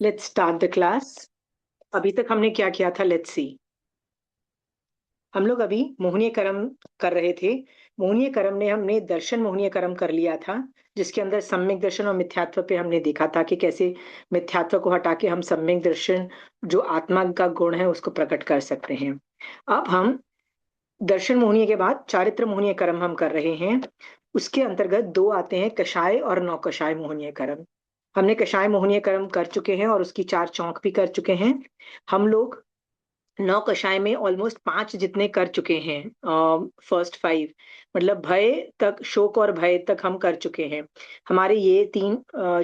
Let's start the class. अभी तक हमने क्या किया था, लेट्स सी। हम लोग अभी मोहनीय कर्म कर रहे थे। मोहनीय कर्म ने हमने दर्शन मोहनीय कर्म कर लिया था, जिसके अंदर सम्यक दर्शन और मिथ्यात्व पे हमने देखा था कि कैसे मिथ्यात्व को हटा के हम सम्यक दर्शन, जो आत्मा का गुण है, उसको प्रकट कर सकते हैं। अब हम दर्शन मोहनीय के बाद चारित्र मोहनीय कर्म हम कर रहे हैं। उसके अंतर्गत दो आते हैं, कषाय और नौकषाय मोहनीय कर्म। हमने कषाय मोहनीय कर्म कर चुके हैं और उसकी 4 चौंक भी कर चुके हैं। हम लोग 9 कषाय में ऑलमोस्ट 5 जितने कर चुके हैं। फर्स्ट 5 मतलब भय तक, शोक और भय तक हम कर चुके हैं। हमारे ये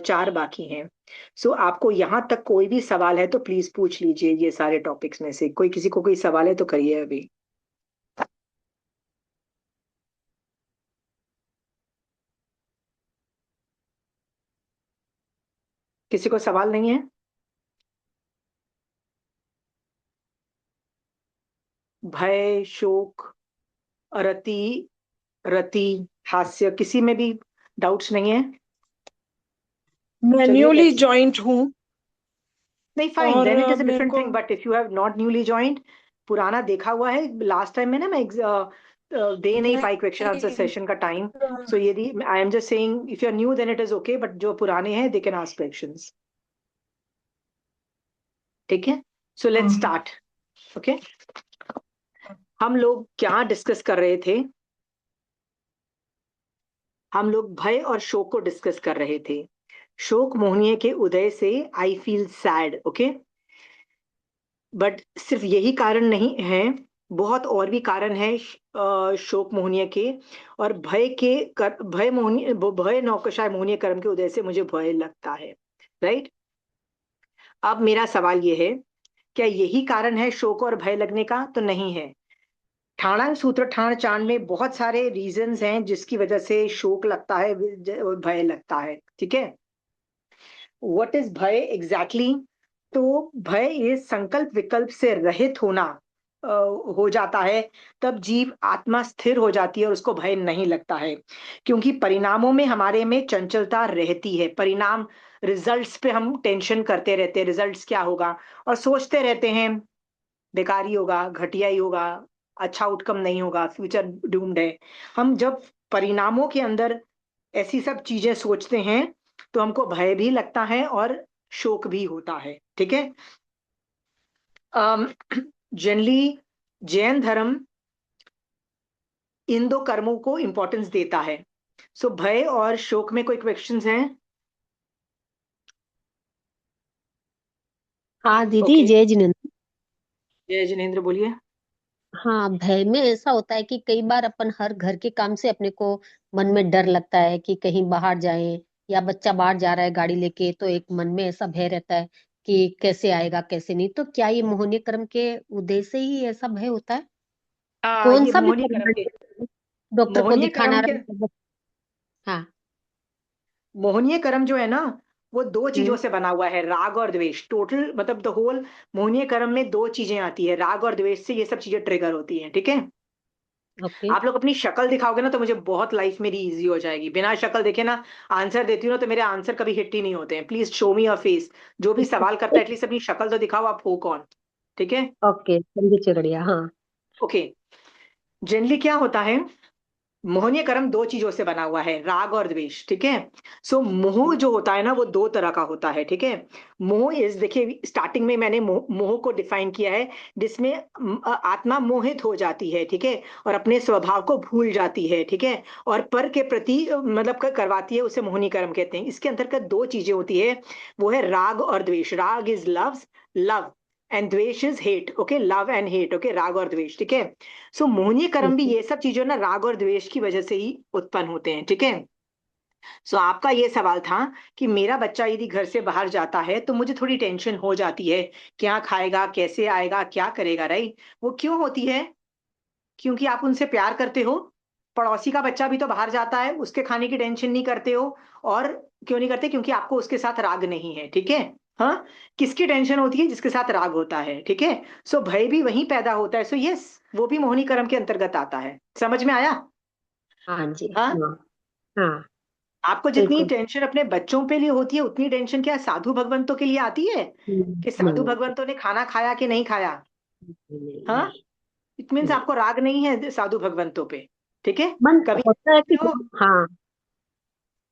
4 बाकी हैं। सो आपको यहाँ तक कोई भी सवाल है तो प्लीज पूछ लीजिए। ये सारे टॉपिक्स में से कोई, किसी को कोई सवाल है तो करिए अभी। किसी को सवाल नहीं है? भय, शोक, रति, रति, हास्य, किसी में भी डाउट्स नहीं है? मैं चलिए न्यूली लेट्स। ज्वाइंट हूँ। नहीं, फाइन, और देन इट इज अ मेरे डिफरेंट को thing, but if you have not newly joint, पुराना देखा हुआ है। लास्ट टाइम में ना मैं दे नहीं पाई क्वेश्चन आंसर नहीं, सेशन का टाइम। सो यदि I am just saying, if you are new then it is okay, but जो पुराने हैं दे कैन आस्क क्वेश्चंस। ठीक है, सो लेट्स स्टार्ट। ओके, हम लोग क्या डिस्कस कर रहे थे? हम लोग भय और शोक को डिस्कस कर रहे थे। शोक मोहनीय के उदय से आई फील सैड, ओके। बट सिर्फ यही कारण नहीं है, बहुत और भी कारण है शोक मोहनीय के। और भय नौकषाय मोहनीय कर्म के उदय से मुझे भय लगता है। राइट। अब मेरा सवाल ये है, क्या यही कारण है शोक और भय लगने का? तो नहीं है। ठाणा सूत्र ठाण चांद में बहुत सारे रीजंस हैं जिसकी वजह से शोक लगता है, भय लगता है। ठीक है, व्हाट इज भय एग्जैक्टली? तो भय ये संकल्प विकल्प से रहित होना हो जाता है। तब जीव आत्मा स्थिर हो जाती है और उसको भय नहीं लगता है, क्योंकि परिणामों में हमारे में चंचलता रहती है। परिणाम, रिजल्ट्स पे हम टेंशन करते रहते हैं, रिजल्ट्स क्या होगा, और सोचते रहते हैं बेकार ही होगा, घटिया ही होगा, अच्छा आउटकम नहीं होगा, फ्यूचर डूम्ड है। हम जब परिणामों के अंदर ऐसी सब चीजें सोचते हैं तो हमको भय भी लगता है और शोक भी होता है। ठीक है। जनरली जैन धर्म इन दो कर्मों को इंपॉर्टेंस देता है। सो भय और शोक में कोई क्वेश्चंस हैं? हाँ दीदी, ओके, जय जिनेन्द्र। जय जिनेन्द्र, बोलिए। हाँ, भय में ऐसा होता है कि कई बार अपन हर घर के काम से अपने को मन में डर लगता है कि कहीं बाहर जाएं, या बच्चा बाहर जा रहा है गाड़ी लेके, तो एक मन में ऐसा भय रहता है कि कैसे आएगा कैसे नहीं। तो क्या ये मोहनीय कर्म के उदय से ही ऐसा भय होता है? कौन ये सा भी मोहनीय कर्म कर्म के, है, डॉक्टर को मोहनीय दिखाना कर्म के, रहा। हाँ। मोहनीय कर्म जो है ना, वो दो चीजों हम्म। से बना हुआ है, राग और द्वेष। टोटल मतलब द होल मोहनीय कर्म में दो चीजें आती है, राग और द्वेष से ये सब चीजें ट्रिगर होती हैं। ठीक है। ओके। आप लोग अपनी शक्ल दिखाओगे ना तो मुझे बहुत लाइफ मेरी इजी हो जाएगी। बिना शक्ल देखे ना आंसर देती हूँ ना, तो मेरे आंसर कभी हिट ही नहीं होते हैं। Please show me your face. जो भी सवाल करता है एटलीस्ट अपनी शक्ल तो दिखाओ, आप हो कौन। ठीक है। ओके, समझी चिड़िया, हाँ। ओके, जनरली क्या होता है, मोहनीय कर्म दो चीजों से बना हुआ है, राग और द्वेष। ठीक है। सो मोह जो होता है ना, वो दो तरह का होता है। ठीक है। मोह इज, देखिए स्टार्टिंग में मैंने मोह को डिफाइन किया है, जिसमें आत्मा मोहित हो जाती है। ठीक है। और अपने स्वभाव को भूल जाती है। ठीक है। और पर के प्रति मतलब करवाती है, उसे मोहनी कर्म कहते हैं। इसके अंतर्गत दो चीजें होती है, वो है राग और द्वेष। राग इज लव एंड द्वेष is hate. Okay, love and hate. Okay, राग और द्वेष। ठीक है। सो मोहनीय कर्म भी, ओके। ये सब चीजों ना राग और द्वेष की वजह से ही उत्पन्न होते हैं। ठीक है। सो आपका ये सवाल था कि मेरा बच्चा यदि घर से बाहर जाता है तो मुझे थोड़ी टेंशन हो जाती है, क्या खाएगा, कैसे आएगा, क्या करेगा। राइट। वो क्यों होती है? क्योंकि आप उनसे प्यार करते हो। पड़ोसी का बच्चा भी तो बाहर जाता है, उसके खाने की टेंशन नहीं करते हो। और क्यों नहीं करते? क्योंकि आपको उसके साथ राग नहीं है। ठीक है। हाँ, किसकी टेंशन होती है? जिसके साथ राग होता है। ठीक है। सो भय भी वहीं पैदा होता है। सो यस, वो भी मोहनी कर्म के अंतर्गत आता है। समझ में आया? हाँ जी। हाँ। हाँ। हाँ। आपको जितनी बिल्कुल। टेंशन अपने बच्चों पे लिए होती है उतनी टेंशन क्या साधु भगवंतों के लिए आती है? कि साधु नहीं भगवंतों ने खाना खाया कि नहीं खाया? नहीं हाँ, नहीं इट मीन्स नहीं। आपको राग नहीं है साधु भगवंतों पे। ठीक है। मन कभी होता है कि हो, हाँ।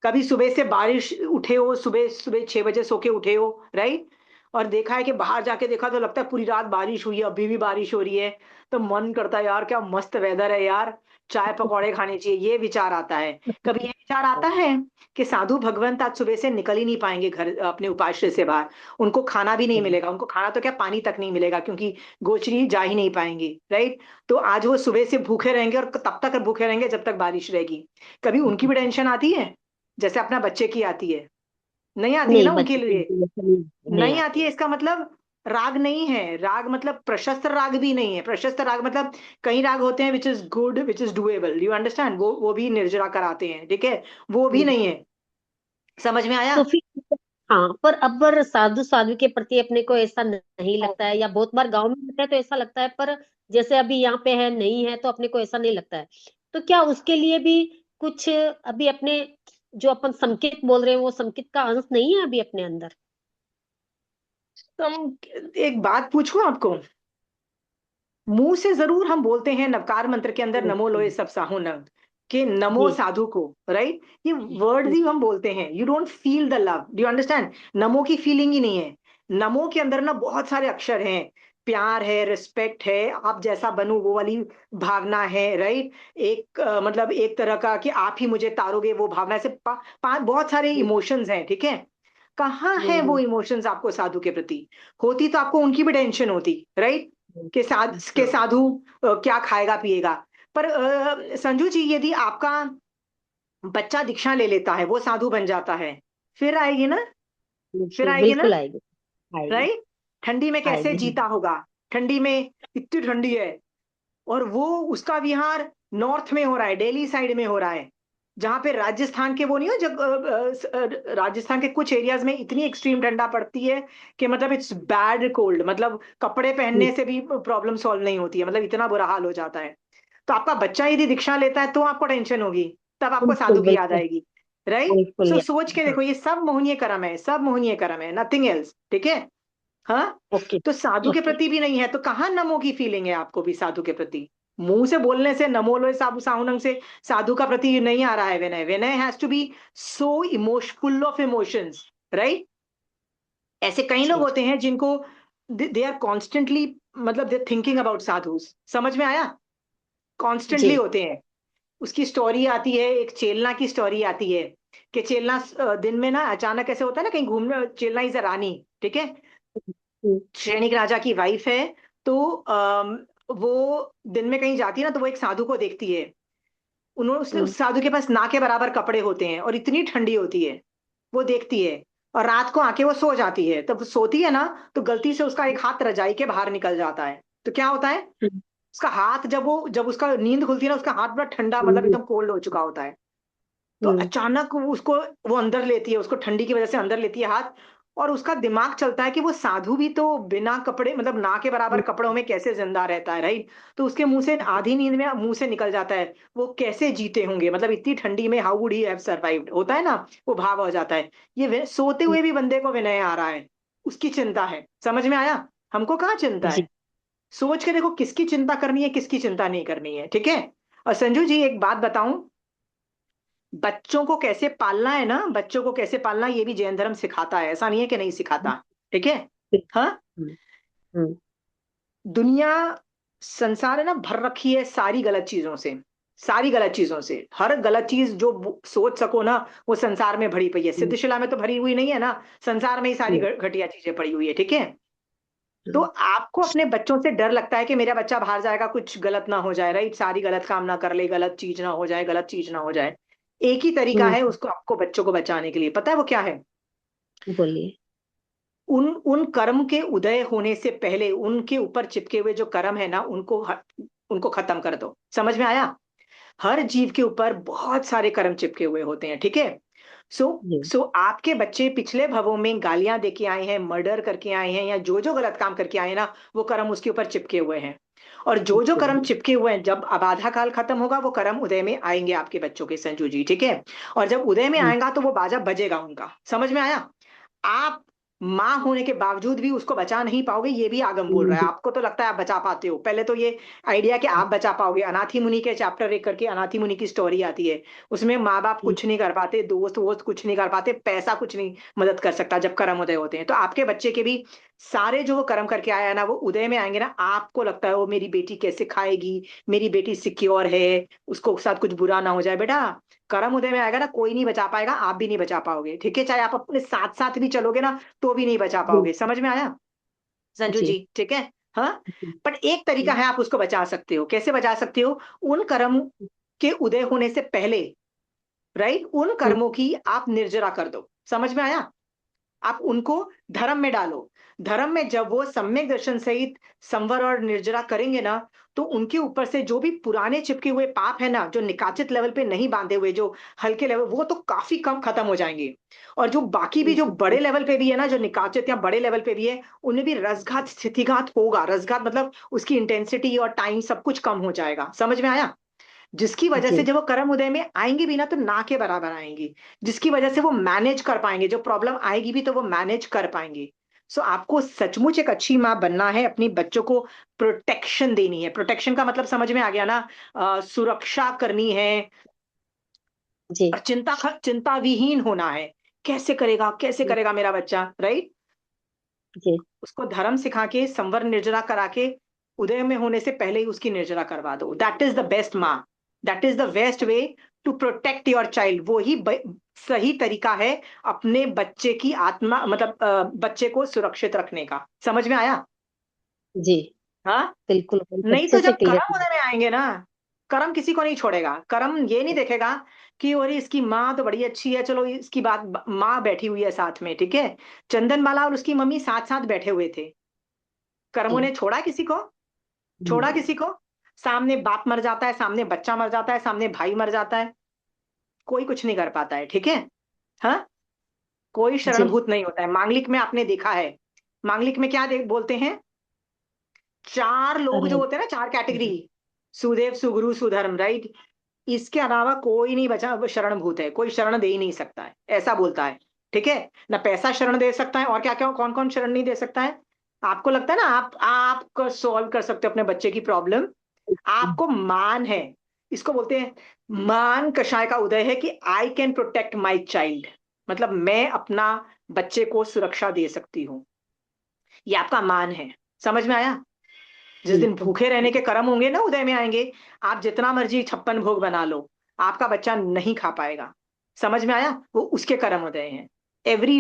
कभी सुबह से बारिश उठे हो, सुबह सुबह 6 बजे सो के उठे हो, राइट? और देखा है कि बाहर जाके देखा तो लगता है पूरी रात बारिश हुई है, अभी भी बारिश हो रही है। तो मन करता है यार क्या मस्त वेदर है यार, चाय पकौड़े खाने चाहिए, ये विचार आता है। कभी ये विचार आता है कि साधु भगवंत आज सुबह से निकल ही नहीं पाएंगे घर अपने उपाश्रय से बाहर, उनको खाना भी नहीं मिलेगा, उनको खाना तो क्या पानी तक नहीं मिलेगा क्योंकि गोचरी जा ही नहीं पाएंगी, राइट? तो आज वो सुबह से भूखे रहेंगे और तब तक भूखे रहेंगे जब तक बारिश रहेगी। कभी उनकी भी टेंशन आती है जैसे अपना बच्चे की आती है? नहीं आती है ना नहीं, उनके बच्चे के लिए। लिए नहीं नहीं आती आती है है। इसका मतलब राग नहीं है। राग मतलब प्रशस्त राग भी नहीं है। प्रशस्त राग मतलब कई राग होते हैं which is good, which is doable, you understand, वो भी निर्जरा कराते हैं, ठीक है? वो भी नहीं है। समझ में आया? तो फिर हाँ, पर अब पर साधु साधु के प्रति अपने को ऐसा नहीं लगता है, या बहुत बार गांव में होता है तो ऐसा लगता है, पर जैसे अभी यहाँ पे है नहीं है तो अपने को ऐसा नहीं लगता है। तो क्या उसके लिए भी कुछ अभी अपने, जो अपन संकेत बोल रहे हैं, वो संकेत का अंश नहीं है अभी अपने अंदर? तुम, एक बात पूछूं आपको? मुंह से जरूर हम बोलते हैं नवकार मंत्र के अंदर नमो लोए सब साहू नम, कि नमो जी। साधु को, राइट? ये वर्ड्स ही हम बोलते हैं, you don't feel the love, do you understand? नमो की फीलिंग ही नहीं है। नमो के अंदर ना बहुत सारे अक्षर हैं, प्यार है, रिस्पेक्ट है, आप जैसा बनूं वो वाली भावना है, राइट? एक मतलब एक तरह का कि आप ही मुझे तारोगे वो भावना से बहुत सारे इमोशंस हैं, ठीक है? कहाँ है वो इमोशंस आपको साधु के प्रति? होती तो आपको उनकी भी टेंशन होती, राइट? के हाँ साधु क्या खाएगा पिएगा। पर संजू जी, यदि आपका बच्चा दीक्षा ले लेता है, वो साधु बन जाता है, फिर आएगी ना? फिर बिल्कुल आएगी ना, बिल्कुल आएगी। आएगी। राइट? ठंडी में कैसे आएगी। जीता होगा? ठंडी में, इतनी ठंडी है, और वो उसका विहार नॉर्थ में हो रहा है, दिल्ली साइड में हो रहा है, जहां पे राजस्थान के वो नहीं हो, जब राजस्थान के कुछ एरियाज में इतनी एक्सट्रीम ठंडा पड़ती है कि मतलब इट्स बैड कोल्ड, मतलब कपड़े पहनने से भी प्रॉब्लम सॉल्व नहीं होती है, मतलब इतना बुरा हाल हो जाता है। तो आपका बच्चा यदि दीक्षा लेता है तो आपको टेंशन होगी, तब आपको बिल्कुल साधु की याद बिल्कुल आएगी, राइट? बिल्कुल सो सोच के यार। हाँ। देखो, ये सब मोहनीय कर्म है, सब मोहनीय कर्म है, नथिंग एल्स, ठीक है? हाँ। ओके। तो साधु के ओके। प्रति भी नहीं है तो कहाँ नमो की फीलिंग है आपको भी साधु के प्रति? मुंह से बोलने से नमो लोय साबु साहुनंग से साधु का प्रति नहीं आ रहा है Vinay. Vinay has to be so full of emotions, right? ऐसे कई लोग जी होते हैं जिनको दे आर कॉन्स्टेंटली, मतलब दे थिंकिंग अबाउट साधुस। समझ में आया? जी। कॉन्स्टेंटली होते हैं। उसकी स्टोरी आती है, एक चेलना की स्टोरी आती है कि चेलना दिन में ना अचानक ऐसे होता है ना कहीं घूमने, चेलना इज अ रानी, ठीक है? हम्म, श्रेणिक राजा की वाइफ है। तो वो दिन में कहीं जाती है ना तो वो एक साधु को देखती है। उन्होंने हम्म, उस साधु के पास ना के बराबर कपड़े होते हैं और इतनी ठंडी होती है। वो देखती है और रात को आके वो सो जाती है। तब वो सोती है ना तो गलती से उसका एक हाथ रजाई के बाहर निकल जाता है। तो क्या होता है, हम्म, उसका हाथ, जब उसका नींद खुलती है ना, उसका हाथ बड़ा ठंडा, मतलब हम्म, एकदम कोल्ड हो चुका होता है। तो हम्म, अचानक वो अंदर लेती है, उसको ठंडी की वजह से अंदर लेती है हाथ। और उसका दिमाग चलता है कि वो साधु भी तो बिना कपड़े, मतलब ना के बराबर कपड़ों में कैसे जिंदा रहता है, राइट? तो उसके मुंह से आधी नींद में मुंह से निकल जाता है वो कैसे जीते होंगे, मतलब इतनी ठंडी में, how would he have survived, होता है ना, वो भाव हो जाता है। सोते हुए भी बंदे को विनय आ रहा है, उसकी चिंता है। समझ में आया? हमको कहाँ चिंता जी। है? सोच के देखो किसकी चिंता करनी है, किसकी चिंता नहीं करनी है, ठीक है? और संजू जी एक बात बताऊं, बच्चों को कैसे पालना है ना, बच्चों को कैसे पालना ये भी जैन धर्म सिखाता है, ऐसा नहीं है कि नहीं सिखाता, ठीक है? हाँ। हम्म, हम्म, दुनिया, संसार है ना, भर रखी है सारी गलत चीजों से, सारी गलत चीजों से। हर गलत चीज जो सोच सको ना, वो संसार में भरी पई है। हम्म, सिद्धशिला में तो भरी हुई नहीं है ना, संसार में ही सारी हम्म, घटिया चीजें पड़ी हुई है, ठीक है? तो हम्म, आपको अपने बच्चों से डर लगता है कि मेरा बच्चा बाहर जाएगा कुछ गलत ना हो जाए, राइट? सारी गलत काम ना कर ले, गलत चीज ना हो जाए, गलत चीज ना हो जाए। एक ही तरीका है उसको, आपको बच्चों को बचाने के लिए, पता है वो क्या है? बोलिए। उन उन कर्म के उदय होने से पहले उनके ऊपर चिपके हुए जो कर्म है ना, उनको खत्म कर दो। समझ में आया? हर जीव के ऊपर बहुत सारे कर्म चिपके हुए होते हैं, ठीक है? सो जी। सो आपके बच्चे पिछले भवों में गालियां दे के आए हैं, मर्डर करके आए हैं, या जो जो गलत काम करके आए हैं ना, वो कर्म उसके ऊपर चिपके हुए हैं। और जो जो ओके। कर्म चिपके हुए हैं, जब अब आधा काल खत्म होगा वो कर्म उदय में आएंगे आपके बच्चों के, संजू जी, ठीक है। और जब उदय में आएगा तो वो बाजा बजेगा उनका, समझ में आया। आप माँ होने के बावजूद भी उसको बचा नहीं पाओगे, ये भी आगम बोल रहा है। आपको तो लगता है आप बचा पाते हो, पहले तो ये आइडिया कि आप बचा पाओगे। अनाथी मुनि के चैप्टर एक करके अनाथी मुनि की स्टोरी आती है, उसमें माँ बाप कुछ नहीं कर पाते, दोस्त वोस्त कुछ नहीं कर पाते, पैसा कुछ नहीं मदद कर सकता जब कर्म उदय होते हैं। तो आपके बच्चे के भी सारे जो वो कर्म करके आया है ना, वो उदय में आएंगे ना, आपको लगता है वो मेरी बेटी कैसे खाएगी, मेरी बेटी सिक्योर है, उसको साथ कुछ बुरा ना हो जाए। बेटा, कर्म उदय में आएगा ना, कोई नहीं बचा पाएगा, आप भी नहीं बचा पाओगे, ठीक है। चाहे आप अपने साथ साथ भी चलोगे ना तो भी नहीं बचा पाओगे, समझ में आया संजू जी। जी, ठीक है। हाँ, पर एक तरीका है आप उसको बचा सकते हो। कैसे बचा सकते हो? उन कर्म के उदय होने से पहले, राइट, उन कर्मों की आप निर्जरा कर दो, समझ में आया। आप उनको धर्म में डालो। धर्म में जब वो सम्यक दर्शन सहित संवर और निर्जरा करेंगे ना, तो उनके ऊपर से जो भी पुराने चिपके हुए पाप है ना, जो निकाचित लेवल पे नहीं बांधे हुए, जो हल्के लेवल, वो तो काफी कम खत्म हो जाएंगे। और जो बाकी भी जो बड़े लेवल पे भी है ना, जो निकाचित या बड़े लेवल पे भी है, उनमें भी रसघात स्थितिघात होगा। रसघात मतलब उसकी इंटेंसिटी और टाइम सब कुछ कम हो जाएगा, समझ में आया। जिसकी वजह से जी। जब वो कर्म उदय में आएंगे भी ना, तो ना के बराबर आएंगी। जिसकी वजह से वो मैनेज कर पाएंगे, जो प्रॉब्लम आएगी भी तो वो मैनेज कर पाएंगे। सो आपको सचमुच एक अच्छी माँ बनना है, अपनी बच्चों को प्रोटेक्शन देनी है। प्रोटेक्शन का मतलब समझ में आ गया ना, सुरक्षा करनी है। और जी। चिंता विहीन होना है। कैसे करेगा मेरा बच्चा, राइट। जी। उसको धर्म सिखा के संवर निर्जरा करा के उदय में होने से पहले ही उसकी निर्जरा करवा दो। दैट इज द बेस्ट माँ, that is the best way to protect your child. वो ही सही तरीका है अपने बच्चे की आत्मा, मतलब बच्चे को सुरक्षित रखने का, समझ में आया। जी। हाँ, बिल्कुल, बहुत नहीं अच्छे तो से जब क्लियर कर्म किया। होने में आएंगे ना, कर्म किसी को नहीं छोड़ेगा। कर्म ये नहीं देखेगा कि अरे इसकी माँ तो बड़ी अच्छी है, चलो इसकी बात, माँ बैठी हुई है साथ में, ठीक है। चंदन माला और उसकी मम्मी साथ साथ बैठे हुए थे। कर्मों जी। ने छोड़ा किसी को? छोड़ा किसी को? सामने बाप मर जाता है, सामने बच्चा मर जाता है, सामने भाई मर जाता है, कोई कुछ नहीं कर पाता है, ठीक है। हाँ, कोई जी। शरणभूत नहीं होता है। मांगलिक में आपने देखा है, मांगलिक में क्या बोलते हैं, चार लोग जो अरे। होते हैं ना, चार कैटेगरी, सुदेव सुगुरु सुधर्म, राइट। इसके अलावा कोई नहीं बचा, वो शरणभूत है, कोई शरण दे ही नहीं सकता है, ऐसा बोलता है, ठीक है। ना पैसा शरण दे सकता है, और क्या क्या, कौन कौन शरण नहीं दे सकता है। आपको लगता है ना आप सॉल्व कर सकते हो अपने बच्चे की प्रॉब्लम? आपको मान है, इसको बोलते हैं मान कषाय का उदय है, कि I can protect my child, मतलब मैं अपना बच्चे को सुरक्षा दे सकती हूँ। ये आपका मान है, समझ में आया। जिस दिन बिल्कुल। भूखे रहने के कर्म होंगे ना, उदय में आएंगे, आप जितना मर्जी 56 भोग बना लो, आपका बच्चा नहीं खा पाएगा, समझ में आया। वो उसके कर्म उदय हैं। एवरी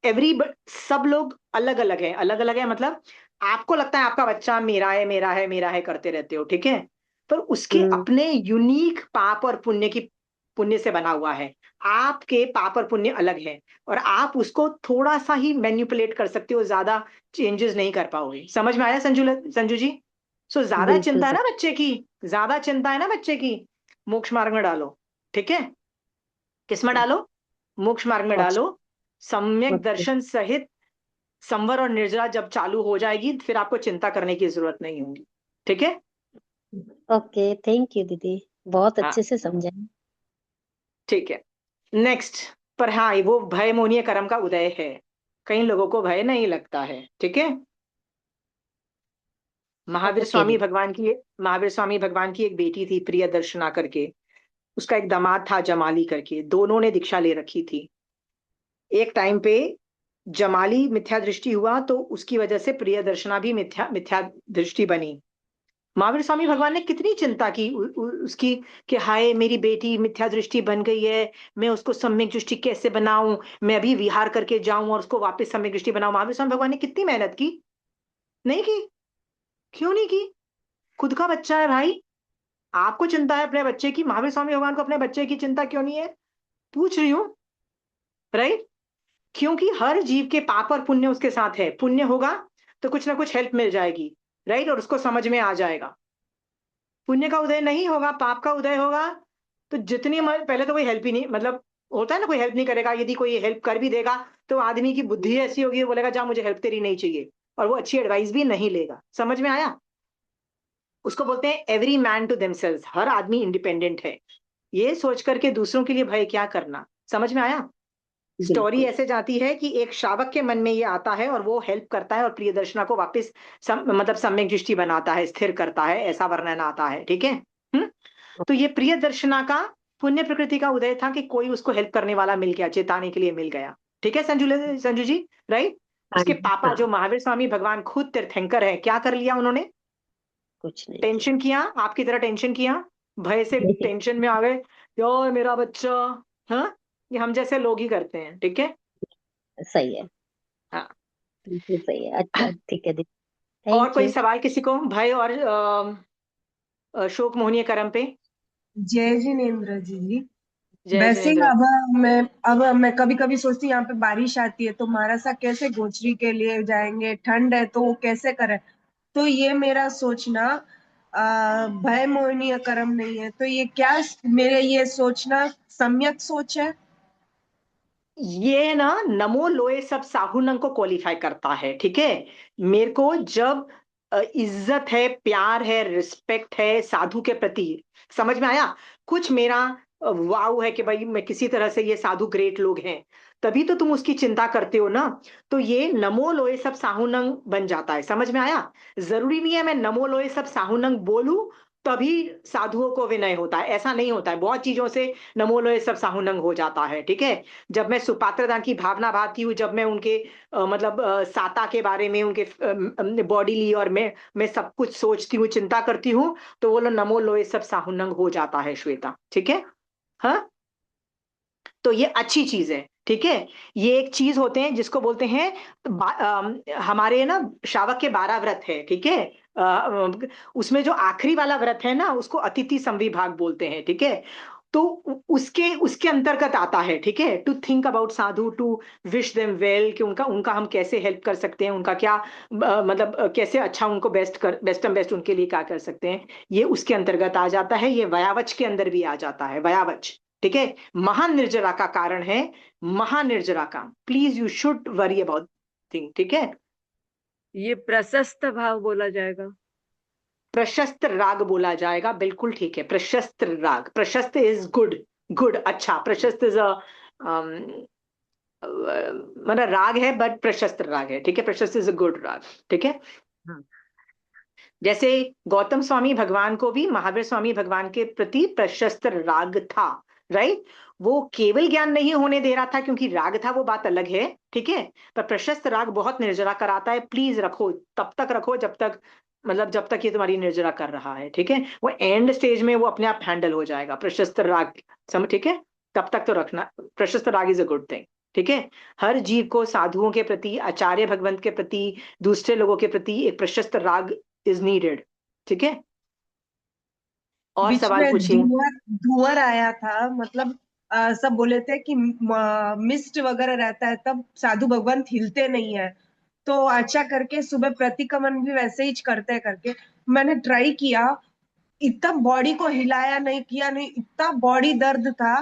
एवरी सब लोग अलग अलग है, अलग अलग है, मतलब आपको लगता है आपका बच्चा मेरा है, मेरा है, मेरा है करते रहते हो, ठीक है। पर उसके हम्म। अपने यूनिक पाप और पुण्य से बना हुआ है। आपके पाप और पुण्य अलग है, और आप उसको थोड़ा सा ही मैन्युपुलेट कर सकते हो, ज्यादा चेंजेस नहीं कर पाओगे, समझ में आया संजू जी। सो ज्यादा बिल्कुल चिंता है सर। ना बच्चे की, ज्यादा चिंता है ना बच्चे की, मोक्ष मार्ग में डालो, ठीक है। किसमें डालो? मोक्ष मार्ग में मोक्ष। डालो। सम्यक ओके। दर्शन सहित संवर और निर्जरा जब चालू हो जाएगी, फिर आपको चिंता करने की जरूरत नहीं होगी, ठीक है। ओके, थैंक यू दीदी, बहुत हाँ, अच्छे से समझाए। ठीक है। नेक्स्ट, पर हाँ, वो भय मोहनीय कर्म का उदय है। कई लोगों को भय नहीं लगता है, ठीक है। महावीर ओके स्वामी दीदी। भगवान की महावीर स्वामी भगवान की एक बेटी थी, प्रिय दर्शना करके। उसका एक दामाद था, जमाली करके, दोनों ने दीक्षा ले रखी थी। एक टाइम पे जमाली मिथ्या दृष्टि हुआ, तो उसकी वजह से प्रिय दर्शना भी मिथ्या मिथ्या दृष्टि बनी। महावीर स्वामी भगवान ने कितनी चिंता की उसकी, कि हाय मेरी बेटी मिथ्या दृष्टि बन गई है, मैं उसको सम्यक दृष्टि कैसे बनाऊं, मैं अभी विहार करके जाऊं और उसको वापस सम्यक दृष्टि बनाऊं। महावीर स्वामी भगवान ने कितनी मेहनत की, नहीं की? क्यों नहीं की? खुद का बच्चा है भाई, आपको चिंता है अपने बच्चे की, महावीर स्वामी भगवान को अपने बच्चे की चिंता क्यों नहीं है? पूछ रही हूँ, राइट। क्योंकि हर जीव के पाप और पुण्य उसके साथ है। पुण्य होगा तो कुछ ना कुछ हेल्प मिल जाएगी, राइट, और उसको समझ में आ जाएगा। पुण्य का उदय नहीं होगा, पाप का उदय होगा, तो पहले तो कोई हेल्प ही नहीं, मतलब होता है ना, कोई हेल्प नहीं करेगा। यदि कोई हेल्प कर भी देगा तो आदमी की बुद्धि ऐसी होगी, वो बोलेगा जा मुझे हेल्प तेरी नहीं चाहिए, और वो अच्छी एडवाइस भी नहीं लेगा, समझ में आया। उसको बोलते हैं एवरी मैन टू देमसेल्व्स, हर आदमी इंडिपेंडेंट है। ये सोच करके दूसरों के लिए भय क्या करना। समझ में आया? स्टोरी बिल्कुल ऐसे जाती है कि एक श्रावक के मन में ये आता है और वो हेल्प करता है और प्रियदर्शना को वापस मतलब सम्यक दृष्टि बनाता है, स्थिर करता है, ऐसा वर्णन आता है। ठीक है। हम्म। तो ये प्रियदर्शना का पुण्य प्रकृति का उदय था कि कोई उसको हेल्प करने वाला मिल गया, चेताने के लिए मिल गया। ठीक है संजू जी, राइट। हाँ उसके जी पापा हाँ जो महावीर स्वामी भगवान खुद तीर्थंकर है, क्या कर लिया उन्होंने? कुछ नहीं किया। टेंशन किया, आपकी तरह टेंशन किया, भय से टेंशन में आ गए, यार मेरा बच्चा। हाँ, ये हम जैसे लोग ही करते हैं। ठीक है। सही है, हाँ। बिल्कुल सही है। अच्छा ठीक है दीदी, और थैंक कोई यू। सवाल किसी को भय और शोक मोहनीय कर्म पे? जय जिनेन्द्र जी। जय वैसे ही जिनेन्द्र। अब मैं कभी कभी सोचती हूँ यहाँ पे बारिश आती है तो महाराज कैसे गोचरी के लिए जाएंगे, ठंड है तो वो कैसे करें। तो ये मेरा सोचना भय मोहनीय कर्म नहीं है, तो ये क्या, मेरे ये सोचना सम्यक सोच है। ये ना नमो लोए सब साहुनंग को क्वालिफाई करता है। ठीक है। मेरे को जब इज्जत है, प्यार है, रिस्पेक्ट है साधु के प्रति, समझ में आया? कुछ मेरा वाव है कि भाई मैं किसी तरह से, ये साधु ग्रेट लोग हैं, तभी तो तुम उसकी चिंता करते हो ना। तो ये नमो लोए सब साहुनंग बन जाता है। समझ में आया? जरूरी नहीं है मैं नमो लोए सब साहुनंग बोलूं तभी साधुओं को विनय होता है, ऐसा नहीं होता है। बहुत चीजों से नमो लोए सब साहुनंग हो जाता है। ठीक है। जब मैं सुपात्रदा की भावना भाती हूँ, जब मैं उनके मतलब साता के बारे में, उनके बॉडी और मैं सब कुछ सोचती हूँ, चिंता करती हूँ, तो वो लो नमो लोए सब साहुनंग हो जाता है श्वेता। ठीक है। हाँ। तो ये अच्छी चीज है। ठीक है। ये एक चीज होते हैं जिसको बोलते हैं हमारे ना श्रावक के 12 व्रत है। ठीक है। उसमें जो आखिरी वाला व्रत है ना, उसको अतिथि संविभाग बोलते हैं। ठीक है। तो उसके उसके अंतर्गत आता है। ठीक है। To think about sadhu, to wish them well, कि उनका उनका हम कैसे हेल्प कर सकते हैं, उनका क्या मतलब कैसे अच्छा उनको बेस्ट एंड बेस्ट उनके लिए क्या कर सकते हैं, ये उसके अंतर्गत आ जाता है। ये वयावच के अंदर भी आ जाता है, वयावच। ठीक है। महानिर्जरा का कारण है, महानिर्जरा का, please you should worry about thing. ठीक है। ये प्रशस्त भाव बोला जाएगा। प्रशस्त राग बोला जाएगा, बिल्कुल ठीक है। प्रशस्त राग, प्रशस्त इज गुड, गुड, अच्छा। प्रशस्त इज अ मतलब राग है, बट प्रशस्त राग है। ठीक है। प्रशस्त इज अ गुड राग। ठीक है। हाँ। जैसे गौतम स्वामी भगवान को भी महावीर स्वामी भगवान के प्रति प्रशस्त राग था, राइट। वो केवल ज्ञान नहीं होने दे रहा था क्योंकि राग था, वो बात अलग है। ठीक है। पर प्रशस्त राग बहुत निर्जरा कराता है। प्लीज रखो, तब तक रखो जब तक, मतलब जब तक ये तुम्हारी निर्जरा कर रहा है। ठीक है। वो एंड स्टेज में वो अपने आप हैंडल हो जाएगा, प्रशस्त राग। समझ? ठीक है। तब तक तो रखना। प्रशस्त राग इज अ गुड थिंग। ठीक है। हर जीव को साधुओं के प्रति, आचार्य भगवंत के प्रति, दूसरे लोगों के प्रति एक प्रशस्त राग इज नीडेड। ठीक है। और बीच सवाल में पूछिए। धुआं धुआं आया था, मतलब सब बोले थे कि मिस्ट वगैरह रहता है तब साधु भगवान हिलते नहीं है। तो अच्छा करके सुबह प्रतिक्रमण भी वैसे ही करते करके मैंने ट्राई किया, इतना बॉडी को हिलाया नहीं, किया नहीं, इतना बॉडी दर्द था।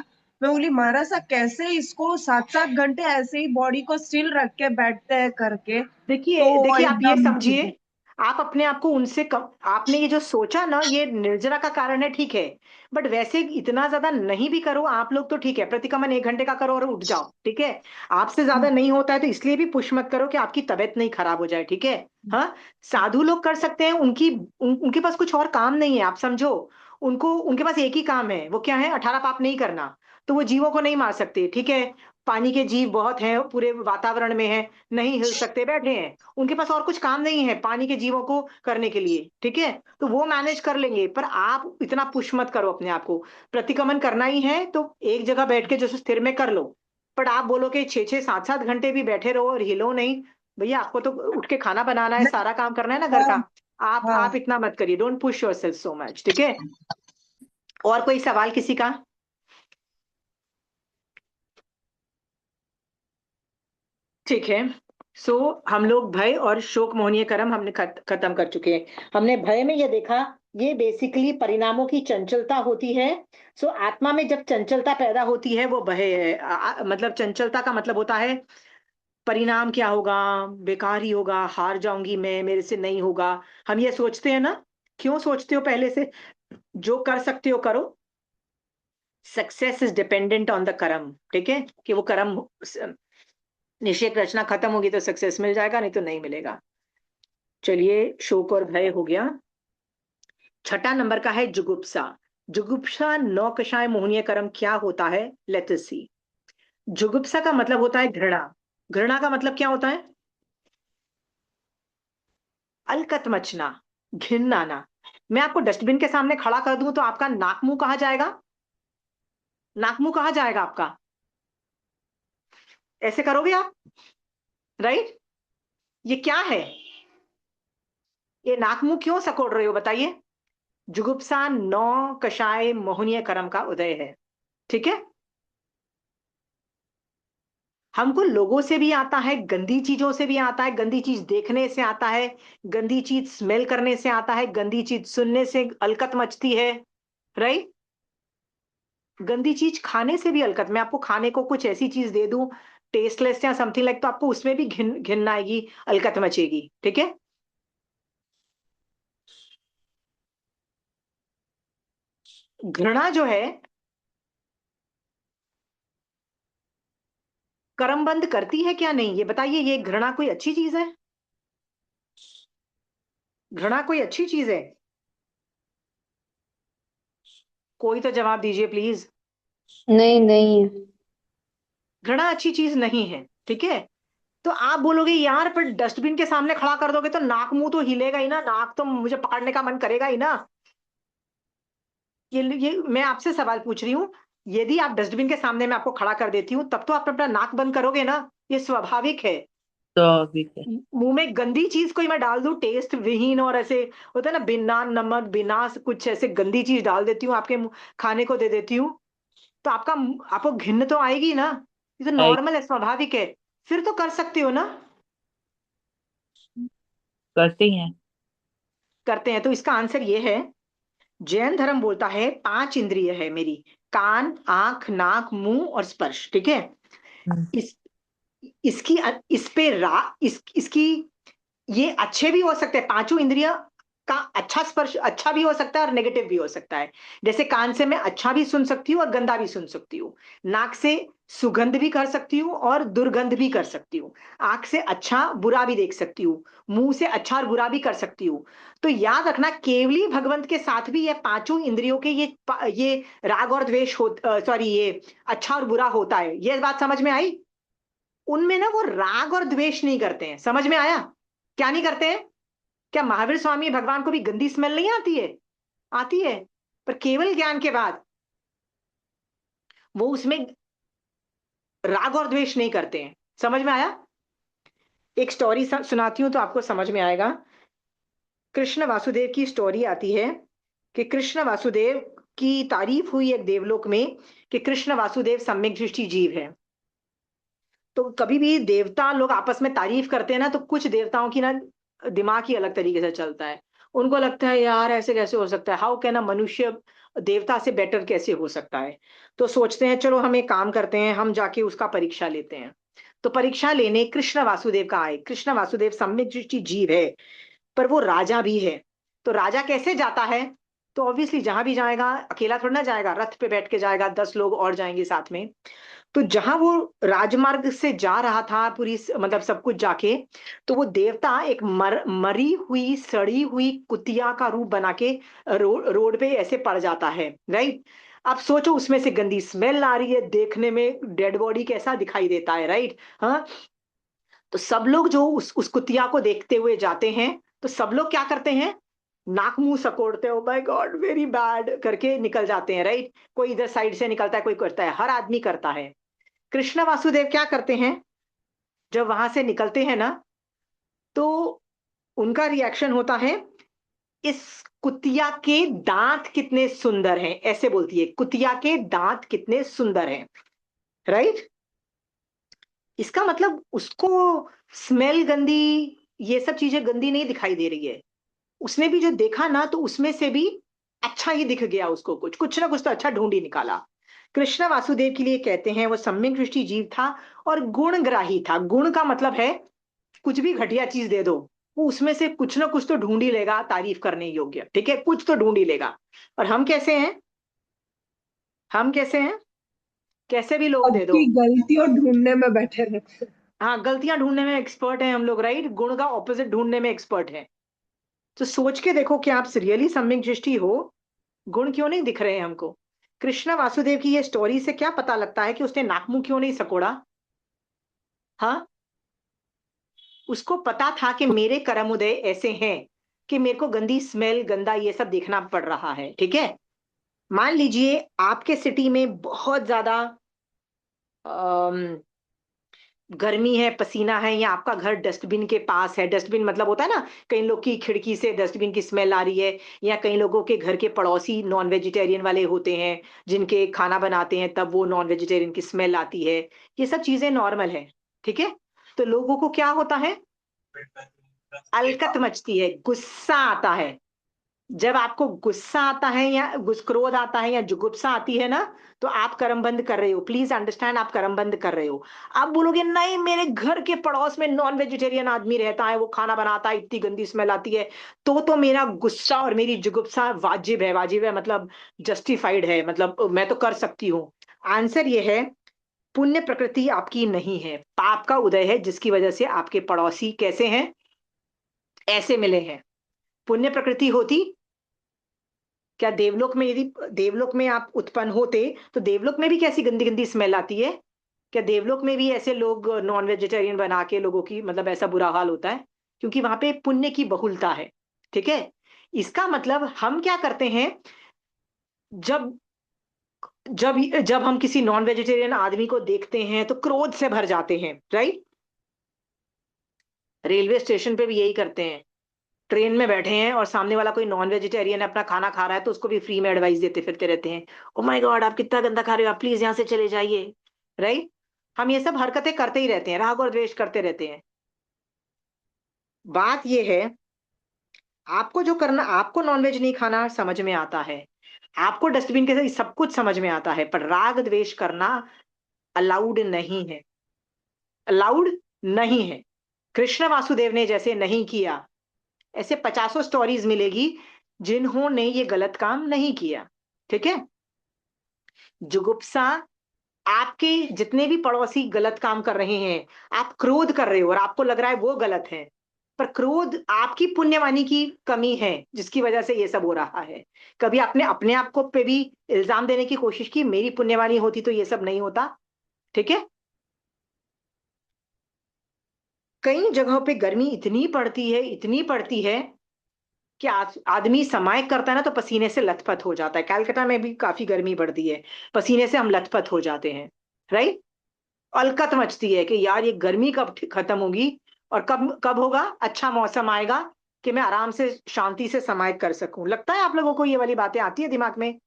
मैं बोली महाराज साहब कैसे इसको 7-7 घंटे ऐसे ही बॉडी को स्टिल रख के बैठते हैं करके। देखिए तो देखिए, आप ये एकदम समझिए, आप अपने आप को उनसे कम, आपने ये जो सोचा ना, ये निर्जरा का कारण है, ठीक है। बट वैसे इतना ज्यादा नहीं भी करो आप लोग तो ठीक है। प्रतिक्रमण 1 घंटे का करो और उठ जाओ। ठीक है। आपसे ज्यादा नहीं होता है तो इसलिए भी पुश मत करो कि आपकी तबीयत नहीं खराब हो जाए। ठीक है। हाँ। साधु लोग कर सकते हैं, उनके पास कुछ और काम नहीं है, आप समझो। उनके पास एक ही काम है, वो क्या है? 18 पाप नहीं करना। तो वो जीवों को नहीं मार सकते। ठीक है। पानी के जीव बहुत हैं, पूरे वातावरण में है, नहीं हिल सकते, बैठे हैं। उनके पास और कुछ काम नहीं है पानी के जीवों को करने के लिए। ठीक है। तो वो मैनेज कर लेंगे, पर आप इतना पुश मत करो अपने आप को। प्रतिक्रमण करना ही है तो एक जगह बैठ के जैसे स्थिर में कर लो। पर आप बोलो कि 6-6 7-7 घंटे भी बैठे रहो और हिलो नहीं, भैया आपको तो उठ के खाना बनाना है, नहीं। सारा काम करना है ना घर हाँ। का। आप हाँ। इतना मत करिए, don't push yourself so much. ठीक है। और कोई सवाल किसी का? ठीक है। सो हम लोग भय और शोक मोहनीय कर्म हमने खत्म कर चुके हैं। हमने भय में ये देखा, ये बेसिकली परिणामों की चंचलता होती है। सो आत्मा में जब चंचलता पैदा होती है वो भय है। मतलब चंचलता का मतलब होता है परिणाम क्या होगा, बेकार ही होगा, हार जाऊंगी मैं, मेरे से नहीं होगा। हम ये सोचते हैं ना क्यों सोचते हो पहले से? जो कर सकते हो करो। Success is dependent on the कर्म, ठीक है, कि वो कर्म निषेक रचना खत्म होगी तो सक्सेस मिल जाएगा, नहीं तो नहीं मिलेगा। चलिए, शोक और भय हो गया। छठा नंबर का है जुगुप्सा। जुगुप्सा नौ कषाय मोहनीय कर्म क्या होता है? लेट अस सी। जुगुप्सा का मतलब होता है घृणा। घृणा का मतलब क्या होता है? अलकत मचना, घिन आना। मैं आपको डस्टबिन के सामने खड़ा कर दूं तो आपका नाक मुंह कहाँ जाएगा? नाक मुंह कहाँ जाएगा आपका? ऐसे करोगे आप, राइट? ये क्या है? ये नाक मुंह क्यों सकोड़ रहे हो बताइए? जुगुप्सा नौ कषाय मोहनीय कर्म का उदय है, ठीक है। हमको लोगों से भी आता है, गंदी चीजों से भी आता है, गंदी चीज देखने से आता है, गंदी चीज स्मेल करने से आता है, गंदी चीज सुनने से अलकत मचती है, राइट। गंदी चीज खाने से भी अलकत। मैं आपको खाने को कुछ ऐसी चीज दे दूं टेस्टलेस या समथिंग लाइक, तो आपको उसमें भी घिन आएगी, अलकत मचेगी, ठीक है। घृणा जो है कर्म बंद करती है क्या? नहीं, ये बताइए, ये घृणा कोई अच्छी चीज है? घृणा कोई अच्छी चीज है? कोई तो जवाब दीजिए प्लीज। नहीं नहीं। घृणा अच्छी चीज नहीं है, ठीक है। तो आप बोलोगे यार पर डस्टबिन के सामने खड़ा कर दोगे तो नाक मुंह तो हिलेगा ही ना, नाक तो मुझे पकड़ने का मन करेगा ही ना। ये मैं आपसे सवाल पूछ रही हूँ, यदि आप डस्टबिन के सामने मैं आपको खड़ा कर देती हूँ तब तो आप अपना नाक बंद करोगे ना, ये स्वाभाविक है। तो अभी के मुंह में गंदी चीज कोई मैं डाल दूं टेस्ट विहीन, और ऐसे होता है ना, बिना नमक बिना कुछ ऐसे गंदी चीज डाल देती हूँ आपके खाने को दे देती हूँ, तो आपको घिन तो आएगी ना। ये तो आई नॉर्मल है, स्वाभाविक है। फिर तो कर सकते हो ना। करती हैं। करते हैं, तो इसका आंसर ये है। जैन धर्म बोलता है 5 इंद्रिय है मेरी, कान, आंख, नाक, मुंह और स्पर्श, ठीक है। हम्म, इस इसकी इस पे रा इसकी ये अच्छे भी हो सकते हैं, पांचों इंद्रिय का अच्छा स्पर्श अच्छा भी हो सकता है और नेगेटिव भी हो सकता है। जैसे कान से मैं अच्छा भी सुन सकती हूँ और गंदा भी सुन सकती हूँ। नाक से सुगंध भी कर सकती हूँ और दुर्गंध भी कर सकती हूँ। आंख से अच्छा बुरा भी देख सकती हूँ। मुंह से अच्छा और बुरा भी कर सकती हूँ। तो याद रखना, केवली भगवंत के साथ भी ये पांचों इंद्रियों के ये राग और द्वेष हो, सॉरी, ये अच्छा और बुरा होता है। ये बात समझ में आई? उनमें ना वो राग और द्वेष नहीं करते हैं, समझ में आया? क्या नहीं करते हैं? क्या महावीर स्वामी भगवान को भी गंदी स्मेल नहीं आती है? आती है, पर केवल ज्ञान के बाद वो उसमें राग और द्वेष नहीं करते हैं। समझ में आया? एक स्टोरी सुनाती हूं तो आपको समझ में आएगा। कृष्ण वासुदेव की स्टोरी आती है कि कृष्ण वासुदेव की तारीफ हुई एक देवलोक में कि कृष्ण वासुदेव सम्यक दृष्टि जीव है। तो कभी भी देवता लोग आपस में तारीफ करते हैं ना, तो कुछ देवताओं की ना दिमाग ही अलग तरीके से चलता है। उनको लगता है यार ऐसे कैसे हो सकता है, हाउ कैन अ मनुष्य देवता से बेटर कैसे हो सकता है। तो सोचते हैं चलो हम एक काम करते हैं, हम जाके उसका परीक्षा लेते हैं। तो परीक्षा लेने कृष्ण वासुदेव का आए। कृष्ण वासुदेव सम्यक दृष्टि जीव है, पर वो राजा भी है। तो राजा कैसे जाता है? तो ऑब्वियसली जहां भी जाएगा अकेला थोड़ा ना जाएगा, रथ पे बैठ के जाएगा, 10 लोग और जाएंगे साथ में। तो जहां वो राजमार्ग से जा रहा था पूरी मतलब सब कुछ जाके, तो वो देवता एक मरी हुई सड़ी हुई कुतिया का रूप बना के रोड पे ऐसे पड़ जाता है, राइट। अब सोचो, उसमें से गंदी स्मेल आ रही है, देखने में डेड बॉडी कैसा दिखाई देता है, राइट। हाँ। तो सब लोग जो उस कुतिया को देखते हुए जाते हैं, तो सब लोग क्या करते हैं? नाक मुंह सकोड़ते हो, माय गॉड वेरी बैड करके निकल जाते हैं, राइट। कोई इधर साइड से निकलता है, कोई करता है, हर आदमी करता है। कृष्ण वासुदेव क्या करते हैं? जब वहां से निकलते हैं ना, तो उनका रिएक्शन होता है, इस कुतिया के दांत कितने सुंदर हैं, ऐसे बोलती है, कुतिया के दांत कितने सुंदर हैं, राइट। इसका मतलब उसको स्मेल गंदी, ये सब चीजें गंदी नहीं दिखाई दे रही है। उसने भी जो देखा ना, तो उसमें से भी अच्छा ही दिख गया उसको, कुछ कुछ ना कुछ तो अच्छा ढूंढ ही निकाला। कृष्ण वासुदेव के लिए कहते हैं वो सम्यक दृष्टि जीव था और गुणग्राही था। गुण का मतलब है कुछ भी घटिया चीज दे दो, वो उसमें से कुछ ना कुछ तो ढूंढ ही लेगा तारीफ करने योग्य, ठीक है, कुछ तो ढूंढ ही लेगा। और हम कैसे हैं, हम कैसे हैं, कैसे भी लोग दे दो। सबकी गलतियों ढूंढने में बैठे रहते हैं। हाँ, गलतियां ढूंढने में एक्सपर्ट हैं हम लोग, राइट, गुण का ऑपोजिट ढूंढने में एक्सपर्ट है। तो सोच के देखो कि आप रियली सम्यक दृष्टि हो, गुण क्यों नहीं दिख रहे हैं हमको। कृष्ण वासुदेव की ये स्टोरी से क्या पता लगता है कि उसने नाक मुंह क्यों नहीं सकोड़ा। हाँ, उसको पता था कि मेरे कर्म उदय ऐसे हैं कि मेरे को गंदी स्मेल, गंदा ये सब देखना पड़ रहा है, ठीक है। मान लीजिए आपके सिटी में बहुत ज्यादा गर्मी है, पसीना है, या आपका घर डस्टबिन के पास है। डस्टबिन मतलब होता है ना, कई लोग की खिड़की से डस्टबिन की स्मेल आ रही है, या कई लोगों के घर के पड़ोसी नॉन वेजिटेरियन वाले होते हैं, जिनके खाना बनाते हैं तब वो नॉन वेजिटेरियन की स्मेल आती है। ये सब चीजें नॉर्मल है, ठीक है। तो लोगों को क्या होता है, अलकत मचती है, गुस्सा आता है। जब आपको गुस्सा आता है या क्रोध आता है या जुगुप्सा आती है ना, तो आप कर्म बंद कर रहे हो। प्लीज अंडरस्टैंड, आप कर्म बंद कर रहे हो। आप बोलोगे नहीं, मेरे घर के पड़ोस में नॉन वेजिटेरियन आदमी रहता है, वो खाना बनाता है, इतनी गंदी स्मेल आती है, तो मेरा गुस्सा और मेरी जुगुप्सा वाजिब है, वाजिब है मतलब जस्टिफाइड है, मतलब मैं तो कर सकती हूँ। आंसर ये है, पुण्य प्रकृति आपकी नहीं है, पाप का उदय है, जिसकी वजह से आपके पड़ोसी कैसे हैं, ऐसे मिले हैं। पुण्य प्रकृति होती, क्या देवलोक में, यदि देवलोक में आप उत्पन्न होते तो देवलोक में भी कैसी गंदी गंदी स्मेल आती है। क्या देवलोक में भी ऐसे लोग नॉन वेजिटेरियन बना के लोगों की मतलब ऐसा बुरा हाल होता है, क्योंकि वहां पे पुण्य की बहुलता है, ठीक है। इसका मतलब हम क्या करते हैं, जब जब जब हम किसी नॉन वेजिटेरियन आदमी को देखते हैं तो क्रोध से भर जाते हैं, राइट। रेलवे स्टेशन पे भी यही करते हैं। ट्रेन में बैठे हैं और सामने वाला कोई नॉन वेजिटेरियन है, अपना खाना खा रहा है, तो उसको भी फ्री में एडवाइस देते फिरते रहते हैं, ओ माय गॉड आप कितना गंदा खा रहे हो, आप प्लीज यहाँ से चले जाइए, राइट। हम ये सब हरकतें करते ही रहते हैं, राग और द्वेष करते रहते हैं। बात ये है, आपको जो करना, आपको नॉनवेज नहीं खाना समझ में आता है, आपको डस्टबिन के सब कुछ समझ में आता है, पर राग द्वेष करना अलाउड नहीं है, अलाउड नहीं है। कृष्ण वासुदेव ने जैसे नहीं किया, ऐसे पचासों स्टोरीज मिलेगी जिन्होंने ये गलत काम नहीं किया, ठीक है। जुगुप्सा, आपके जितने भी पड़ोसी गलत काम कर रहे हैं, आप क्रोध कर रहे हो और आपको लग रहा है वो गलत है, पर क्रोध आपकी पुण्यवानी की कमी है जिसकी वजह से ये सब हो रहा है। कभी आपने अपने आप को पे भी इल्जाम देने की कोशिश की, मेरी पुण्यवानी होती तो ये सब नहीं होता, ठीक है। कई जगहों पे गर्मी इतनी पड़ती है, इतनी पड़ती है कि आदमी समाय करता है ना तो पसीने से लथपथ हो जाता है। कलकत्ता में भी काफी गर्मी पड़ती है, पसीने से हम लथपथ हो जाते हैं, राइट। अलकत मचती है कि यार ये गर्मी कब खत्म होगी, और कब कब होगा अच्छा मौसम आएगा कि मैं आराम से शांति से समाहित कर सकूं। लगता है आप लोगों को ये वाली बातें आती है दिमाग में।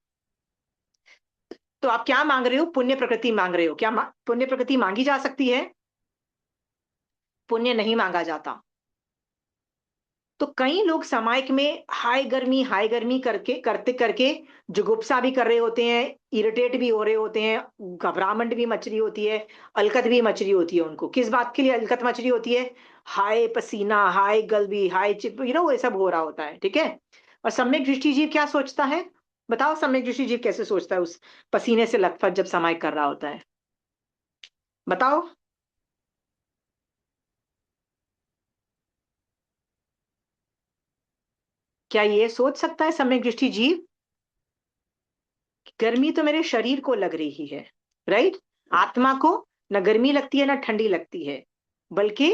तो आप क्या मांग रहे हो, पुण्य प्रकृति मांग रहे हो क्या, पुण्य प्रकृति मांगी जा सकती है, पुण्य नहीं मांगा जाता। तो कई लोग सामायिक में हाई गर्मी करके करते करके जुगुप्सा भी कर रहे होते हैं, इरिटेट भी हो रहे होते हैं, घबराहट भी मच रही होती है, अलकत भी मच रही होती है। उनको किस बात के लिए अलकत मच रही होती है, हाय पसीना, हाय गलबी, हाय चिप, ये सब हो रहा होता है, ठीक है। और सम्यक दृष्टि जीव क्या सोचता है, बताओ, सम्यक दृष्टि जीव कैसे सोचता है उस पसीने से लथपथ जब सामायिक कर रहा होता है, बताओ। क्या ये सोच सकता है सम्यक दृष्टि जीव, गर्मी तो मेरे शरीर को लग रही है, राइट, आत्मा को न गर्मी लगती है ना ठंडी लगती है, बल्कि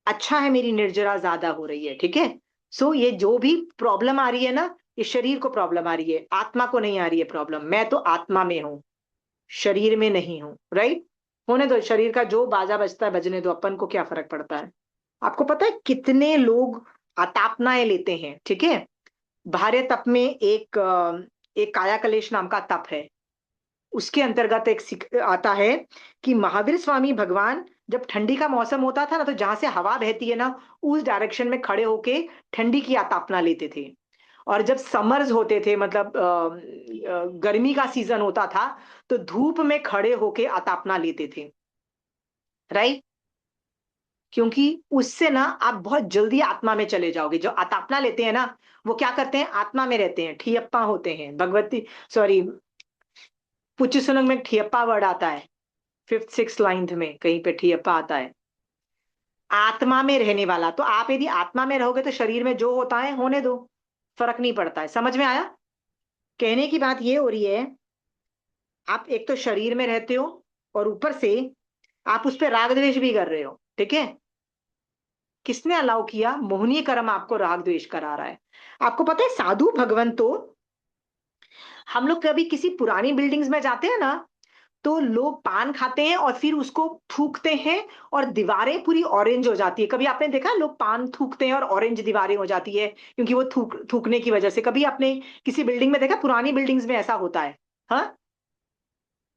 अच्छा है मेरी निर्जरा ज्यादा हो रही है, ठीक है। सो ये जो भी प्रॉब्लम आ रही है ना, ये शरीर को प्रॉब्लम आ रही है, आत्मा को नहीं आ रही है प्रॉब्लम। मैं तो आत्मा में हूं, शरीर में नहीं हूं, राइट। होने दो, शरीर का जो बाजा बजता है बजने दो, अपन को क्या फर्क पड़ता है। आपको पता है कितने लोग अतापनाएं लेते हैं, ठीक है। भार्य तप में एक काया कलेश नाम का तप है, उसके अंतर्गत आता है कि महावीर स्वामी भगवान जब ठंडी का मौसम होता था ना, तो जहां से हवा बहती है ना, उस डायरेक्शन में खड़े होके ठंडी की आतापना लेते थे। और जब समर्स होते थे, मतलब गर्मी का सीजन होता था, तो धूप में खड़े होके आतापना लेते थे, राइट। क्योंकि उससे ना आप बहुत जल्दी आत्मा में चले जाओगे। जो आतापना लेते हैं ना, वो क्या करते हैं, आत्मा में रहते हैं, ठियप्पा होते हैं। भगवती, सॉरी, पुच्छ सुनंग में ठियप्पा वर्ड आता है, 5th 6th लाइन में कहीं पे ठियप्पा आता है, आत्मा में रहने वाला। तो आप यदि आत्मा में रहोगे तो शरीर में जो होता है होने दो, फर्क नहीं पड़ता है। समझ में आया? कहने की बात ये हो रही है, आप एक तो शरीर में रहते हो और ऊपर से आप उस पर राग द्वेष भी कर रहे हो, ठीक है? किसने अलाउ किया? मोहनीय कर्म आपको राग द्वेष करा रहा है। आपको पता है साधु भगवान तो, हम लोग कभी किसी पुरानी बिल्डिंग्स में जाते हैं ना, तो लोग पान खाते हैं और फिर उसको थूकते हैं और दीवारें पूरी ऑरेंज हो जाती है। कभी आपने देखा लोग पान थूकते हैं और ऑरेंज दीवारें हो जाती है, क्योंकि वो थूकने की वजह से। कभी आपने किसी बिल्डिंग में देखा? पुरानी बिल्डिंग्स में ऐसा होता है। हाँ,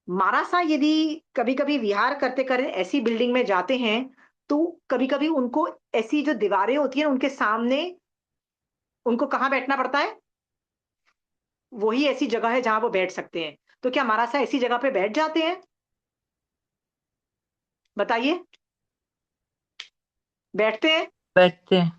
मारासा यदि कभी कभी विहार करते करते ऐसी बिल्डिंग में जाते हैं, तो कभी कभी उनको ऐसी जो दीवारें होती है उनके सामने उनको कहाँ बैठना पड़ता है? वही ऐसी जगह है जहां वो बैठ सकते हैं। तो क्या मारासा ऐसी जगह पे बैठ जाते हैं? बताइए, बैठते हैं? बैठते हैं।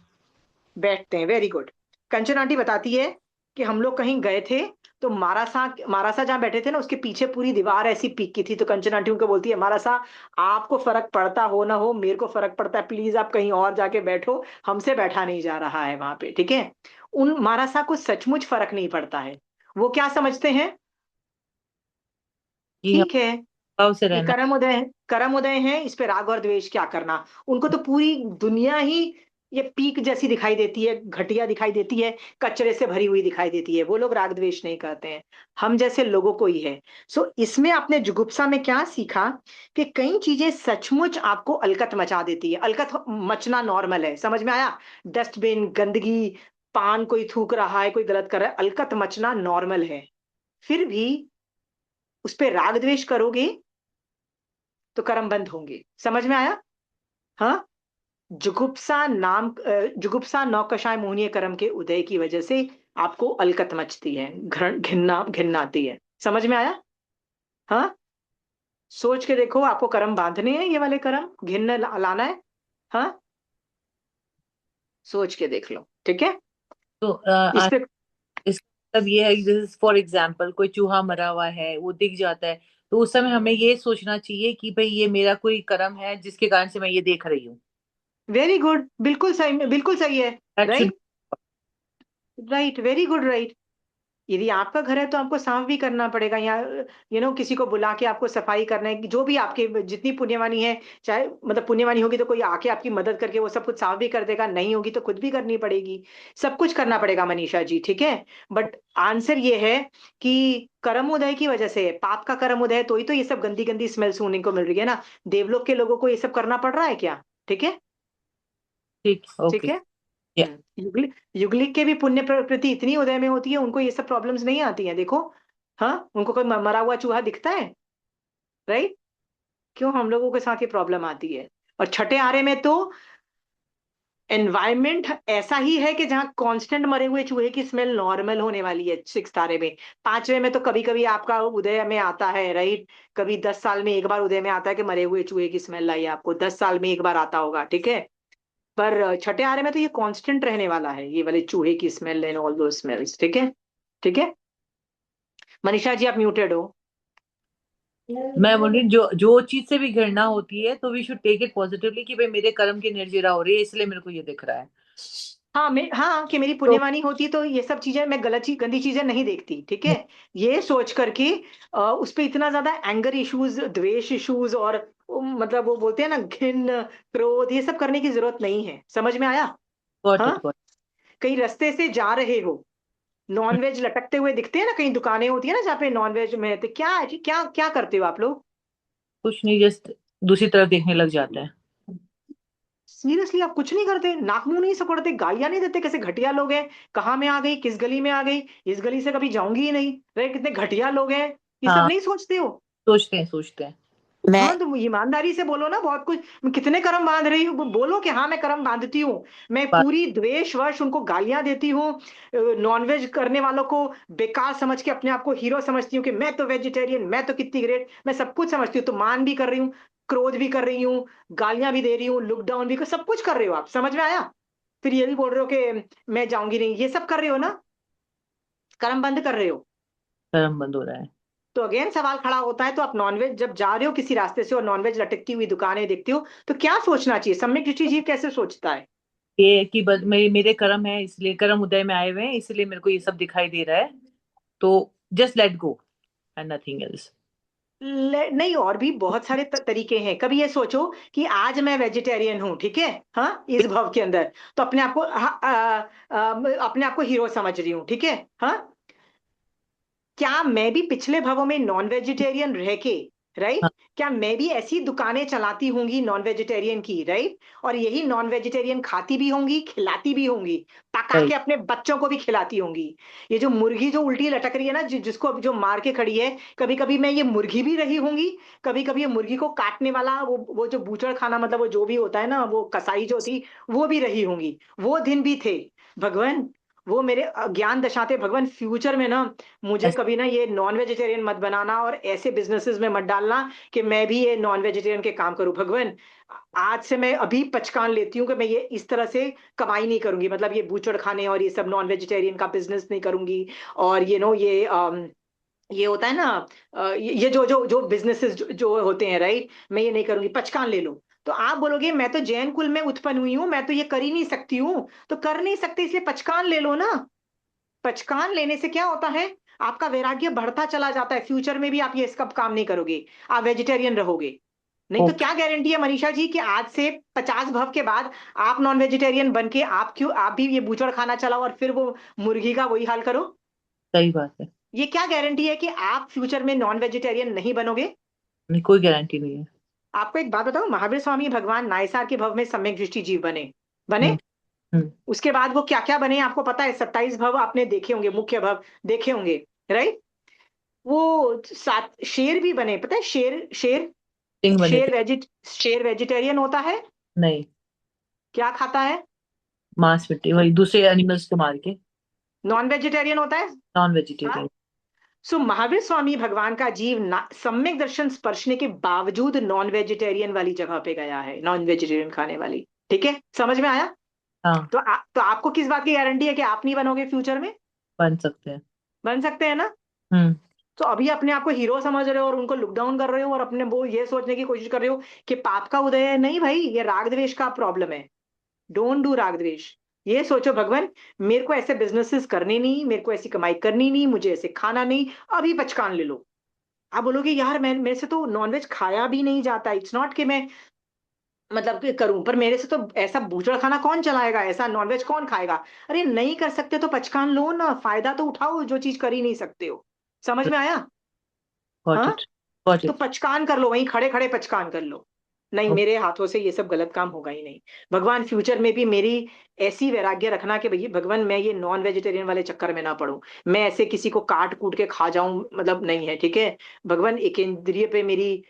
बैठते हैं, वेरी गुड। कंचन आंटी बताती है कि हम लोग कहीं गए थे, तो मारासा मारासा जहां बैठे थे ना, उसके पीछे पूरी दीवार ऐसी पीक की थी। तो कंचन आंटी उनको बोलती है, मारासा आपको फर्क पड़ता हो ना हो, मेरे को फर्क पड़ता है, प्लीज आप कहीं और जाके बैठो, हमसे बैठा नहीं जा रहा है वहां पे, ठीक है? उन मारासा को सचमुच फर्क नहीं पड़ता है। वो क्या समझते हैं? कि हम ठीक है, भाव से ये रहना। कर्म उदय है, इस पे राग और द्वेष क्या करना। उनको तो पूरी दुनिया ही ये पीक जैसी दिखाई देती है, घटिया दिखाई देती है, कचरे से भरी हुई दिखाई देती है। वो लोग राग द्वेष नहीं करते हैं, हम जैसे लोगों को ही है। सो इसमें आपने जुगुप्सा में क्या सीखा कि कई चीजें सचमुच आपको अलकत मचा देती है। अलकत मचना नॉर्मल है, समझ में आया? डस्टबिन, गंदगी, पान कोई थूक रहा है, कोई गलत कर रहा है, अलकत मचना नॉर्मल है। फिर भी उस पर राग द्वेष करोगे तो कर्म बंद होंगे। समझ में आया? हाँ, जुगुप्सा नौकषाय मोहनीय कर्म के उदय की वजह से आपको अलकत मचती है, घृणा घिन आती है। समझ में आया? हाँ, सोच के देखो, आपको कर्म बांधने हैं, ये वाले कर्म घिन लाना है। हाँ, सोच के देख लो, ठीक है? तो इस पे इसका मतलब ये है कि दिस फॉर एग्जाम्पल कोई चूहा मरा हुआ है वो दिख जाता है, तो उस समय हमें ये सोचना चाहिए कि भाई ये मेरा कोई कर्म है जिसके कारण से मैं ये देख रही हूँ। वेरी गुड, बिल्कुल सही, बिल्कुल सही है। That should. Right, right, very good, right. यदि आपका घर है तो आपको साफ भी करना पड़ेगा, या किसी को बुला के आपको सफाई करना है, कि जो भी आपके जितनी पुण्यवानी है, चाहे मतलब पुण्यवानी होगी तो कोई आके आपकी मदद करके वो सब कुछ साफ भी कर देगा, नहीं होगी तो खुद भी करनी पड़ेगी। सब कुछ करना पड़ेगा मनीषा जी, ठीक है? बट आंसर ये है कि कर्म उदय की वजह से, पाप का कर्म उदय है, तो ही तो ये सब गंदी गंदी स्मेल सुनने को मिल रही है ना। देवलोक के लोगों को ये सब करना पड़ रहा है क्या? ठीक है, ठीक, ठीक ओके। है। युगलिक के भी पुण्य प्रकृति इतनी उदय में होती है, उनको ये सब प्रॉब्लम्स नहीं आती हैं, देखो। हाँ, उनको कोई मरा हुआ चूहा दिखता है? राइट? क्यों हम लोगों के साथ ये प्रॉब्लम आती है? और छठे आरे में तो एनवायरमेंट ऐसा ही है कि जहाँ कांस्टेंट मरे हुए चूहे की स्मेल नॉर्मल होने वाली है 6th आरे में। 5वें में तो कभी कभी आपका उदय में आता है, राइट? कभी 10 साल में एक बार उदय में आता है कि मरे हुए चूहे की स्मेल आई, आपको 10 साल में एक बार आता होगा, ठीक है? पर छठे आरे में तो ये कांस्टेंट रहने वाला है, ये वाले चूहे की स्मेल एंड ऑल दो स्मेल्स, ठीक है? ठीक है, मनीषा जी आप म्यूटेड हो। मैं बोल रही हूँ, जो जो चीज से भी घृणा होती है तो we should take it positively कि भाई मेरे कर्म की निर्जरा हो रही है इसलिए मेरे को ये दिख रहा है। हाँ, हाँ, कि मेरी तो पुण्यवानी होती तो ये सब चीजें, मैं गलत चीज गंदी चीजें नहीं देखती, ठीक है? ये सोच करके उस पे इतना ज्यादा एंगर इश्यूज, द्वेष इश्यूज, और मतलब वो बोलते हैं ना, घिन, क्रोध, ये सब करने की जरूरत नहीं है। समझ में आया? गॉट इट, हाँ, कहीं रास्ते से जा रहे हो, नॉन वेज लटकते हुए दिखते हैं ना, कहीं दुकानें होती है ना जहाँ पे नॉन वेज में, तो क्या क्या क्या करते हो आप लोग? कुछ नहीं, जस्ट दूसरी तरफ देखने लग जाता है। सीरियसली आप कुछ नहीं करते, नाक मुंह नहीं सिकुड़ते, गालियां नहीं देते? कैसे घटिया लोग हैं, कहाँ में आ गई, किस गली में आ गई, इस गली से कभी जाऊंगी ही नहीं, रे कितने घटिया लोग हैं, ये सब हाँ, नहीं सोचते हो? सोचते हैं सोचते हैं। मैं हाँ, तो ईमानदारी से बोलो ना, बहुत कुछ, मैं कितने कर्म बांध रही हूँ, बोलो कि हाँ मैं कर्म बांधती हूँ। मैं बात पूरी द्वेष वश उनको गालियां देती हूँ, नॉनवेज करने वालों को बेकार समझ के अपने आप को हीरो समझती हूँ कि मैं तो वेजिटेरियन, मैं तो कितनी ग्रेट, मैं सब कुछ समझती हूँ, तो मान भी कर रही हूँ। क्रोध भी कर रही हूँ, गालियां भी दे रही हूँ, लुक डाउन भी सब कुछ कर रहे हो आप, समझ में आया? फिर ये भी बोल रहे हो कि मैं जाऊंगी नहीं, ये सब कर रहे हो ना, कर्म बंद कर रहे हो। कर्म बंद हो रहा है। तो अगेन सवाल खड़ा होता है, तो आप नॉनवेज जब जा रहे हो किसी रास्ते से और नॉनवेज लटकती हुई दुकानें देखते हो, तो क्या सोचना चाहिए? सम्यक दृष्टि जीव कैसे सोचता है? ये कि बस मेरे कर्म है, इसलिए कर्म उदय में आए हुए हैं, इसलिए मेरे को ये सब दिखाई दे रहा है, तो just let go and nothing else. नहीं, और भी बहुत सारे तरीके हैं। कभी ये सोचो कि आज मैं वेजिटेरियन हूं, ठीक है, हाँ, इस भव के अंदर, तो अपने आप को अपने आप को हीरो समझ रही हूँ, ठीक है, हाँ, क्या मैं भी पिछले भवों में नॉन वेजिटेरियन रह के, राइट, हाँ, क्या मैं भी ऐसी दुकानें चलाती होंगी नॉन वेजिटेरियन की, राइट, और यही नॉन वेजिटेरियन खाती भी होंगी, खिलाती भी होंगी, पका सही। के अपने बच्चों को भी खिलाती होंगी। ये जो मुर्गी जो उल्टी लटक रही है ना, जिसको अभी जो मार के खड़ी है, कभी कभी मैं ये मुर्गी भी रही होंगी, कभी कभी ये मुर्गी को काटने वाला वो जो बूचड़ खाना, मतलब वो जो भी होता है ना, वो कसाई जो थी, वो भी रही होंगी। वो दिन भी थे भगवान, वो मेरे ज्ञान दशाते भगवान। फ्यूचर में ना मुझे ऐसे कभी ना ये नॉन वेजिटेरियन मत बनाना और ऐसे बिजनेसेस में मत डालना कि मैं भी ये नॉन वेजिटेरियन के काम करूं भगवान। आज से मैं अभी पचकान लेती हूँ कि मैं ये इस तरह से कमाई नहीं करूंगी, मतलब ये बूचड़ खाने और ये सब नॉन वेजिटेरियन का बिजनेस नहीं करूंगी। और ये होता है ना, ये जो बिजनेसेस जो होते हैं, राइट, मैं ये नहीं करूंगी, पचकान ले लो। तो आप बोलोगे मैं तो जैन कुल में उत्पन्न हुई हूं, मैं तो ये कर ही नहीं सकती हूँ। तो कर नहीं सकते इसलिए पचकान ले लो ना। पचकान लेने से क्या होता है, आपका वैराग्य बढ़ता चला जाता है। फ्यूचर में भी आप ये इसका काम नहीं करोगे, आप वेजिटेरियन रहोगे। नहीं तो ओके। क्या गारंटी है मनीषा जी कि आज से 50 भव के बाद आप नॉन वेजिटेरियन बन के आप भी ये बूचड़ खाना चलाओ और फिर वो मुर्गी का वही हाल करो? सही बात है। ये क्या गारंटी है कि आप फ्यूचर में नॉन वेजिटेरियन नहीं बनोगे? नहीं, कोई गारंटी नहीं है। आपको एक बात बताओ, महावीर स्वामी भगवान नायसार के भव में सम्यक दृष्टि जीव बने, बने। हम्म। हम्म। उसके बाद वो क्या क्या बने आपको पता है? 27 भव आपने देखे होंगे, मुख्य भव देखे होंगे, राइट। वो 7 शेर भी बने, पता है? शेर शेर सिंह बने थे। शेर वेजिटेरियन होता है? नहीं, क्या खाता है? मांस मिट्टी, वही दूसरे एनिमल्स को मार के। नॉन वेजिटेरियन होता है। नॉन हाँ। वेजिटेरियन। सो महावीर स्वामी भगवान का जीव सम्यक दर्शन स्पर्शने के बावजूद नॉन वेजिटेरियन वाली जगह पे गया है, नॉन वेजिटेरियन खाने वाली। ठीक है, समझ में आया? हाँ, तो आपको किस बात की गारंटी है कि आप नहीं बनोगे फ्यूचर में? बन सकते हैं। बन सकते हैं ना? हम्म। तो अभी अपने आप को हीरो समझ रहे हो और उनको लुक डाउन कर रहे हो और अपने वो ये सोचने की कोशिश कर रहे हो कि पाप का उदय है। नहीं भाई, ये राग द्वेष का प्रॉब्लम है। डोंट डू राग द्वेष। ये सोचो भगवान, मेरे को ऐसे बिजनेसेस करने नहीं, मेरे को ऐसी कमाई करनी नहीं, मुझे ऐसे खाना नहीं। अभी पचकान ले लो। आप बोलोगे यार मैं मेरे से तो नॉनवेज खाया भी नहीं जाता, इट्स नॉट कि मैं मतलब कि करूं, पर मेरे से तो ऐसा बूचड़ खाना कौन चलाएगा, ऐसा नॉनवेज कौन खाएगा? अरे नहीं कर सकते तो पचकान लो ना, फायदा तो उठाओ जो चीज कर ही नहीं सकते हो। समझ में आया? गॉट हाँ, इट। गॉट तो इट। पचकान कर लो, वहीं खड़े खड़े पचकान कर लो। नहीं, मेरे हाथों से ये सब गलत काम होगा ही नहीं। भगवान फ्यूचर में भी मेरी ऐसी वैराग्य रखना कि भैया भगवान मैं ये नॉन वेजिटेरियन वाले चक्कर में ना पड़ूं, मैं ऐसे किसी को काट कूट के खा जाऊं, मतलब नहीं है, ठीक है। भगवान एक इंद्रिय पे मेरी,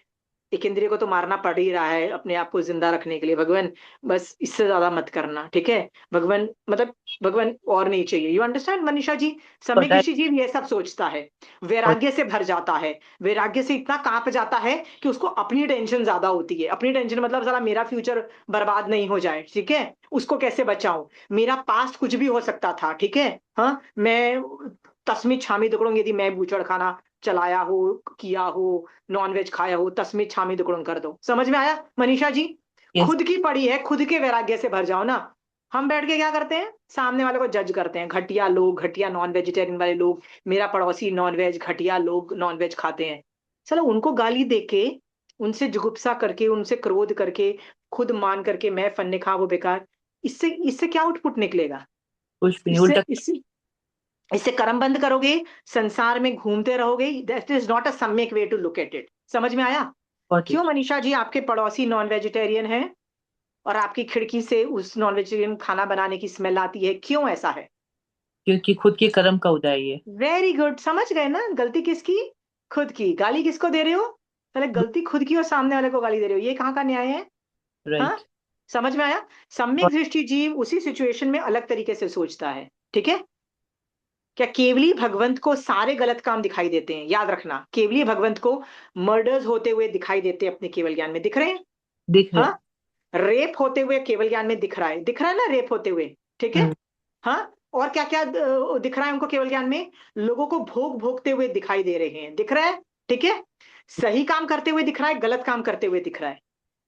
एक इंद्रिय को तो मारना पड़ ही रहा है अपने आप को जिंदा रखने के लिए भगवान, बस इससे ज्यादा मत करना, ठीक है भगवान, मतलब भगवान और नहीं चाहिए। यू अंडरस्टैंड मनीषा जी? सम्यक पता है। ऋषि जी ये सब सोचता है, वैराग्य से भर जाता है, वैराग्य से इतना कांप जाता है कि उसको अपनी टेंशन ज्यादा होती है। अपनी टेंशन मतलब साला मेरा फ्यूचर बर्बाद नहीं हो जाए, ठीक है, उसको कैसे बचाऊं, मेरा पास्ट कुछ भी हो सकता था, ठीक है, हाँ, मैं तस्मी छामी दुकड़ूंगी यदि मैं बूचड़ खाना चलाया हो, किया हो, नॉनवेज खाया हो, तस्मी छामी दुकड़म कर दो। समझ में आया मनीषा जी? यस। खुद की पड़ी है, खुद के वैराग्य से भर जाओ ना। हम बैठ के क्या करते हैं, सामने वाले को जज करते हैं, घटिया लोग, घटिया नॉन वेजिटेरियन वाले लोग, मेरा पड़ोसी नॉनवेज, घटिया लोग नॉनवेज खाते हैं। चलो उनको गाली दे के, उनसे जुगुप्सा करके, उनसे क्रोध करके, खुद मान करके मैं फन्ने खा वो बेकार, इससे इससे क्या आउटपुट निकलेगा? कुछ भी नहीं, इससे उल्टा। इससे इससे कर्म बंद करोगे, संसार में घूमते रहोगे। दैट इज नॉट अ सम्यक way to look at it. समझ में आया? गॉट क्यों इट। मनीषा जी आपके पड़ोसी नॉन वेजिटेरियन है और आपकी खिड़की से उस नॉन वेजिटेरियन खाना बनाने की स्मेल आती है, क्यों ऐसा है? क्योंकि खुद के कर्म का उदय है ये। वेरी गुड, समझ गए ना? गलती किसकी? खुद की। गाली किसको दे रहे हो? पहले गलती खुद की और सामने वाले को गाली दे रहे हो, ये कहाँ का न्याय है? हाँ, राइट। समझ में आया? सम्यक दृष्टि जीव उसी सिचुएशन में अलग तरीके से सोचता है, ठीक है। क्या केवली भगवंत को सारे गलत काम दिखाई देते हैं? याद रखना, केवली भगवंत को मर्डर्स होते हुए दिखाई देते हैं अपने केवल ज्ञान में, दिख रहे हैं? दिख रहे। हाँ, रेप होते हुए केवल ज्ञान में दिख रहा है, दिख रहा है ना रेप होते हुए, ठीक है? हम्म, हाँ, और क्या क्या दिख रहा है उनको केवल ज्ञान में? लोगों को भोग भोगते हुए दिखाई दे रहे हैं, दिख रहा है, ठीक है? सही काम करते हुए दिख रहा है, गलत काम करते हुए दिख रहा है।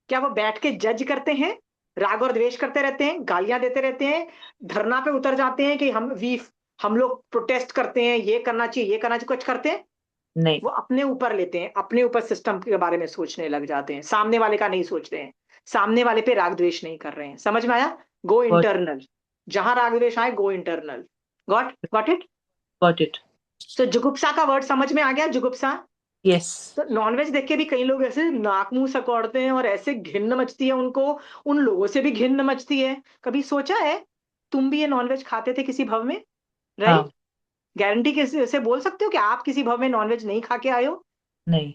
क्या वो बैठ के जज करते हैं, राग और द्वेष करते रहते हैं, गालियां देते रहते हैं, धरना पे उतर जाते हैं कि हम लोग प्रोटेस्ट करते हैं, ये करना चाहिए, ये करना चाहिए, कुछ करते हैं? नहीं। वो अपने ऊपर लेते हैं, अपने ऊपर सिस्टम के बारे में सोचने लग जाते हैं, सामने वाले का नहीं सोचते हैं, सामने वाले पे राग द्वेष नहीं कर रहे हैं। समझ में आया? गो इंटरनल, जहां राग द्वेष आए go internal. Got it? Got it. तो जुगुप्सा का वर्ड समझ में आ गया? जुगुप्सा। यस। तो नॉनवेज देख के भी कई लोग ऐसे नाक मुंह सकोड़ते हैं और ऐसे घिन्न मचती है उनको, उन लोगों से भी घिन्न मचती है। कभी सोचा है तुम भी ये नॉनवेज खाते थे किसी भव में? हाँ। राइट? गारंटी से बोल सकते हो कि आप किसी भव में नॉनवेज नहीं खा के आए हो? नहीं।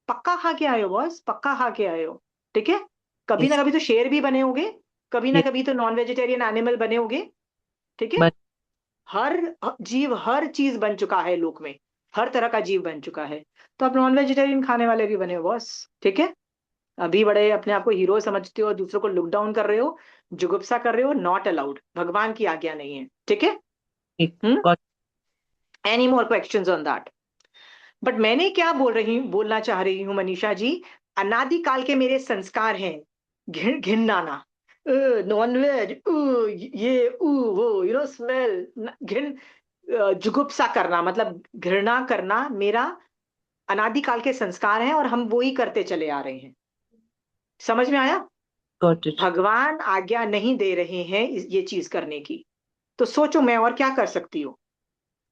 पक्का खा के आए हो बॉस, पक्का खा के आए हो, ठीक है? कभी ना यस। कभी तो शेर भी बने होगे, कभी ना यस। कभी तो नॉन वेजिटेरियन एनिमल बने होगे, ठीक है? बट हर जीव, हर चीज बन चुका है लोक में, हर तरह का जीव बन चुका है। तो आप नॉन वेजिटेरियन खाने वाले भी बने हो बॉस, ठीक है? अभी बड़े अपने आप को हीरो समझते हो और दूसरों को लुक डाउन कर रहे हो, जुगुप्सा कर रहे हो, नॉट अलाउड, भगवान की आज्ञा नहीं है, ठीक है? ठीक। Hmm. Got. Any more questions on that? But मैंने क्या बोलना चाह रही हूँ मनीषा जी, अनादिकाल के मेरे संस्कार हैं, घिनाना, नॉनवेज, ये वो स्मेल, घिन, जुगुप्सा करना, मतलब घृणा करना, मेरा अनादिकाल के संस्कार हैं और हम वो ही करते चले आ रहे हैं। समझ में आया? Got it. भगवान आज्ञा नहीं दे रहे हैं ये चीज करने की, तो सोचो मैं और क्या कर सकती हूँ?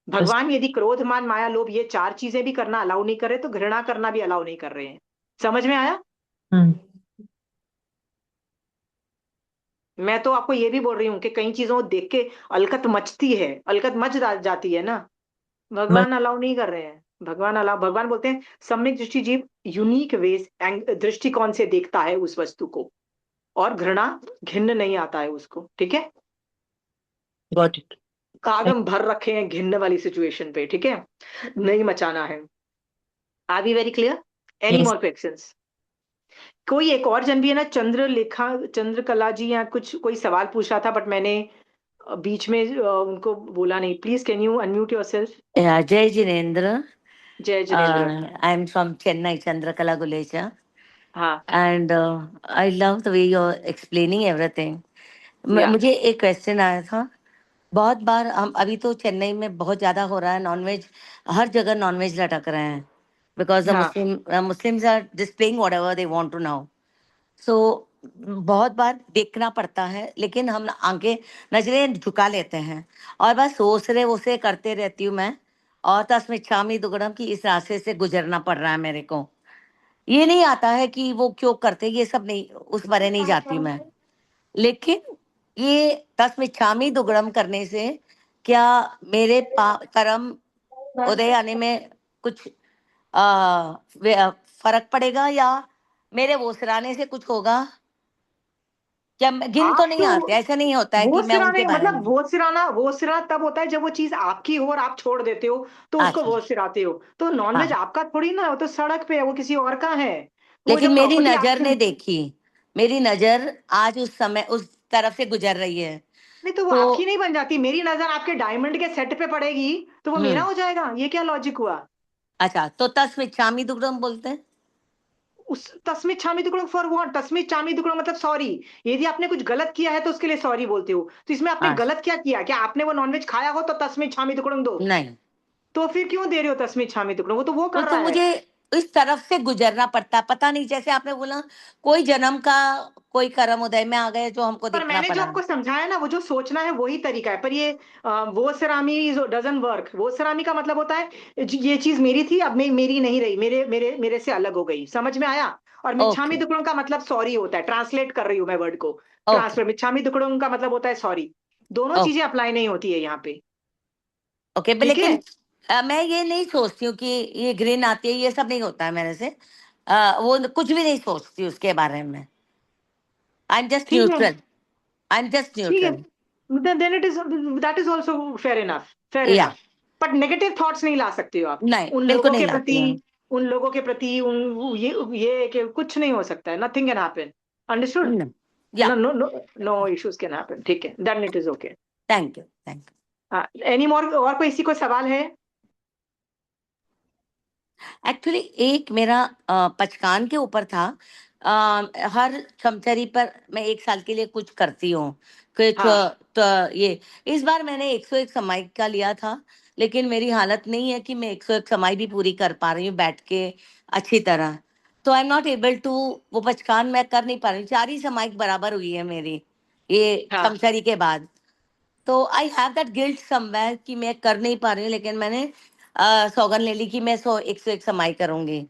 बस। भगवान यदि क्रोध मान माया लोभ ये चार चीजें भी करना अलाउ नहीं कर रहे, तो घृणा करना भी अलाउ नहीं कर रहे हैं। समझ में आया? हम्म। मैं तो आपको ये भी बोल रही हूँ कि कई चीजों को देख के अलकत मचती है, अलकत मच जाती है ना, बस। भगवान अलाउ नहीं कर रहे हैं। भगवान बोलते हैं सम्यक दृष्टि जीव यूनिक वेज दृष्टिकोण से देखता है उस वस्तु को, और घृणा, घिन्न नहीं आता है उसको, ठीक है? Got it. कागम भर रखे हैं घिन्न वाली सिचुएशन पे, ठीक है? नहीं मचाना है। R be very clear? Any yes. More questions? कोई एक और जन भी है ना, चंद्रकला जी, या कुछ कोई सवाल पूछ रहा था, बट मैंने बीच में उनको बोला नहीं। Please can you unmute yourself? Yeah, Jai Jinendra. जय Jinendra. I'm from Chennai, Chandrakala Gulecha. हाँ। And I love the way you're explaining everything. या मुझे एक क्वेश्चन आया था। बहुत बार हम अभी तो चेन्नई में बहुत ज़्यादा हो रहा है नॉनवेज, हर जगह नॉनवेज लटक रहे हैं बिकॉज द हाँ Muslims are displaying whatever they want to now. So बहुत बार देखना पड़ता है लेकिन हम आंखें नजरें झुका लेते हैं और बस सोच रहे उसे करते रहती हूँ मैं। और तस्मिच्छामि दुग्गड़म की इस रास्ते से गुजरना पड़ रहा है मेरे को। ये नहीं आता है कि वो क्यों करते, ये सब नहीं, उस बारे नहीं जाती मैं। लेकिन ये तस्मिच्छामि दुग्गड़म करने से क्या मेरे कर्म उदय आने में कुछ फर्क पड़ेगा या मेरे वो सिराने से कुछ होगा? क्या गिन तो आप नहीं तो, आते, ऐसा नहीं होता है कि मैं उनके बारे में। वो सिराना तब होता है जब वो चीज आपकी हो और आप छोड़ देते हो, तो उसको अच्छा। वो सिराते हो। तो नॉनवेज हाँ, आपका थोड़ी ना है, वो तो सड़क पे है, वो किसी और का है। वो जो लेकिन मेरी प्रॉपर्टी नजर आपकी, ने देखी, मेरी नजर आज उस समय उस तरफ से गुजर रही है। नहीं तो वो तो आपकी नहीं बन जाती। मेरी नजर आपके डायमंड के सेट पे पड़ेगी तो वो मेरा हम्म, हो जाएगा, ये क्या लॉजिक हुआ? अच्छा, तो तस्मिच्छामि दुग्गड़म बोलते हैं। उस तस्मित छामी दुक्कड़म फॉर व्हाट? तस्मित छामी दुक्कड़म मतलब सॉरी। यदि आपने कुछ गलत किया है तो उसके लिए सॉरी बोलते हो, तो इसमें आपने अच्छा। गलत क्या किया? क्या आपने वो नॉनवेज खाया हो तो तस्मित छामी दुक्कड़म दो? नहीं, तो फिर क्यों दे रहे हो तस्मित छामी दुक्कड़म? वो तो वो कर तो रहा है। मुझे इस तरफ से गुजरना पड़ता, पता नहीं, जैसे आपने बोला कोई जन्म का कोई कर्म उदय में आ गए जो हमको पर देखना मैंने जो पड़ा। आपको समझाया ना, वो जो सोचना है वही तरीका है। पर ये वो सिरामी डजन वर्क। वो सिरामी का मतलब होता है ये चीज मेरी थी, अब मेरी नहीं रही, मेरे मेरे मेरे से अलग हो गई। समझ में आया? और मिच्छामी ओके। दुक्कड़म का मतलब सॉरी होता है। ट्रांसलेट कर रही हूँ मैं वर्ड को, ओके। ट्रांसफर। मिच्छामी दुक्कड़म का मतलब होता है सॉरी। दोनों चीजें ओके। अप्लाई नहीं होती है यहाँ पे, ओके, ठीक है? लेकिन मैं ये नहीं सोचती हूँ कि ये ग्रीन आती है, ये सब नहीं होता है मेरे से। वो कुछ भी नहीं सोचती उसके बारे में। आई एम जस्ट ठीक है, न्यूट्रल। आई एम जस्ट ठीक है, neutral. then it is, that is also fair enough, fair या enough. बट नेगेटिव थॉट्स नहीं ला सकते हो आप नहीं, उन बिल्कुल लोगों नहीं के लाती प्रति, हूँ। उन लोगों के प्रति, उन ये कि कुछ नहीं हो सकता है, नथिंग कैन हैपन, अंडरस्टूड, या no no no, no issues can happen, ठीक है, then it is okay. Thank you, thank you. Any more, और कोई इसी को सवाल है? एक्चुअली एक मेरा पचकान के ऊपर था। हर चमचरी पर मैं 1 साल के लिए कुछ करती हूँ, कुछ हाँ तो ये इस बार मैंने 101 समाई का लिया था, लेकिन मेरी हालत नहीं है कि मैं 101 समाई भी पूरी कर पा रही हूँ बैठ के अच्छी तरह। तो I am not able to, वो पचकान मैं कर नहीं पा रही हूँ। 4 ही समाई बराबर हुई है मेरी ये हाँ, चमचरी के बाद। तो I have that guilt somewhere कि मैं कर नहीं पा रही हूँ, लेकिन मैंने सौगंध ले ली कि मैं 101 समाई करूंगी।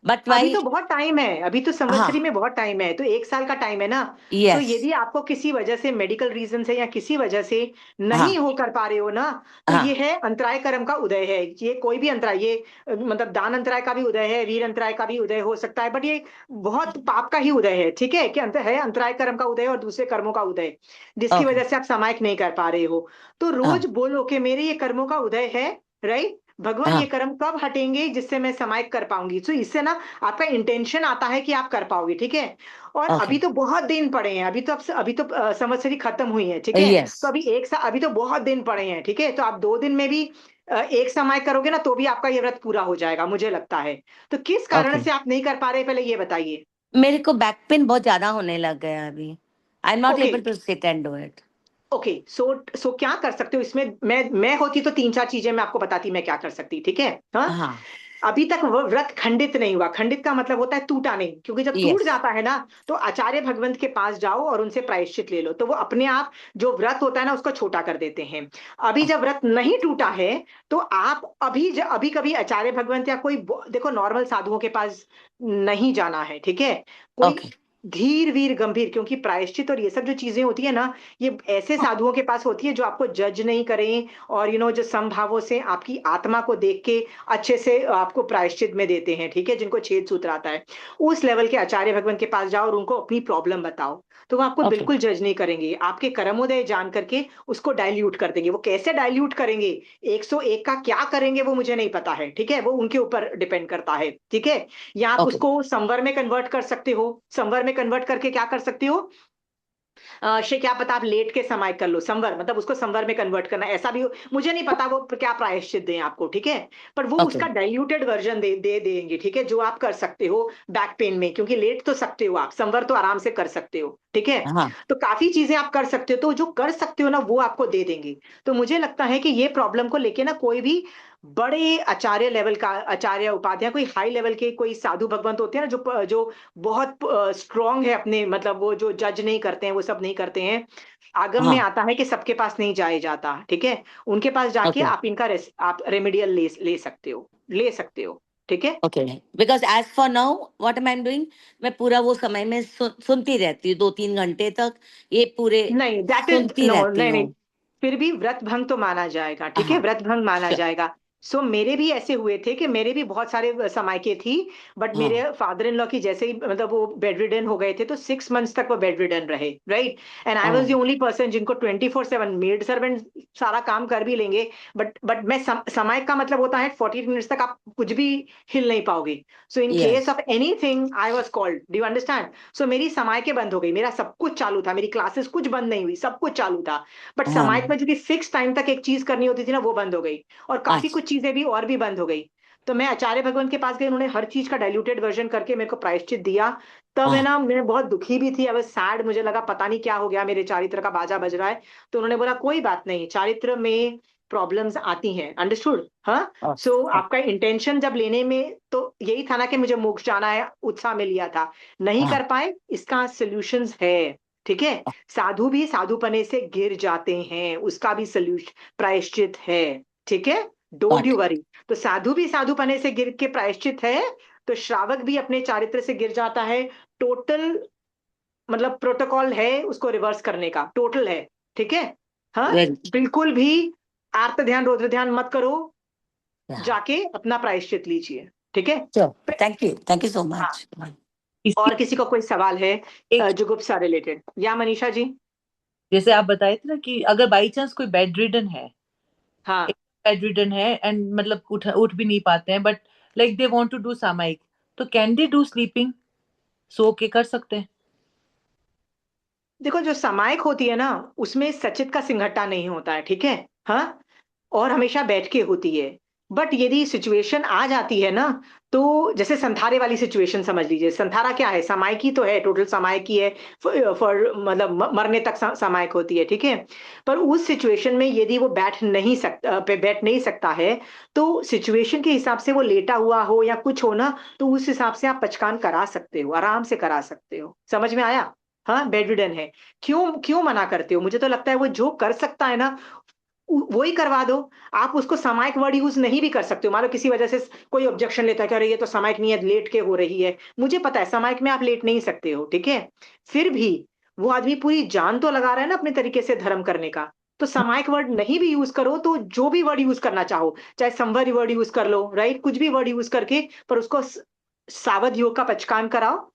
बट अभी वाई, तो बहुत टाइम है, अभी तो संवत्सरी हाँ, में बहुत टाइम है, तो 1 साल का टाइम है ना। तो यस, यदि आपको किसी वजह से, मेडिकल रीजन से या किसी वजह से नहीं हाँ, हो कर पा रहे हो ना, तो ये हाँ, है अंतराय कर्म का उदय है, ये कोई भी अंतराय, ये मतलब दान अंतराय का भी उदय है, वीर अंतराय का भी उदय हो सकता है, बट ये बहुत पाप का ही उदय है, ठीक है, कि अंत है अंतराय कर्म का उदय और दूसरे कर्मों का उदय, जिसकी ओके, वजह से आप समायिक नहीं कर पा रहे हो। तो रोज हाँ, बोलो कि मेरे ये कर्मों का उदय है, राइट, भगवान ये हाँ, कर्म कब हटेंगे जिससे मैं समायिक कर पाऊंगी। तो इससे ना आपका इंटेंशन आता है कि आप कर पाओगे, ठीक है। और ओके, अभी तो बहुत दिन पड़े हैं, अभी तो संवत्सरी खत्म हुई है, ठीक है। यस, तो अभी 1 साल, अभी तो बहुत दिन पड़े हैं, ठीक है। तो आप 2 दिन में भी एक समय करोगे ना, तो भी आपका ये व्रत पूरा हो जाएगा, मुझे लगता है। तो किस कारण ओके। से आप नहीं कर पा रहे, पहले ये बताइए। मेरे को बैक पेन बहुत ज्यादा होने लग गया अभी। I am not okay, able to sit and do it. Okay, so क्या कर सकते हो इसमें, मैं होती तो 3-4 चीजें मैं आपको बताती, मैं क्या कर सकती, ठीक है। हाँ, हाँ, अभी तक वो व्रत खंडित नहीं हुआ, खंडित का मतलब होता है टूटा नहीं, क्योंकि जब टूट यस, जाता है ना, तो आचार्य भगवंत के पास जाओ और उनसे प्रायश्चित ले लो, तो वो अपने आप जो व्रत होता है ना उसको छोटा कर देते हैं। अभी जब व्रत नहीं टूटा है, तो आप अभी कभी आचार्य भगवंत या कोई देखो नॉर्मल साधुओं के पास नहीं जाना है, ठीक है। कोई ओके, धीर वीर गंभीर, क्योंकि प्रायश्चित और ये सब जो चीजें होती है ना, ये ऐसे साधुओं के पास होती है जो आपको जज नहीं करें, और जो समभावों से आपकी आत्मा को देख के अच्छे से आपको प्रायश्चित में देते हैं, ठीक है, जिनको छेद सूत्र आता है। उस लेवल के आचार्य भगवान के पास जाओ और उनको अपनी प्रॉब्लम बताओ, तो वो आपको ओके, बिल्कुल जज नहीं करेंगे, आपके कर्मोदय जान करके उसको डाइल्यूट कर देंगे। वो कैसे डाइल्यूट करेंगे, 101 का क्या करेंगे वो मुझे नहीं पता है, ठीक है, वो उनके ऊपर डिपेंड करता है, ठीक है। या आप ओके, उसको संवर में कन्वर्ट कर सकते हो, संवर में कन्वर्ट करके क्या कर सकते हो, क्या पता आप लेट के समय कर लो, संवर मतलब उसको संवर में कन्वर्ट करना, ऐसा भी मुझे नहीं पता वो क्या प्रायश्चित दें आपको, ठीक है। पर वो ओके, उसका डाइल्यूटेड वर्जन दे देंगे, ठीक है, जो आप कर सकते हो बैक पेन में, क्योंकि लेट तो सकते हो आप, संवर तो आराम से कर सकते हो, ठीक है। हाँ, तो काफी चीजें आप कर सकते हो, तो जो कर सकते हो ना वो आपको दे देंगे। तो मुझे लगता है कि ये प्रॉब्लम को लेके ना कोई भी बड़े आचार्य लेवल का, आचार्य उपाध्याय, कोई हाई लेवल के कोई साधु भगवंत होते हैं ना, जो बहुत स्ट्रांग है अपने, मतलब वो जो जज नहीं करते हैं, वो सब नहीं करते हैं, आगम में हाँ, आता है कि सबके पास नहीं जाया जाता, ठीक है। उनके पास जाके ओके, आप आप रेमेडियल ले सकते हो, ठीक है। Okay. Because as for now what am I doing, मैं पूरा वो समय में सुनती रहती हूँ 2-3 घंटे तक, ये पूरे नहीं, दैट इज सुनती नो, रहती नहीं नहीं, हूँ। फिर भी व्रत भंग तो माना जाएगा, ठीक है, हाँ, व्रत भंग माना श्योर, जाएगा। सो मेरे भी ऐसे हुए थे कि मेरे भी बहुत सारे समायके थी, बट मेरे हाँ, फादर इन लॉ की जैसे ही मतलब वो बेड रिडन हो गए थे, तो 6 मंथ्स तक वो बेड रिडन रहे, right. And I was the हाँ, ओनली पर्सन जिनको 24/7 मेड सर्वेंट सारा काम कर भी लेंगे, बट मैं समायक का मतलब होता है 40 मिनट्स तक आप कुछ भी हिल नहीं पाओगे। So in yes, case of anything I was called, do you understand. So मेरी समायके बंद हो गई, मेरा सब कुछ चालू था, मेरी क्लासेस कुछ बंद नहीं हुई, सब कुछ चालू था। बट समाज हाँ, में जो फिक्स टाइम तक एक चीज करनी होती थी ना, वो बंद हो गई, और काफी अच्छा, कुछ चीजें भी और भी बंद हो गई। तो मैं आचार्य भगवान के पास गई, उन्होंने हर चीज का डाइल्यूटेड वर्जन करके मेरे को प्रायश्चित दिया। तब है हाँ, ना, मैं बहुत दुखी भी थी, अब सैड, मुझे लगा पता नहीं क्या हो गया, मेरे चारित्र का बाजा बज रहा है। तो उन्होंने बोला कोई बात नहीं, चारित्र में प्रॉब्लम्स आती हैं, अंडरस्टूड, हाँ। सो ओके, आपका इंटेंशन जब लेने में तो यही था ना कि मुझे मोक्ष जाना है, उत्साह में लिया था, नहीं हाँ, कर पाए, इसका सॉल्यूशंस है, ठीक है। साधु भी साधुपने से गिर जाते हैं, उसका भी सल्यूशन, प्रायश्चित है, ठीक है, don't got you it, worry. तो साधु भी साधुपने से गिर के प्रायश्चित है, तो श्रावक भी अपने चारित्र से गिर जाता है। टोटल मतलब प्रोटोकॉल है उसको रिवर्स करने का, टोटल है, ठीक है। हाँ, वेरी, बिल्कुल भी आर्त ध्यान रौद्र ध्यान मत करो, हाँ, जाके अपना प्रायश्चित लीजिए, ठीक है। श्योर, थैंक यू सो हाँ, मच। इसी और किसी को कोई सवाल है एक जुगुप्सा रिलेटेड, या मनीषा जी? जैसे आप बताए थे ना कि अगर बाई चांस कोई बेड रिडन है, हाँ बेड रिडन है एंड मतलब उठ उठ भी नहीं पाते हैं, but like they want to do सामायिक, तो कैन दे डू स्लीपिंग, सो के कर सकते हैं? देखो, जो सामायिक होती है ना, उसमें सचित का सिंघट्टा नहीं होता है, ठीक है। हाँ, और हमेशा बैठ के होती है। बट यदि सिचुएशन आ जाती है ना, तो जैसे संथारे वाली सिचुएशन समझ लीजिए। संथारा क्या है? सामायिक ही तो है, टोटल सामायिक ही है। फॉर मतलब मरने तक सामायिक होती है, ठीक है। पर उस सिचुएशन में यदि वो बैठ नहीं सकता है, तो सिचुएशन के हिसाब से वो लेटा हुआ हो या कुछ हो ना, तो उस हिसाब से आप पचकान करा सकते हो, आराम से करा सकते हो। समझ में आया? हाँ, बेडरिडन है। क्यों क्यों मना करते हो? मुझे तो लगता है वो जो कर सकता है ना, वो ही करवा दो। आप उसको सामायिक वर्ड यूज नहीं भी कर सकते हो। मान लो किसी वजह से कोई ऑब्जेक्शन लेता है कि अरे ये तो सामायिक नहीं है, लेट के हो रही है। मुझे पता है सामायिक में आप लेट नहीं सकते हो, ठीक है। फिर भी वो आदमी पूरी जान तो लगा रहा है ना अपने तरीके से धर्म करने का। तो सामायिक वर्ड नहीं भी यूज करो, तो जो भी वर्ड यूज करना चाहो, चाहे संवर वर्ड यूज कर लो, राइट, कुछ भी वर्ड यूज करके, पर उसको सावध योग का पचकान कराओ।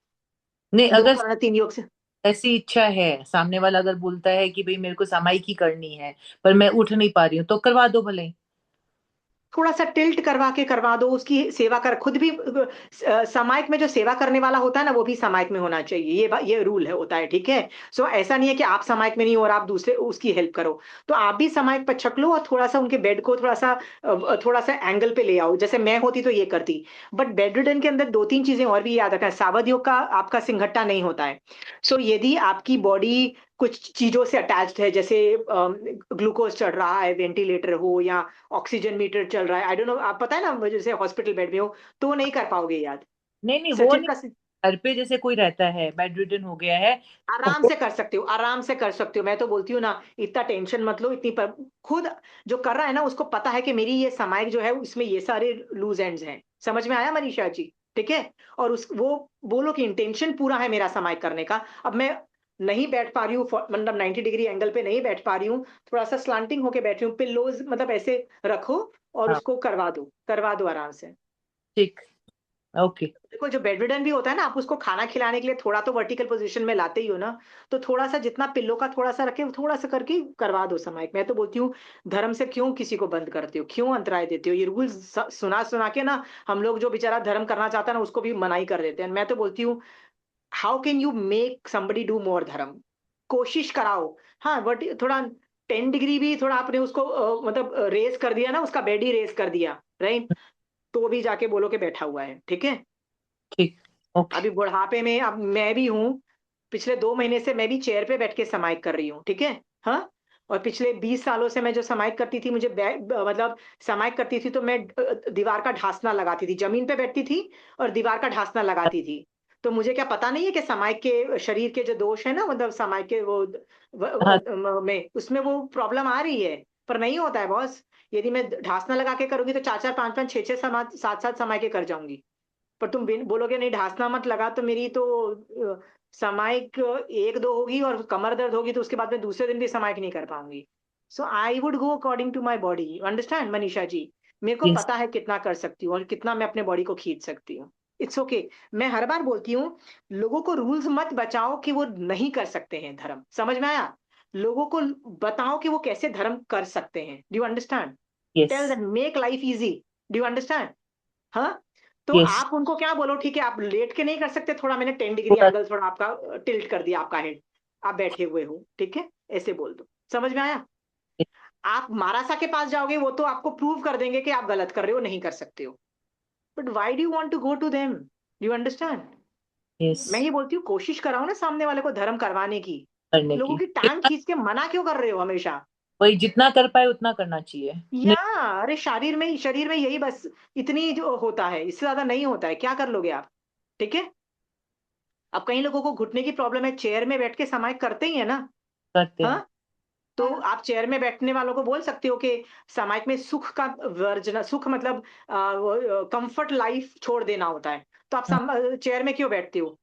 नहीं, दो अगर करण तीन योग से। ऐसी इच्छा है, सामने वाला अगर बोलता है कि भाई मेरे को सामायिक ही करनी है पर मैं उठ नहीं पा रही हूँ, तो करवा दो भले ही। थोड़ा सा टिल्ट करवा के करवा दो, उसकी सेवा कर खुद भी। सामायिक में जो सेवा करने वाला होता है ना, वो भी सामायिक में होना चाहिए। ये रूल है, होता है, ठीक है। सो ऐसा नहीं है कि आप सामायिक में नहीं हो और आप दूसरे उसकी हेल्प करो। तो आप भी सामायिक पर छक लो और थोड़ा सा उनके बेड को थोड़ा सा एंगल पे ले आओ। जैसे मैं होती तो ये करती। बट बेड रिडन के अंदर दो तीन चीजें और भी याद रखना। सावध योग का आपका सिंघट्टा नहीं होता है। सो यदि आपकी बॉडी कुछ चीजों से अटैच्ड है, जैसे ग्लूकोज चढ़ रहा है, वेंटिलेटर हो या ऑक्सीजन मीटर चल रहा है, आई डोंट नो, आप पता है ना, जैसे हॉस्पिटल बेड में हो, तो नहीं कर पाओगे याद। नहीं नहीं, वो सचित नहीं। का घर पे जैसे कोई रहता है, बेड रिडन हो गया है, आराम वो से कर सकते हो, आराम से कर सकते हो। मैं तो बोलती हूँ ना, इतना टेंशन मत लो, इतनी पर खुद जो कर रहा है ना, उसको पता है कि मेरी ये सामायिक जो है उसमें ये सारे लूज एंड्स हैं। समझ में आया मनीषा जी? ठीक है। और उस वो बोलो कि इंटेंशन पूरा है मेरा सामायिक करने का। अब मैं नहीं बैठ पा रही हूँ, मतलब 90 डिग्री एंगल पे नहीं बैठ पा रही हूँ, थोड़ा सा स्लांटिंग होके बैठी हूँ, पिल्लोज मतलब ऐसे रखो और हाँ, उसको करवा दो आराम से। ठीक, ओके। देखो, जो बेडरिडन भी होता है ना, आप उसको खाना खिलाने के लिए थोड़ा तो वर्टिकल पोजीशन में लाते ही हो ना, तो थोड़ा सा जितना पिल्लो का थोड़ा सा रखे, थोड़ा सा करके करवा दो सामायिक। मैं तो बोलती हूँ, धर्म से क्यों किसी को बंद करते हो, क्यों अंतराय देते हो? ये रूल सुना सुना के ना, हम लोग जो बेचारा धर्म करना चाहता है ना, उसको भी मनाही कर देते हैं। मैं तो बोलती हूँ, how can you make somebody do more धर्म? कोशिश कराओ। हाँ, थोड़ा 10 डिग्री भी थोड़ा आपने उसको मतलब रेस कर दिया ना, उसका बेड ही रेस कर दिया, राइट, तो भी जाके बोलो कि बैठा हुआ है, ठीक है। ठीक, ओके। अभी बुढ़ापे में अब मैं भी हूँ। पिछले 2 महीने से मैं भी चेयर पे बैठ के समाइक कर रही हूँ, ठीक है। हाँ, और पिछले 20 सालों से मैं जो समाइक करती थी, मुझे मतलब समाइक करती थी तो मैं दीवार का ढांसना लगाती थी, जमीन पे बैठती थी और दीवार का ढांसना लगाती थी। तो मुझे क्या पता नहीं है कि समाइक के शरीर के जो दोष है ना, मतलब समाइक के वो हाँ, में उसमें वो प्रॉब्लम आ रही है। पर नहीं होता है बॉस। यदि मैं ढांसना लगा के करूंगी तो 4 4 5 5 6 6 7 7 समाइके कर जाऊंगी। पर तुम बोलोगे नहीं ढांसना मत लगा, तो मेरी तो सामायिक 1 2 होगी और कमर दर्द होगी, तो उसके बाद मैं दूसरे दिन भी सामायिक नहीं कर पाऊंगी। So I would go according to my body, understand Manisha ji? मेरे को यस, पता है कितना कर सकती हूँ और कितना मैं अपने बॉडी को खींच सकती हूँ। It's okay okay. मैं हर बार बोलती हूँ, लोगों को रूल्स मत बचाओ कि वो नहीं कर सकते हैं धर्म। समझ में आया? लोगों को बताओ कि वो कैसे धर्म कर सकते हैं। Do you understand? Yes, tell that, make life easy. Do you understand? हाँ, तो यस, आप उनको क्या बोलो, ठीक है, आप लेट के नहीं कर सकते, थोड़ा मैंने 10 डिग्री पूरा। एंगल थोड़ा आपका टिल्ट कर दिया, आपका हेड, आप बैठे हुए हो, ठीक है, ऐसे बोल दो। समझ में आया? आप मारासा के पास जाओगे, वो तो आपको प्रूव कर देंगे कि आप गलत कर रहे हो, नहीं कर सकते हो। But why do you want to go to them? Do you understand? Yes, मैं ये बोलती हूँ, कोशिश कराओ ना सामने वाले को धर्म करवाने की। करने लोगों की की टांग जितना, खींच के मना क्यों कर रहे हो हमेशा? वही जितना कर पाए उतना करना चाहिए। या अरे, शरीर में यही बस इतनी जो होता है, इससे ज्यादा नहीं होता है, क्या कर लोगे आप? ठीक है। अब कई लोगों को घुटने की प्रॉब्लम है, चेयर में बैठ के समाइक करते ही है ना। करते हैं। हाँ, तो आप चेयर में बैठने वालों को बोल सकते हो कि समाइक में सुख का वर्जना, सुख मतलब कंफर्ट लाइफ छोड़ देना होता है। तो आप हाँ, चेयर में क्यों बैठते हो?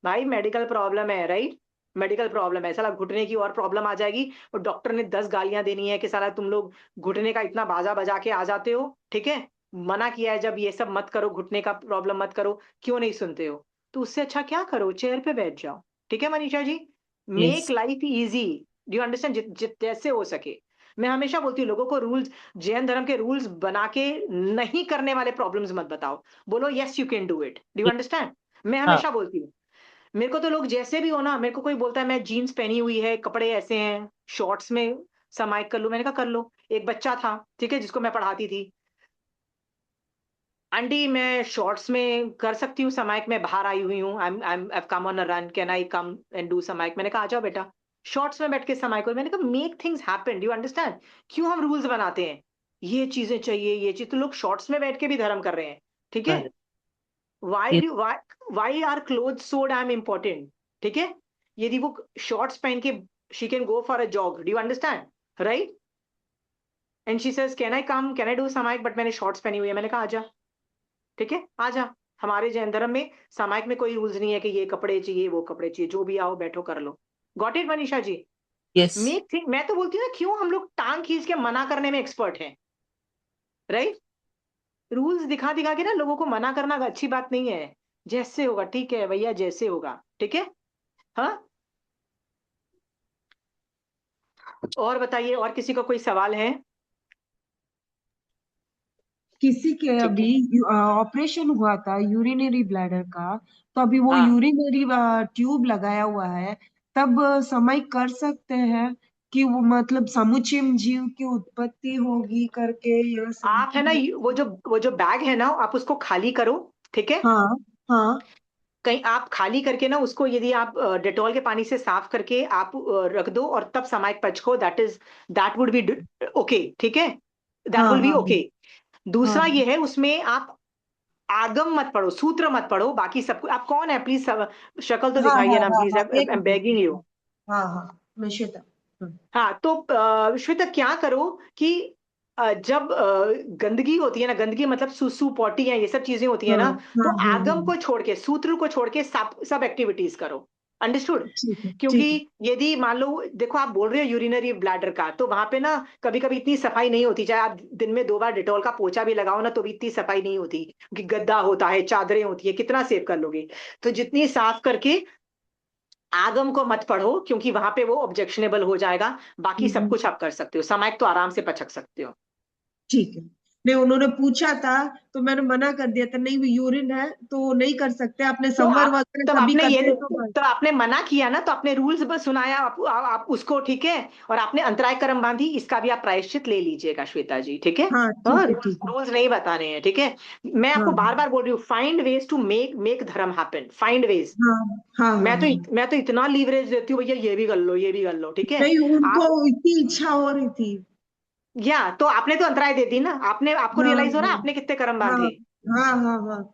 भाई, मेडिकल प्रॉब्लम है, राइट, मेडिकल प्रॉब्लम है, साला घुटने की और प्रॉब्लम आ जाएगी, और डॉक्टर ने 10 गालियां देनी है कि साला तुम लोग घुटने का इतना बाजा बजा के आ जाते हो, ठीक है। मना किया है जब, ये सब मत करो, घुटने का प्रॉब्लम मत करो, क्यों नहीं सुनते हो? तो उससे अच्छा क्या करो, चेयर पे बैठ जाओ। ठीक है Manisha ji, yes, make life easy. Do you understand? जैसे हो सके। मैं हमेशा बोलती हूँ लोगों को रूल्स, जैन धर्म के रूल्स बना के नहीं करने वाले प्रॉब्लम्स मत बताओ, बोलो yes you can do it. Do you understand? मैं हाँ, हमेशा बोलती हूँ, मेरे को तो लोग जैसे भी हो ना, मेरे को कोई बोलता है मैं जीन्स पहनी हुई है, कपड़े ऐसे हैं, शॉर्ट्स में समाइक कर लो, मैंने कहा कर लो। एक बच्चा था, ठीक है, जिसको मैं पढ़ाती थी, आंटी मैं शॉर्ट्स में कर सकती हूँ समाइक, मैं बाहर आई हुई हूँ, I come on a run, can I come and do samayik? मैंने कहा आ जाओ बेटा, शॉर्ट्स में बैठ के समाइक करो। मैंने कहा make things happen, do you understand? क्यों हम रूल्स बनाते हैं, ये चीजें चाहिए, ये चीज, तो लोग शॉर्ट्स में बैठ के भी धर्म कर रहे हैं, ठीक है? करेक्ट। वाई ये do why are cloth so damn important, ठीक है? यदि वो शॉर्ट्स पहन के she can go for a jog, do you understand, right? And she says can I come, can I do samayik, but मैंने शॉर्ट्स पहनी हुई है। मैंने कहा आजा, ठीक है, आजा। हमारे जैन धर्म में सामायिक में कोई रूल्स नहीं है कि ये कपड़े चाहिए, वो कपड़े चाहिए, जो भी आओ बैठो कर लो। Got it Manisha ji? Yes. Make thing, मैं तो बोलती हूँ ना, क्यों हम लोग टांग खींच के मना करने में एक्सपर्ट हैं, राइट? रूल्स दिखा दिखा के ना लोगों को मना करना अच्छी बात नहीं है। जैसे होगा ठीक है भैया, जैसे होगा, ठीक है। हाँ, और बताइए, और किसी का कोई सवाल है? किसी के ठीक है, अभी ऑपरेशन हुआ था यूरिनरी ब्लैडर का, तो अभी वो हाँ। यूरिनरी ट्यूब लगाया हुआ है, तब समय कर सकते हैं कि वो मतलब समुचिम जीव की उत्पत्ति होगी करके या आप है ना, समथिंग? वो जो बैग है ना, आप उसको खाली करो, ठीक है? हाँ, हाँ, कहीं आप खाली करके ना उसको, यदि आप डेटॉल के पानी से साफ करके आप रख दो और तब समाइक पचको, दैट वुड बी ओके, ठीक है, दैट हाँ, विल बी हाँ, ओके। हाँ, दूसरा ये है, उसमें आप आगम मत पढ़ो, सूत्र मत पढ़ो, बाकी सब कुछ। आप कौन है प्लीज, शक्ल तो हाँ, दिखाइए हाँ, ना हाँ, प्लीज, हाँ, आई एक एम मिनट, बेगिंग एक यू। मिनट। हाँ, हाँ, मैं श्वेता। हाँ, तो श्वेता क्या करो कि जब गंदगी होती है ना, गंदगी मतलब सुसु पॉटी है, ये सब चीजें होती है हाँ, ना, हाँ, तो हाँ, आगम हाँ, को छोड़ के, सूत्र को छोड़ के सब सब एक्टिविटीज करो। अंडरस्टूड? ठीक है, क्योंकि ठीक है। यदि मान लो, देखो आप बोल रहे हो यूरिनरी ब्लैडर का, तो वहां पे ना कभी कभी इतनी सफाई नहीं होती, चाहे आप दिन में 2 बार डिटॉल का पोछा भी लगाओ ना, तो भी इतनी सफाई नहीं होती, क्योंकि गद्दा होता है, चादरें होती है, कितना सेव कर लोगे? तो जितनी साफ करके, आगम को मत पढ़ो, क्योंकि वहां पे वो ऑब्जेक्शनेबल हो जाएगा। बाकी सब हम्म, कुछ आप कर सकते हो, समाइक तो आराम से पचक सकते हो। ठीक है। नहीं, उन्होंने पूछा था तो मैंने मना कर दिया था, नहीं भी यूरिन है तो नहीं कर सकते, आपने तो संवर आप, वगैरह तब सभी आपने ये, करते हैं तो बस। तब आपने मना किया ना, तो आपने रूल्स बस सुनाया, आप उसको, ठीक है, और आपने अंतराय कर्म बांधी, इसका भी आप प्रायश्चित ले लीजिएगा श्वेता जी, ठीक है? हाँ, हाँ, ठीक है, रूल्स ठीक है। रूल्स नहीं बताने हैं, ठीक है? मैं आपको हाँ, बार बार बोल रही हूँ, find ways to make make dharma happen, find ways. हाँ, हाँ, हाँ, मैं तो हाँ। मैं तो इतना लीवरेज देती हूँ भैया, ये भी कर लो, ये भी कर लो, ठीक है? नहीं, उनको आप, इतनी इच्छा हो रही थी। या तो आपने तो अंतराय दे दी ना, आपने, आपको हाँ, रियलाइज हो रहा है आपने कितने कर्म हाँ, बांधे? हाँ, हाँ, हाँ,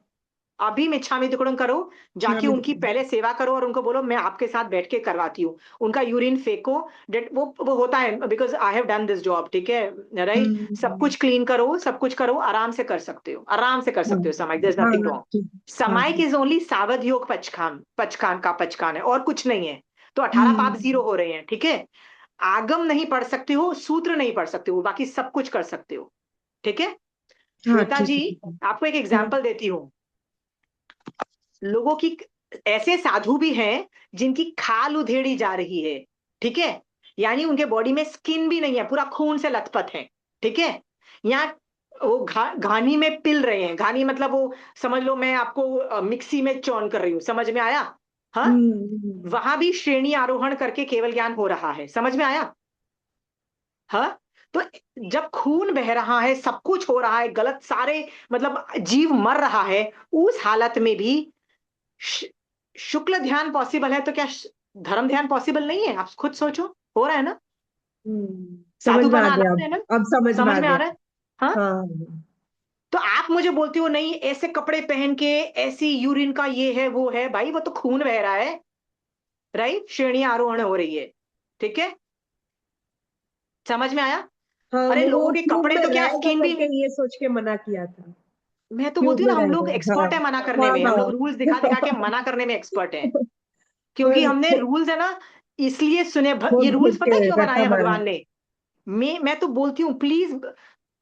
अभी मिच्छामी दुक्कड़म करो, हाँ, जाके उनकी पहले सेवा करो और उनको बोलो मैं आपके साथ बैठ के करवाती हूँ, उनका यूरिन फेंको। वो होता है, because I have done this job, ठीक है, राइट? सब हम्म, कुछ क्लीन करो, सब कुछ करो, आराम से कर सकते हो, आराम से कर हाँ, सकते हो समाइक, देयर इज हाँ, नथिंग हाँ, रॉन्ग। ठीक। हाँ, समाइक इज ओनली सावध योग पचखान, पचखान का पचखान है, और कुछ नहीं है। तो 18 पाप हम्म, जीरो हो रहे हैं, ठीक है? आगम नहीं पढ़ सकते हो, सूत्र नहीं पढ़ सकते हो, बाकी सब कुछ कर सकते हो, ठीक है? हाँ, श्वेता ठीक जी, है, ठीक है। आपको एक हाँ, एग्जाम्पल देती हूँ। लोगों की, ऐसे साधु भी हैं जिनकी खाल उधेड़ी जा रही है, ठीक है, यानी उनके बॉडी में स्किन भी नहीं है, पूरा खून से लथपथ है, ठीक है? यहाँ वो घानी में पिल रहे हैं, घानी मतलब वो, समझ लो मैं आपको मिक्सी में चॉन कर रही हूँ, समझ में आया? हाँ, वहां भी श्रेणी आरोहण करके केवल ज्ञान हो रहा है, समझ में आया? हाँ, तो जब खून बह रहा है, सब कुछ हो रहा है गलत, सारे मतलब जीव मर रहा है, उस हालत में भी श- शुक्ल ध्यान पॉसिबल है, तो क्या धर्म ध्यान पॉसिबल नहीं है? आप खुद सोचो, हो रहा है ना? समझ में आ साधुपना गया, अलाउड है ना? अब समझ में समझ आ में आ गया। रहा है? हाँ। हाँ, तो आप मुझे बोलती हो नहीं, ऐसे कपड़े पहन के, ऐसी यूरिन का ये है वो है, भाई वो तो खून बह रहा है, राइट? श्रेणी आरोहण हो रही है, ठीक है, समझ में आया? हाँ, अरे वो लोगों के ट्यूब कपड़े में तो क्या रहेगा स्किन भी, करके ये सोच के मना किया था। मैं तो बोलती ट्यूब हूँ में ना, हम लोग रहेगा, हाँ, एक्सपर्ट है मना करने हाँ, में, हम लोग रूल्स दिखा दिखा के हाँ। मना करने में एक्सपर्ट हैं, क्योंकि हमने और रूल्स है ना, इसलिए सुने, ये खुद रूल्स खुद पता के है क्यों बनाए रट्टा हैं मारा। भगवान ने? मैं तो बोलती हूँ please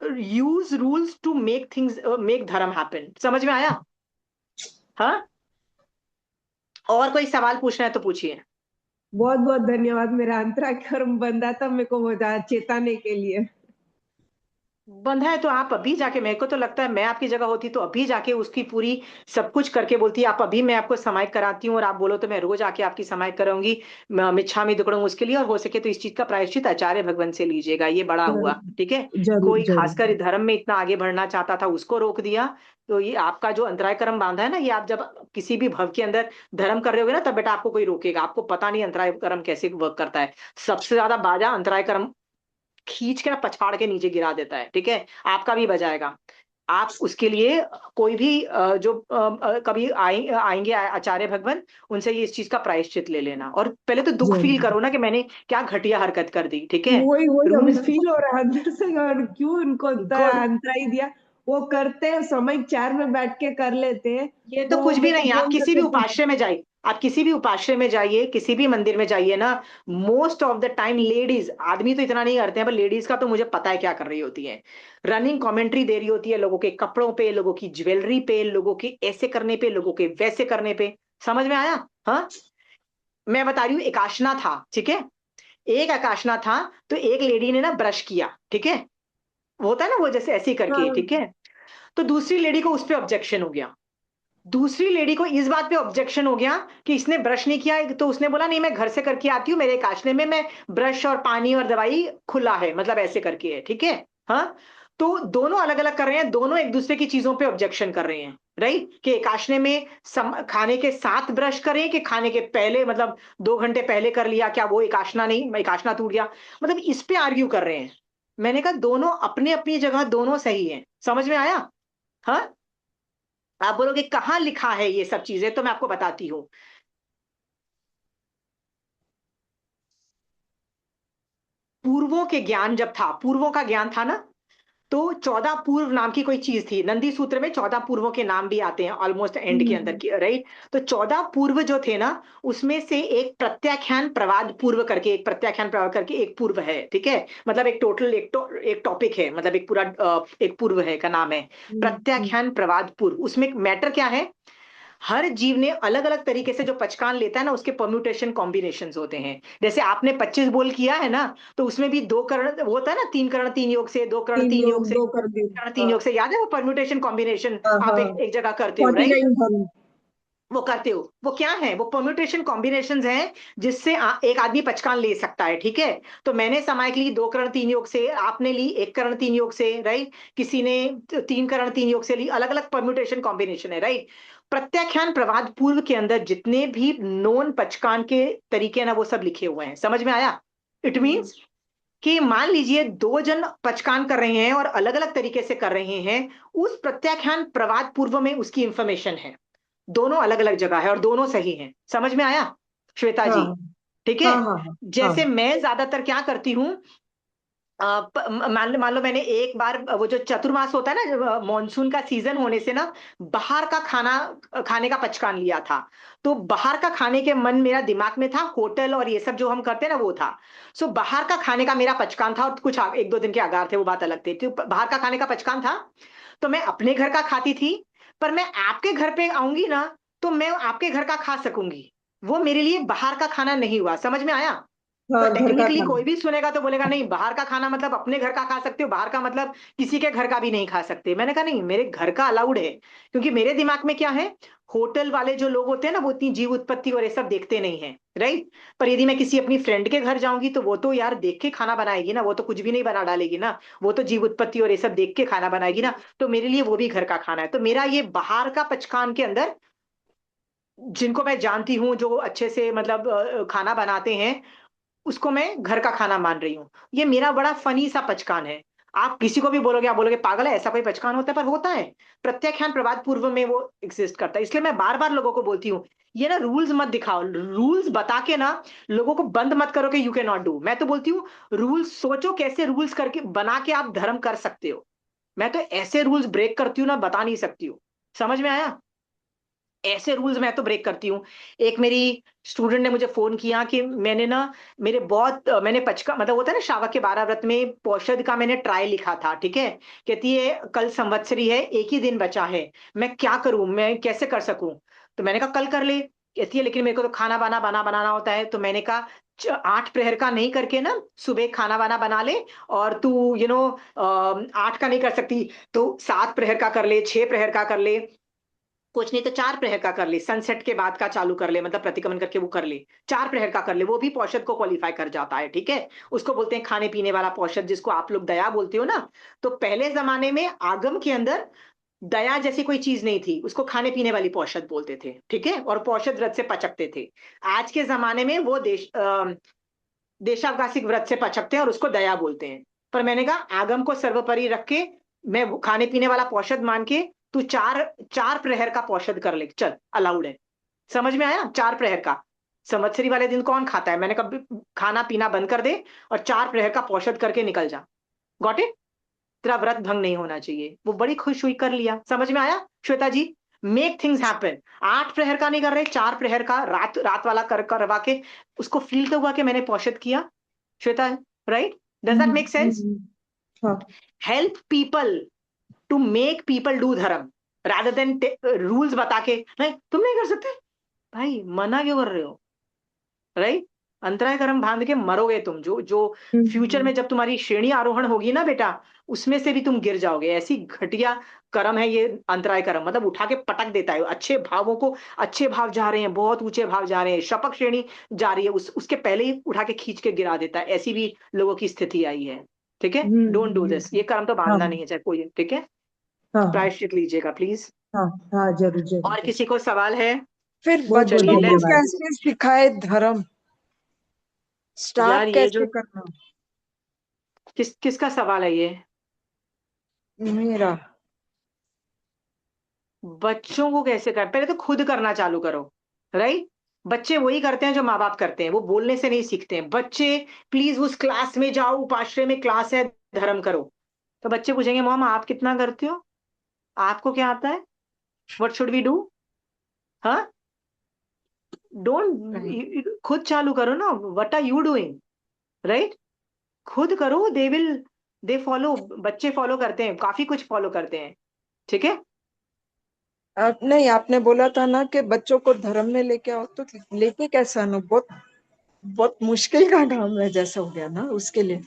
use rules to make things, make dharma happen, समझ में आया? हाँ, और कोई सवाल पूछना है तो पूछिए। बहुत बहुत धन्यवाद, मेरा अंतरा कर्म बंधा था मेरे को चेताने के लिए। बंधा है तो आप अभी जाके, मेरे को तो लगता है मैं आपकी जगह होती तो अभी जाके उसकी पूरी सब कुछ करके बोलती आप अभी मैं आपको समाहित कराती हूँ, और आप बोलो तो मैं रोज आके आपकी समाहित कराऊंगी, मिच्छामी दुक्कड़म उसके लिए, और हो सके तो इस चीज का प्रायश्चित आचार्य भगवान से लीजिएगा। ये बड़ा हुआ, ठीक है। जरूर कोई जरूर। खासकर धर्म में इतना आगे बढ़ना चाहता था उसको रोक दिया। तो ये आपका जो अंतराय कर्म बांधा है ना, ये आप जब किसी भी भव के अंदर धर्म कर रहे होगे ना, तब बेटा आपको कोई रोकेगा, आपको पता नहीं अंतराय कर्म कैसे वर्क करता है। सबसे ज्यादा बाजा अंतराय कर्म खींच के ना पछाड़ के नीचे गिरा देता है, ठीक है। आपका भी बजाएगा। आप उसके लिए कोई भी जो कभी आएंगे आचार्य भगवान, उनसे ये इस चीज का प्रायश्चित ले लेना, और पहले तो दुख फील जरूर। करो ना कि मैंने क्या घटिया हरकत कर दी, ठीक है। वही वही अभी रूल्स। फील हो रहा है अंदर से, और क्यों इनको इतना गुड। अंतरा ही दिया। वो करते हैं समय 4 में बैठ के कर लेते हैं। ये तो तो कुछ भी मेरे को नहीं है, आप बोल किसी भी सके तो। उपाश्रय में जाइए, आप किसी भी उपाश्रय में जाइए, किसी भी मंदिर में जाइए ना, most of the time ladies, आदमी तो इतना नहीं करते हैं, पर लेडीज का तो मुझे पता है क्या कर रही होती है। रनिंग कमेंट्री दे रही होती है लोगों के कपड़ों पे, लोगों की ज्वेलरी पे, लोगों के ऐसे करने पे, लोगों के वैसे करने पे। समझ में आया? हाँ। मैं बता रही हूँ, एक आशना था, ठीक है। एक आकाशना था। तो एक लेडी ने ना ब्रश किया, ठीक है। वो होता है ना, वो जैसे ऐसे ही करके, हाँ। ठीक है। तो दूसरी लेडी को उस पर ऑब्जेक्शन हो गया। दूसरी लेडी को इस बात पे ऑब्जेक्शन हो गया कि इसने ब्रश नहीं किया, तो उसने बोला नहीं मैं घर से करके आती हूँ, मेरे काशने में मैं ब्रश और पानी और दवाई खुला है, मतलब ऐसे करके है, ठीक है। हाँ। तो दोनों अलग अलग कर रहे हैं, दोनों एक दूसरे की चीजों पे ऑब्जेक्शन कर रहे हैं, राइट। कि एकाशने में खाने के साथ ब्रश करें कि खाने के पहले, मतलब 2 घंटे पहले कर लिया, क्या वो एकाशना नहीं, एकाशना टूट गया, मतलब इस पे आर्ग्यू कर रहे हैं। मैंने कहा दोनों अपनी अपनी जगह दोनों सही है। समझ में आया? हाँ। आप बोलोगे कहाँ लिखा है ये सब चीजें, तो मैं आपको बताती हूँ। पूर्वों के ज्ञान जब था, पूर्वों का ज्ञान था ना, तो 14 पूर्व नाम की कोई चीज थी, नंदी सूत्र में 14 पूर्वों के नाम भी आते हैं ऑलमोस्ट एंड के अंदर हम्म। की, राइट। तो 14 पूर्व जो थे ना, उसमें से एक प्रत्याख्यान प्रवाद पूर्व करके, एक प्रत्याख्यान प्रवाद करके एक पूर्व है, ठीक है। मतलब एक टोटल एक टॉपिक है, मतलब एक पूरा एक पूर्व है का नाम है हम्म। प्रत्याख्यान प्रवाद पूर्व। उसमें मैटर क्या है, हर जीव ने अलग अलग तरीके से जो पचकान लेता है ना, उसके परम्यूटेशन कॉम्बिनेशन होते हैं। जैसे आपने 25 बोल किया है ना, तो उसमें भी 2 कर्ण वो होता है ना, 3 कर्ण 3 योग से, 2 कर्ण तीन 3 योग योग से, 2 कर 2। 3 कर्ण 3 हाँ योग से, याद है वो परम्यूटेशन कॉम्बिनेशन हाँ आप हाँ। एक जगह करते हो, राइट। 49 धर्म। वो करते हो, वो क्या है, वो परम्यूटेशन कॉम्बिनेशंस हैं, जिससे एक आदमी पचकान ले सकता है, ठीक है। तो मैंने समाइक ली 2 कर्ण 3 योग से, आपने ली 1 कर्ण 3 योग से, राइट। किसी ने 3 कर्ण 3 योग से ली, अलग अलग परम्यूटेशन कॉम्बिनेशन है, राइट। प्रत्याख्यान प्रवाद पूर्व के अंदर जितने भी नोन पचकान के तरीके हैं ना, वो सब लिखे हुए हैं। समझ में आया? It hmm. मीन्स कि मान लीजिए 2 जन पचकान कर रहे हैं और अलग अलग तरीके से कर रहे हैं, उस प्रत्याख्यान प्रवाद पूर्व में उसकी इंफॉर्मेशन है, दोनों अलग अलग जगह है और दोनों सही हैं। समझ में आया श्वेता हाँ जी? ठीक है। हाँ हाँ हाँ हाँ। जैसे मैं ज्यादातर क्या करती हूँ, मान लो मैंने एक बार वो जो चतुर्मास होता है ना, मॉनसून का सीजन होने से ना, बाहर का खाना खाने का पचकान लिया था। तो बाहर का खाने के मन मेरा दिमाग में था, होटल और ये सब जो हम करते हैं ना वो था। सो बाहर का खाने का मेरा पचकान था, और कुछ 1-2 दिन के आगार थे, वो बात अलग थी। तो बाहर का खाने का पचकान था, तो मैं अपने घर का खाती थी, पर मैं आपके घर पे आऊंगी ना, तो मैं आपके घर का खा सकूंगी। वो मेरे लिए बाहर का खाना नहीं हुआ। समझ में आया? तो हाँ घर का टेक्निकली खाना। कोई भी सुनेगा तो बोलेगा नहीं, बाहर का खाना मतलब अपने घर का खा सकते हो, बाहर का मतलब किसी के घर का भी नहीं खा सकते। मैंने कहा नहीं, मेरे घर का अलाउड है, क्योंकि मेरे दिमाग में क्या है, होटल वाले जो लोग होते हैं ना, वो इतनी जीव उत्पत्ति और ये सब देखते नहीं है, राइट। पर यदि मैं किसी अपनी फ्रेंड के घर जाऊंगी, तो वो तो यार देख के खाना बनाएगी ना, वो तो कुछ भी नहीं बना डालेगी ना, वो तो जीव उत्पत्ति और ये सब देख के खाना बनाएगी ना। तो मेरे लिए वो भी घर का खाना है। तो मेरा ये बाहर का पचकान के अंदर, जिनको मैं जानती हूँ जो अच्छे से मतलब खाना बनाते हैं, उसको मैं घर का खाना मान रही हूँ। ये मेरा बड़ा फनी सा पचकान है। आप किसी को भी बोलोगे, आप बोलोगे पागल है, ऐसा कोई पचकान होता है? पर होता है। प्रत्याख्यान प्रवाद पूर्व में वो एग्जिस्ट करता है। इसलिए मैं बार बार लोगों को बोलती हूँ, ये ना रूल्स मत दिखाओ, रूल्स बता के ना लोगों को बंद मत करो कि यू कैन नॉट डू। मैं तो बोलती हूँ रूल्स सोचो, कैसे रूल्स करके बना के आप धर्म कर सकते हो। मैं तो ऐसे रूल्स ब्रेक करती हूँ ना, बता नहीं सकती हूँ। समझ में आया? ऐसे रूल्स मैं तो ब्रेक करती हूँ। एक मेरी स्टूडेंट ने मुझे फोन किया कि मैंने ना, मेरे बहुत मैंने पचका, मतलब होता है ना श्रावक के 12 व्रत में पौषध का मैंने ट्राई लिखा था, ठीक है। कहती है कल संवत्सरी है, एक ही दिन बचा है, मैं क्या करूं, मैं कैसे कर सकूं? तो मैंने कहा कल कर ले। कहती है लेकिन मेरे को तो खाना बनाना होता है। तो मैंने कहा 8 प्रहर का नहीं करके ना सुबह खाना बना ले, और तू 8 का नहीं कर सकती तो 7 प्रहर का कर ले, 6 प्रहर का कर ले, कुछ नहीं तो 4 प्रहर का कर ले, सनसेट के बाद का चालू कर ले, मतलब प्रतिक्रमण करके वो कर ले, 4 प्रहर का कर ले, वो भी पौषध को क्वालिफाई कर जाता है। ठीक है, उसको बोलते हैं खाने पीने वाला पौषध, जिसको आप लोग दया बोलते हो ना। तो पहले जमाने में आगम के अंदर दया जैसी कोई चीज नहीं थी, उसको खाने पीने वाली पौषध बोलते थे। ठीक है, और पौषध व्रत से पचकते थे। आज के जमाने में वो देशावकाशिक व्रत से पचकते हैं और उसको दया बोलते हैं। पर मैंने कहा आगम को सर्वोपरि रख के मैं खाने पीने वाला पौषध मान के तू 4 प्रहर का पौषध कर ले, चल अलाउड है। समझ में आया? 4 प्रहर का। संवत्सरी वाले दिन कौन खाता है? मैंने कहा खाना पीना बंद कर दे और 4 प्रहर का पौषध करके निकल जा। Got it? तेरा व्रत भंग नहीं होना चाहिए। वो बड़ी खुश हुई, कर लिया। समझ में आया Shweta ji? Make things happen. 8 प्रहर का नहीं कर रहे, 4 प्रहर का रात वाला करवा के उसको फील तो हुआ कि मैंने पौषध किया। Shweta, right? Does that make sense? हाँ। Help people to make people do dharma rather than rules बता के नहीं तुम नहीं कर सकते। भाई मना क्यों कर रहे हो? राइट? अंतराय कर्म बांध के मरोगे तुम। जो जो फ्यूचर में जब तुम्हारी श्रेणी आरोहण होगी ना बेटा, उसमें से भी तुम गिर जाओगे। ऐसी घटिया कर्म है ये अंतराय कर्म, मतलब उठा के पटक देता है। अच्छे भावों को, अच्छे भाव जा रहे हैं, बहुत ऊंचे भाव जा रहे हैं, शपक श्रेणी जा रही है, उसके पहले ही उठा के खींच के गिरा देता है। ऐसी भी लोगों की स्थिति आई है। ठीक है, डोंट डू दिस। ये कर्म तो बांधना हाँ नहीं है चाहे कोई। ठीक है, हाँ प्रायश्चित लीजिएगा प्लीज। हाँ हाँ, जरूर जरूर और जरूर। किसी को सवाल है? फिर बहुत बच्चों चलिए, को लेट्स कैसे सिखाए धर्म, यार स्टार्ट ये जो कैसे करना? किसका सवाल है ये? मेरा। बच्चों को कैसे कर? पहले तो खुद करना चालू करो। राइट? बच्चे वही करते हैं जो माँ बाप करते हैं, वो बोलने से नहीं सीखते हैं बच्चे। प्लीज उस क्लास में जाओ, उपाश्रय में क्लास है, धर्म करो। तो बच्चे पूछेंगे मॉम आप कितना करते हो, आपको क्या आता है, व्हाट शुड वी डू? हाँ, डोंट, खुद चालू करो ना। What are you doing? Right? खुद करो। दे फॉलो, बच्चे फॉलो करते हैं, काफी कुछ फॉलो करते हैं। ठीक है, नहीं, आपने बोला था ना कि बच्चों को धर्म में लेके आओ, तो लेके कैसे आना? बहुत बहुत मुश्किल का काम है जैसा हो गया ना उसके लिए।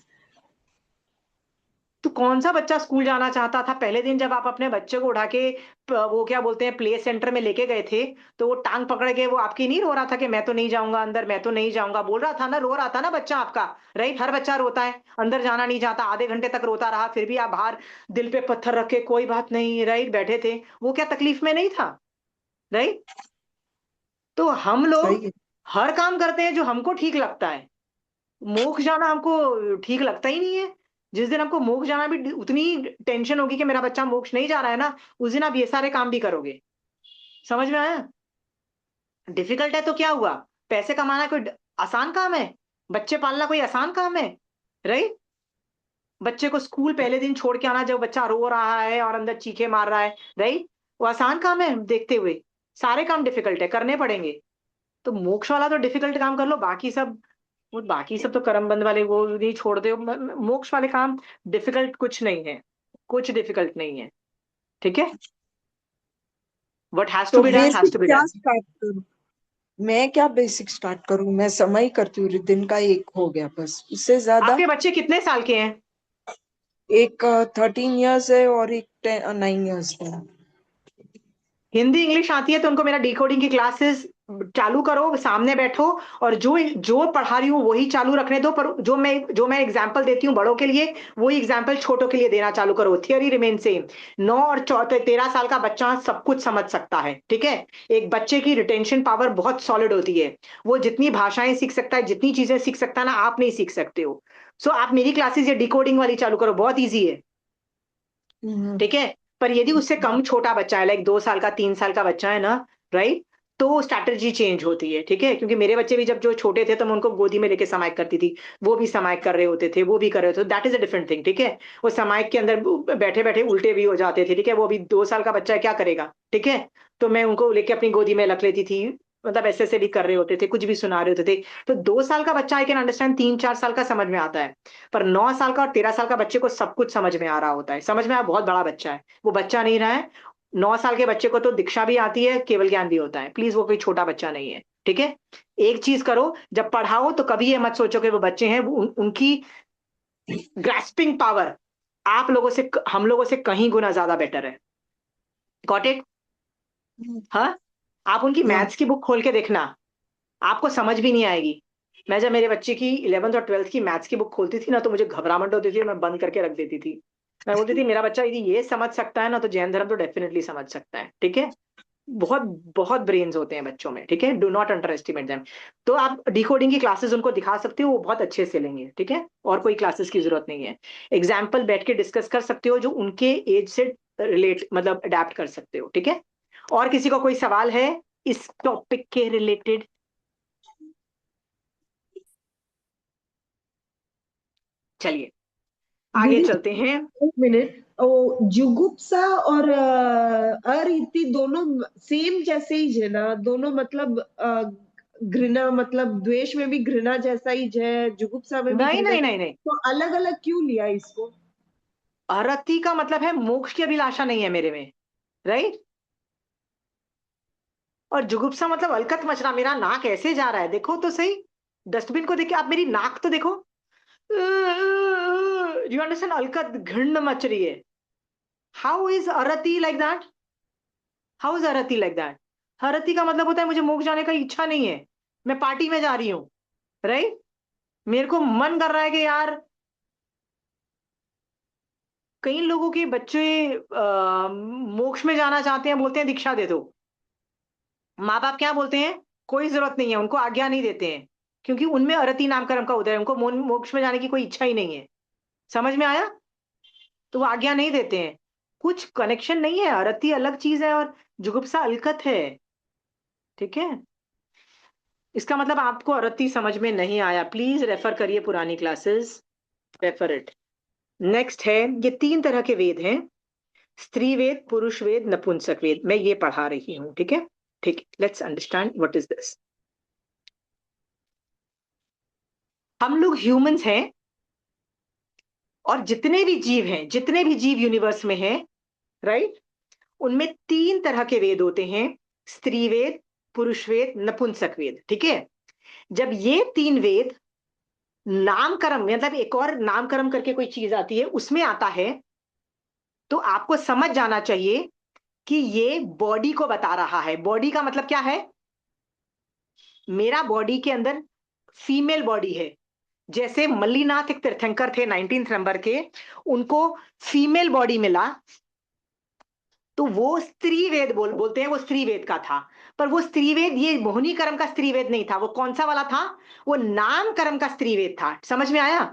तो कौन सा बच्चा स्कूल जाना चाहता था? पहले दिन जब आप अपने बच्चे को उठा के वो क्या बोलते हैं प्ले सेंटर में लेके गए थे, तो वो टांग पकड़ के वो आपकी नहीं रो रहा था कि मैं तो नहीं जाऊंगा अंदर, मैं तो नहीं जाऊंगा? बोल रहा था ना, रो रहा था ना बच्चा आपका। राइट? हर बच्चा रोता है, अंदर जाना नहीं चाहता, आधे घंटे तक रोता रहा, फिर भी आप बाहर दिल पे पत्थर रख के कोई बात नहीं, राइट, बैठे थे। वो क्या तकलीफ में नहीं था? राइट? तो हम लोग सही है। हर काम करते हैं जो हमको ठीक लगता है। मोक्ष जाना हमको ठीक लगता ही नहीं है। जिस दिन हमको मोक्ष जाना भी उतनी टेंशन होगी कि मेरा बच्चा मोक्ष नहीं जा रहा है ना, उस दिन आप ये सारे काम भी करोगे। समझ में आया? डिफिकल्ट है तो क्या हुआ? पैसे कमाना कोई आसान काम है? बच्चे पालना कोई आसान काम है? राइट? बच्चे को स्कूल पहले दिन छोड़ के आना जब बच्चा रो रहा है और अंदर चीखे मार रहा है, राइट, वो आसान काम है देखते हुए? सारे काम डिफिकल्ट है, करने पड़ेंगे। तो मोक्ष वाला तो डिफिकल्ट काम कर लो, बाकी सब तो कर्म बंद वाले वो नहीं छोड़ते हो। मोक्ष वाले काम डिफिकल्ट कुछ नहीं है, कुछ डिफिकल्ट नहीं है। ठीक है, what has to to be done has basic to be क्या डन। स्टार्ट करूं? मैं क्या बेसिक स्टार्ट करूं? मैं समय करती हूँ, दिन का एक हो गया बस, उससे ज्यादा। आपके बच्चे कितने साल के हैं? एक 13 इयर्स है और एक 9 इयर्स है। हिंदी इंग्लिश आती है तो उनको मेरा डिकोडिंग की क्लासेस चालू करो, सामने बैठो, और जो जो पढ़ा रही हूँ वही चालू रखने दो। पर जो मैं एग्जांपल देती हूँ बड़ों के लिए, वही एग्जांपल छोटों के लिए देना चालू करो। Theory remain same. 9 और 13 साल का बच्चा सब कुछ समझ सकता है। ठीक है, एक बच्चे की रिटेंशन पावर बहुत सॉलिड होती है। वो जितनी भाषाएं सीख सकता है, जितनी चीजें सीख सकता है ना, आप नहीं सीख सकते हो। सो आप मेरी क्लासेस ये डिकोडिंग वाली चालू करो, बहुत ईजी है। हम्म, ठीक है, पर यदि उससे कम छोटा बच्चा है, लाइक 2 साल का 3 साल का बच्चा है ना, राइट, तो स्ट्रैटेजी चेंज होती है। ठीक है, क्योंकि मेरे बच्चे भी जब जो छोटे थे तो मैं उनको गोदी में लेके समाइक करती थी, वो भी समाइक कर रहे होते थे, वो भी कर रहे होते थे। That is a different thing. ठीक है, वो समाइक के अंदर बैठे बैठे उल्टे भी हो जाते थे। ठीक है, वो अभी 2 साल का बच्चा है, क्या करेगा? ठीक है, तो मैं उनको लेके अपनी गोदी में रख लेती थी, मतलब ऐसे भी कर रहे होते थे, कुछ भी सुना रहे होते थे। तो 2 साल का बच्चा आई कैन अंडरस्टैंड, 3-4 साल का समझ में आता है। पर 9 साल का और 13 साल का बच्चे को सब कुछ समझ में आ रहा होता है। समझ में आया? बहुत बड़ा बच्चा है वो, बच्चा नहीं रहा है। 9 साल के बच्चे को तो दीक्षा भी आती है, केवल ज्ञान भी होता है। प्लीज, वो कोई छोटा बच्चा नहीं है, ठीक है। एक चीज करो, जब पढ़ाओ तो कभी ये मत सोचो कि वो बच्चे हैं, उनकी ग्रास्पिंग पावर आप लोगों से, हम लोगों से कहीं गुना ज्यादा बेटर है। Got it? हाँ, आप उनकी Yeah. मैथ्स की बुक खोल के देखना, आपको समझ भी नहीं आएगी। मैं जब मेरे बच्चे की 11th और 12th की मैथ्स की बुक खोलती थी ना, तो मुझे घबराहट होती थी, मैं बंद करके रख देती थी। मैं बोलती थी मेरा बच्चा यदि ये समझ सकता है ना, तो जैन धर्म तो डेफिनेटली समझ सकता है, ठीक है। बहुत बहुत ब्रेन्स होते हैं बच्चों में, ठीक है, do not under estimate them. तो आप डिकोडिंग की क्लासेस उनको दिखा सकते हो, वो बहुत अच्छे से लेंगे, ठीक है, और कोई क्लासेस की जरूरत नहीं है। एग्जाम्पल बैठ के डिस्कस कर सकते हो जो उनके एज से रिलेट, मतलब अडेप्ट कर सकते हो, ठीक है। और किसी को कोई सवाल है इस टॉपिक के रिलेटेड? चलिए आगे दीदी चलते हैं। एक मिनट, ओ जुगुप्सा और अरीति दोनों सेम जैसे ही है ना? दोनों मतलब घृणा, मतलब द्वेष में भी घृणा जैसा ही है, जुगुप्सा में भी नहीं घृणा। नहीं नहीं नहीं, तो अलग अलग क्यों लिया इसको? अरति का मतलब है मोक्ष की अभिलाषा नहीं है मेरे में, राइट। और जुगुप्सा मतलब अलकत मचना। मेरा नाक ऐसे जा रहा है, देखो तो सही, डस्टबिन को देख के आप मेरी नाक तो देखो। You understand? अलकत घृण मच रही है। How is arati like that? How is arati like that? अरति का मतलब होता है मुझे मोक्ष जाने का इच्छा नहीं है, मैं पार्टी में जा रही हूँ, राइट। मेरे को मन कर रहा है कि यार, कई लोगों के बच्चे मोक्ष में जाना चाहते हैं, बोलते हैं दीक्षा दे दो। माँ बाप क्या बोलते हैं? कोई जरूरत नहीं है, उनको आज्ञा नहीं देते हैं, क्योंकि उनमें अरति नाम कर्म का उदय है, उनको मोक्ष में जाने की कोई इच्छा ही नहीं है। समझ में आया? तो वो आज्ञा नहीं देते हैं। कुछ कनेक्शन नहीं है, अरति अलग चीज है और जुगुप्सा अलकत है, ठीक है। इसका मतलब आपको अरति समझ में नहीं आया, प्लीज रेफर करिए पुरानी क्लासेस, रेफर इट। नेक्स्ट है, ये 3 तरह के वेद हैं, स्त्री वेद, पुरुष वेद, नपुंसक वेद। मैं ये पढ़ा रही हूं, ठीक है। ठीक, let's understand what is this. हम लोग ह्यूमंस हैं, और जितने भी जीव हैं, जितने भी जीव यूनिवर्स में हैं, राइट, उनमें 3 तरह के वेद होते हैं, स्त्री वेद, पुरुष वेद, नपुंसक वेद, ठीक है। जब ये 3 वेद नामकरण, मतलब एक और नामकरण करके कोई चीज आती है उसमें आता है, तो आपको समझ जाना चाहिए कि ये बॉडी को बता रहा है। बॉडी का मतलब क्या है? मेरा बॉडी के अंदर फीमेल बॉडी है। जैसे मल्लीनाथ एक तीर्थंकर थे 19th नंबर के, उनको फीमेल बॉडी मिला, तो वो स्त्री वेद बोलते हैं, वो स्त्री वेद का था। पर वो स्त्री वेद ये मोहिनी कर्म का स्त्री वेद नहीं था। वो कौन सा वाला था? वो नाम कर्म का स्त्री वेद था। समझ में आया?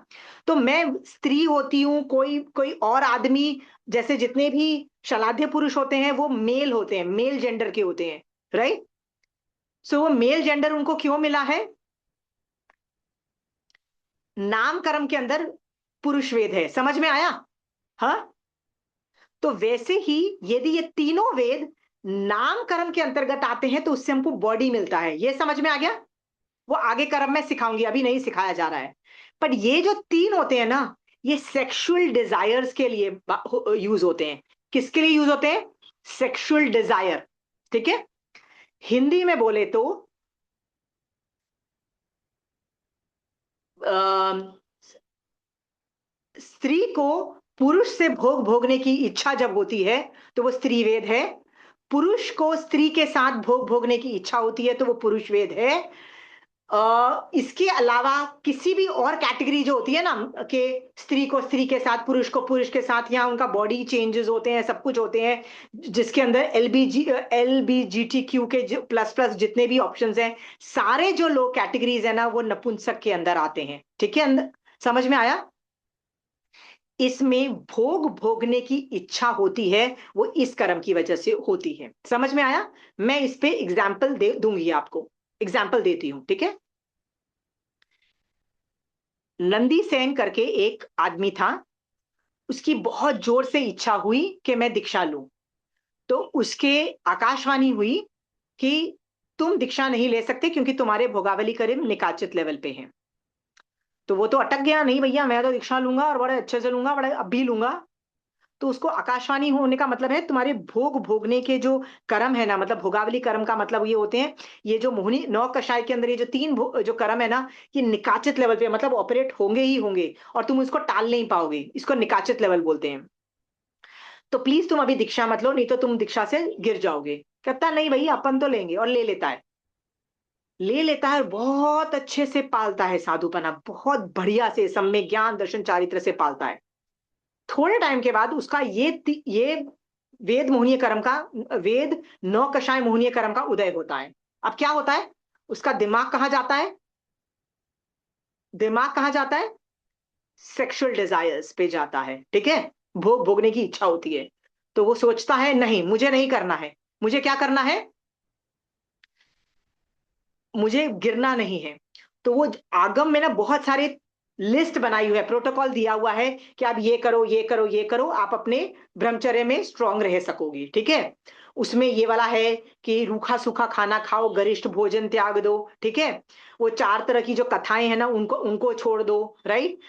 तो मैं स्त्री होती हूँ, कोई कोई और आदमी, जैसे जितने भी शलाध्य पुरुष होते हैं वो मेल होते हैं, मेल जेंडर के होते हैं, राइट। सो वो मेल जेंडर उनको क्यों मिला है? नाम कर्म के अंदर पुरुष वेद है। समझ में आया? हाँ। तो वैसे ही यदि ये तीनों वेद नाम कर्म के अंतर्गत आते हैं, तो उससे हमको बॉडी मिलता है। ये समझ में आ गया? वो आगे कर्म में सिखाऊंगी, अभी नहीं सिखाया जा रहा है। पर ये जो 3 होते हैं ना, ये सेक्सुअल डिजायर्स के लिए यूज होते हैं। किसके लिए यूज होते हैं? सेक्सुअल डिजायर, ठीक है। हिंदी में बोले तो स्त्री को पुरुष से भोग भोगने की इच्छा जब होती है, तो वो स्त्री वेद है। पुरुष को स्त्री के साथ भोग भोगने की इच्छा होती है, तो वो पुरुष वेद है। इसके अलावा किसी भी और कैटेगरी जो होती है ना, कि स्त्री को स्त्री के साथ, पुरुष को पुरुष के साथ, यहाँ उनका बॉडी चेंजेस होते हैं, सब कुछ होते हैं, जिसके अंदर LBGTQ के प्लस प्लस जितने भी ऑप्शंस हैं, सारे जो लोग कैटेगरीज है ना, वो नपुंसक के अंदर आते हैं, ठीक है। अंदर समझ में आया? इसमें भोग भोगने की इच्छा होती है, वो इस कर्म की वजह से होती है। समझ में आया? मैं इस पे एग्जाम्पल दे दूंगी, आपको एग्जाम्पल देती हूं, ठीक है। नंदी सेन करके एक आदमी था, उसकी बहुत जोर से इच्छा हुई कि मैं दीक्षा लूं। तो उसके आकाशवाणी हुई कि तुम दीक्षा नहीं ले सकते, क्योंकि तुम्हारे भोगावली कर्म निकाचित लेवल पे हैं। तो वो तो अटक गया, नहीं भैया मैं तो दीक्षा लूंगा और बड़े अच्छे से लूंगा, बड़े अब भी लूंगा। तो तो उसको आकाशवाणी होने का मतलब है तुम्हारे भोग भोगने के जो कर्म है ना, मतलब भोगावली कर्म का मतलब ये होते हैं, ये जो मोहिनी नौ कषाय के अंदर ये जो जो कर्म है ना, ये निकाचित लेवल पे मतलब ऑपरेट होंगे ही होंगे, और तुम इसको टाल नहीं पाओगे, इसको निकाचित लेवल बोलते हैं। तो प्लीज तुम अभी दीक्षा मत लो, नहीं तो तुम दीक्षा से गिर जाओगे। कहता नहीं भैया अपन तो लेंगे, और ले लेता है, ले लेता है, बहुत अच्छे से पालता है साधुपना, बहुत बढ़िया से सम्यक ज्ञान दर्शन चारित्र से पालता है। थोड़े टाइम के बाद उसका ये वेद मोहनीय कर्म का, वेद नौ कषाय मोहनीय कर्म का उदय होता है। अब क्या होता है, उसका दिमाग कहां जाता है, दिमाग कहां जाता है, सेक्सुअल डिजायर्स पे जाता है, ठीक है, भोग भोगने की इच्छा होती है। तो वो सोचता है नहीं मुझे नहीं करना है, मुझे क्या करना है, मुझे गिरना नहीं है। तो वो आगम में ना बहुत सारे लिस्ट बनाई हुई है, प्रोटोकॉल दिया हुआ है कि आप ये करो ये करो ये करो, आप अपने ब्रह्मचर्य में स्ट्रांग रह सकोगे, ठीक है। उसमें ये वाला है कि रूखा सूखा खाना खाओ, गरिष्ठ भोजन त्याग दो, ठीक है। वो 4 तरह की जो कथाएं हैं ना उनको उनको छोड़ दो, राइट।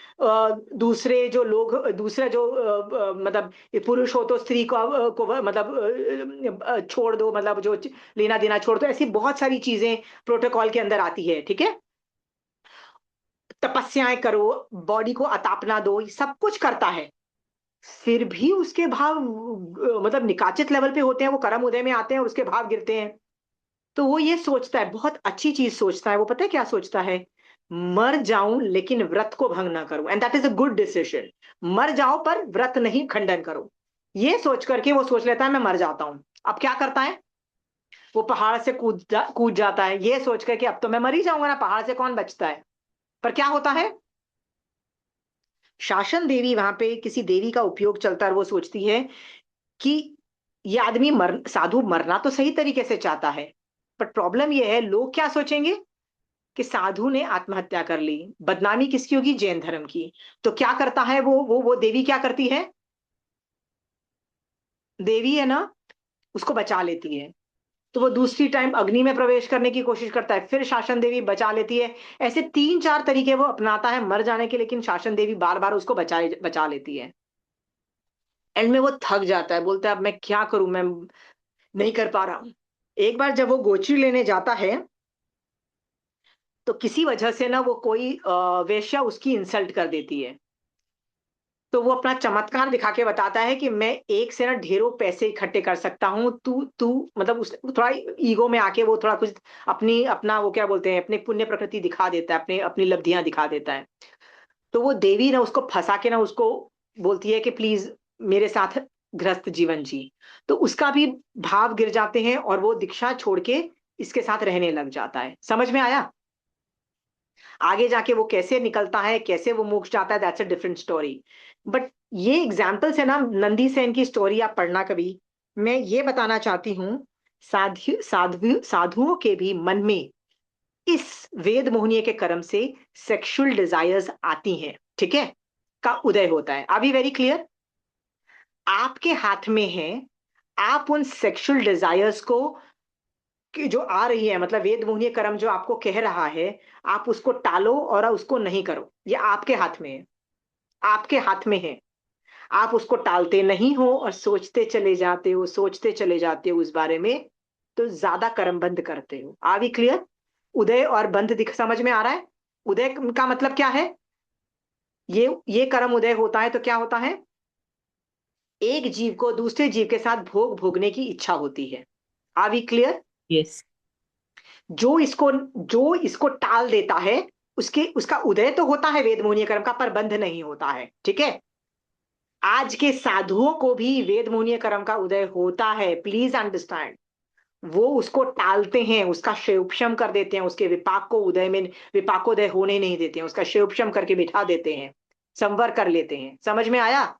दूसरे जो लोग, दूसरा जो मतलब पुरुष हो तो स्त्री को मतलब छोड़ दो, मतलब जो लेना देना छोड़ दो, ऐसी बहुत सारी चीजें प्रोटोकॉल के अंदर आती है, ठीक है। तपस्याएं करो, बॉडी को अतापना दो, ये सब कुछ करता है। फिर भी उसके भाव मतलब निकाचित लेवल पे होते हैं, वो कर्म उदय में आते हैं और उसके भाव गिरते हैं। तो वो ये सोचता है, बहुत अच्छी चीज सोचता है, वो पता है क्या सोचता है, मर जाऊं लेकिन व्रत को भंग ना करूं, and that is a good decision. मर जाओ पर व्रत नहीं खंडन करो, ये सोच करके वो सोच लेता है मैं मर जाता हूं। अब क्या करता है, वो पहाड़ से कूद जाता है, ये सोच करके अब तो मैं मर ही जाऊंगा ना, पहाड़ से कौन बचता है। पर क्या होता है, शासन देवी वहां पे किसी देवी का उपयोग चलता है और वो सोचती है कि ये आदमी साधु मरना तो सही तरीके से चाहता है, पर प्रॉब्लम ये है लोग क्या सोचेंगे कि साधु ने आत्महत्या कर ली, बदनामी किसकी होगी, जैन धर्म की। तो क्या करता है वो देवी क्या करती है, देवी है ना, उसको बचा लेती है। तो वो दूसरी टाइम अग्नि में प्रवेश करने की कोशिश करता है, फिर शासन देवी बचा लेती है। ऐसे 3-4 तरीके वो अपनाता है मर जाने के, लेकिन शासन देवी बार बार उसको बचा लेती है। एंड में वो थक जाता है, बोलता है अब मैं क्या करूं, मैं नहीं कर पा रहा हूं। एक बार जब वो गोची लेने जाता है, तो किसी वजह से ना वो कोई वेश्या उसकी इंसल्ट कर देती है। तो वो अपना चमत्कार दिखा के बताता है कि मैं एक से ना ढेरों पैसे इकट्ठे कर सकता हूँ, तू तू मतलब उस थोड़ा ईगो में आके वो थोड़ा कुछ अपना वो क्या बोलते हैं, अपनी पुण्य प्रकृति दिखा देता है, अपनी अपनी लब्धियां दिखा देता है। तो वो देवी ना उसको फंसा के ना उसको बोलती है कि प्लीज मेरे साथ गृहस्थ जीवन जी। तो उसका भी भाव गिर जाते हैं और वो दीक्षा छोड़ के इसके साथ रहने लग जाता है। समझ में आया, आगे जाके वो कैसे निकलता है, कैसे वो मोक्ष जाता है, that's a different story. But ये एग्जाम्पल्स है ना नंदी सेन की स्टोरी, आप पढ़ना कभी। मैं ये बताना चाहती हूँ, साधुओं के भी मन में इस वेद मोहनीय के कर्म से सेक्सुअल डिजायर्स आती हैं, ठीक है, का उदय होता है। अभी वेरी क्लियर, आपके हाथ में है, आप उन सेक्सुअल डिजायर्स को कि जो आ रही है, मतलब वेद मोहनीय कर्म जो आपको कह रहा है, आप उसको टालो और उसको नहीं करो, ये आपके हाथ में है, आपके हाथ में है। आप उसको टालते नहीं हो और सोचते चले जाते हो, सोचते चले जाते हो उस बारे में, तो ज्यादा कर्म बंद करते हो। आर वी क्लियर, उदय और बंद दिख समझ में आ रहा है। उदय का मतलब क्या है, ये कर्म उदय होता है तो क्या होता है, एक जीव को दूसरे जीव के साथ भोग भोगने की इच्छा होती है। Are we clear, yes. जो इसको टाल देता है, उसका उदय तो होता है वेद मोहनीय कर्म का, पर बंध नहीं होता है, ठीक है। आज के साधुओं को भी वेद मोहनीय कर्म का उदय होता है, प्लीज अंडरस्टैंड। वो उसको टालते हैं, उसका क्षयोपशम कर देते हैं, उसके विपाक को उदय में विपाकोदय होने नहीं देते हैं, उसका क्षयोपशम करके बिठा देते हैं, संवर कर लेते हैं। समझ में आया,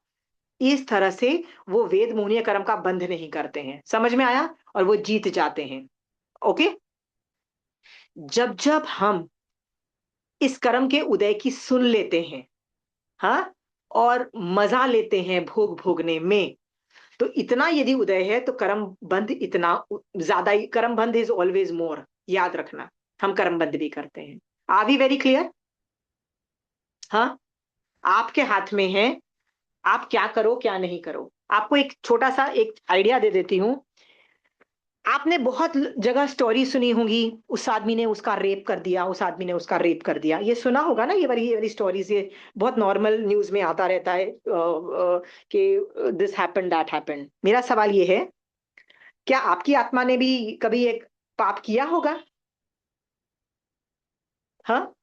इस तरह से वो वेद मोहनीय कर्म का बंध नहीं करते हैं, समझ में आया, और वो जीत जाते हैं। ओके, जब जब हम इस कर्म के उदय की सुन लेते हैं, हाँ, और मजा लेते हैं भोग भोगने में, तो इतना यदि उदय है तो कर्म बंध इतना ज्यादा ही, कर्म बंध इज ऑलवेज मोर, याद रखना। हम कर्म बंध भी करते हैं। आर वी वेरी क्लियर, हाँ, आपके हाथ में है, आप क्या करो क्या नहीं करो। आपको एक छोटा सा एक आइडिया दे देती हूँ। आपने बहुत जगह स्टोरी सुनी होगी, उस आदमी ने उसका रेप कर दिया, उस आदमी ने उसका रेप कर दिया, ये सुना होगा ना, ये वाली स्टोरीज, ये बहुत नॉर्मल न्यूज में आता रहता है कि दिस हैपेंड दैट हैपेंड। मेरा सवाल ये है, क्या आपकी आत्मा ने भी कभी एक पाप किया होगा? हाँ,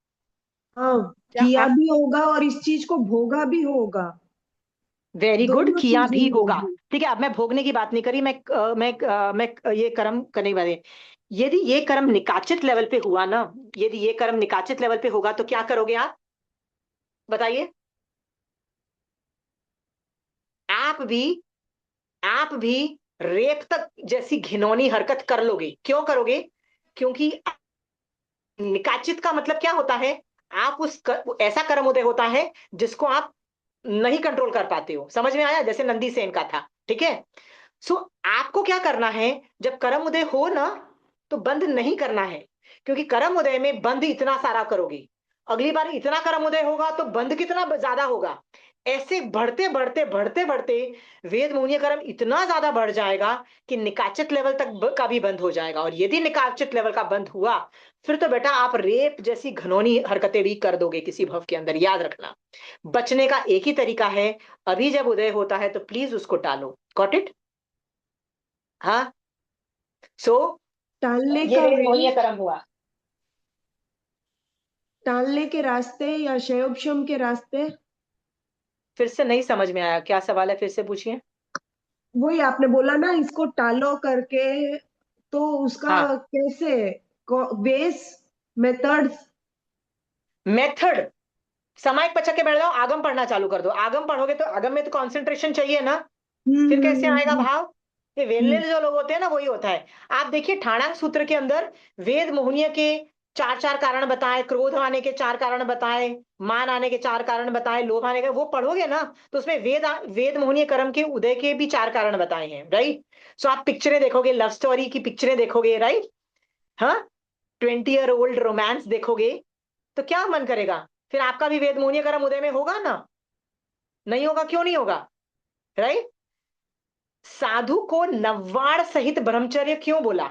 हाँ, क्या किया आप, भी होगा और इस चीज को भोगा भी होगा। वेरी गुड, दोनों किया चीज भी हुई होगा। होगी। ठीक है, अब मैं भोगने की बात नहीं करी, मैं ये कर्म करने की बात है। यदि ये कर्म निकाचित लेवल पे हुआ ना, यदि ये कर्म निकाचित लेवल पे होगा तो क्या करोगे आप, बताइए? आप भी आप भी रेप तक जैसी घिनौनी हरकत कर लोगे। क्यों करोगे? क्योंकि निकाचित का मतलब क्या होता है, आप ऐसा कर्म उदय होता है जिसको आप नहीं कंट्रोल कर पाते हो। समझ में आया? जैसे नंदी सेन का था। ठीक है। सो आपको क्या करना है, जब कर्म उदय हो ना, तो बंद नहीं करना है, क्योंकि कर्म उदय में बंद इतना सारा करोगे, अगली बार इतना कर्म उदय होगा तो बंद कितना ज्यादा होगा। ऐसे बढ़ते बढ़ते बढ़ते बढ़ते वेद मोहनीय कर्म इतना ज्यादा बढ़ जाएगा कि निकाचित लेवल तक का भी बंद हो जाएगा। और यदि निकाचित लेवल का बंद हुआ, फिर तो बेटा आप रेप जैसी घनौनी हरकतें भी कर दोगे किसी भव के अंदर। याद रखना, बचने का एक ही तरीका है, अभी जब उदय होता है तो प्लीज उसको टालो। Got it? हाँ। सो टालने ये का वेद वे, मोहनीय कर्म हुआ। टालने के रास्ते या शयोपशम के रास्ते। फिर से नहीं समझ में आया, क्या सवाल है, फिर से पूछिए। वही आपने बोला ना, इसको टालो करके, तो उसका हाँ, कैसे, बेस, मेथड्स। मेथड, सामायिक पचक के बैठ जाओ, आगम पढ़ना चालू कर दो। आगम पढ़ोगे तो आगम में तो कंसंट्रेशन चाहिए ना, फिर कैसे आएगा हम्म। भाव? ये हम्म। वेलनेस जो लोग होते हैं ना, वही होता है। आप देखिए ठाणांक सूत्र के अंदर वेद मोहनीय के चार चार कारण बताए, क्रोध आने के चार कारण बताए, मान आने के चार कारण बताए, लोभ आने के, वो पढ़ोगे ना तो उसमें वेद मोहनीय कर्म के उदय के भी चार कारण बताए हैं। राइट? सो आप पिक्चरें देखोगे, लव स्टोरी की पिक्चरें देखोगे, राइट? हाँ, 20-year-old रोमांस देखोगे तो क्या मन करेगा? फिर आपका भी वेद मोहनीय कर्म उदय में होगा ना? नहीं होगा? क्यों नहीं होगा? राइट? साधु को नव्वाड़ सहित ब्रह्मचर्य क्यों बोला?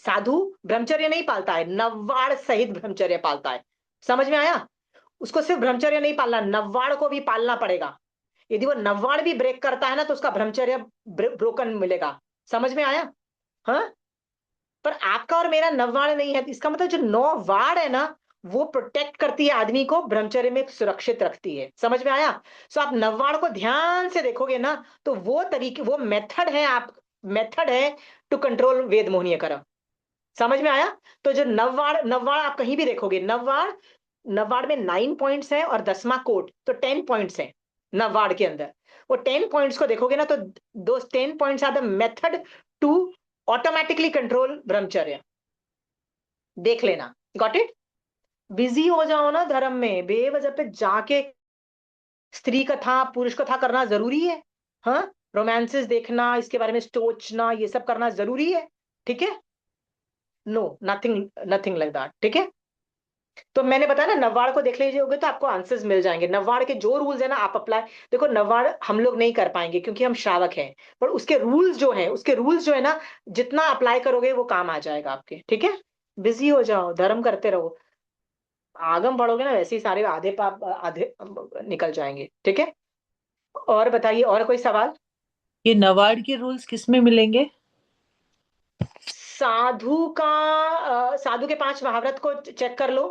साधु ब्रह्मचर्य नहीं पालता है, नव्वाड़ सहित ब्रह्मचर्य पालता है। समझ में आया? उसको सिर्फ ब्रह्मचर्य नहीं पालना, नव्वाड़ को भी पालना पड़ेगा। यदि वो नव्वाड़ भी ब्रेक करता है ना, तो उसका ब्रह्मचर्य ब्रोकन मिलेगा। समझ में आया? हाँ। पर आपका और मेरा नव्वाड़ नहीं है, इसका मतलब जो 9 वाड़ है ना, वो प्रोटेक्ट करती है आदमी को, ब्रह्मचर्य में सुरक्षित रखती है। समझ में आया? सो आप नव्वाड़ को ध्यान से देखोगे ना, तो वो तरीके, वो मेथड है, आप मेथड है टू कंट्रोल वेद मोहनीय कर्म। समझ में आया? तो जो नव्वाड़, नव्वाड़ आप कहीं भी देखोगे, नव्वाड़, नव्वाड़ में 9 पॉइंट्स हैं और 10वां कोट तो 10 पॉइंट्स हैं नव्वाड़ के अंदर। वो 10 पॉइंट्स को देखोगे ना, तो दो 10 points are the method to automatically control brahmacharya. देख लेना। Got it? बिजी हो जाओ ना धर्म में, बेवजह पे जाके स्त्री कथा पुरुष कथा करना जरूरी है? हाँ, रोमांसेस देखना, इसके बारे में सोचना, ये सब करना जरूरी है? ठीक है? No, nothing, nothing like that. ठीक है? तो मैंने बताया ना, नव्वाड़ को देख लीजिएगा तो आपको आंसर्स मिल जाएंगे। नव्वाड़ के जो रूल्स है ना, आप अप्लाई, देखो नव्वाड़ हम लोग नहीं कर पाएंगे क्योंकि हम श्रावक हैं, पर उसके रूल्स जो है, उसके रूल्स जो है ना, जितना अप्लाई करोगे वो काम आ जाएगा आपके। ठीक है? बिजी हो जाओ, धर्म करते रहो, आगम बढ़ोगे ना, वैसे ही सारे आधे पाप आधे निकल जाएंगे। ठीक है? और बताइए, और कोई सवाल? ये नवाड़ के रूल्स किस में मिलेंगे? साधु का साधु के 5 महाव्रत को चेक कर लो।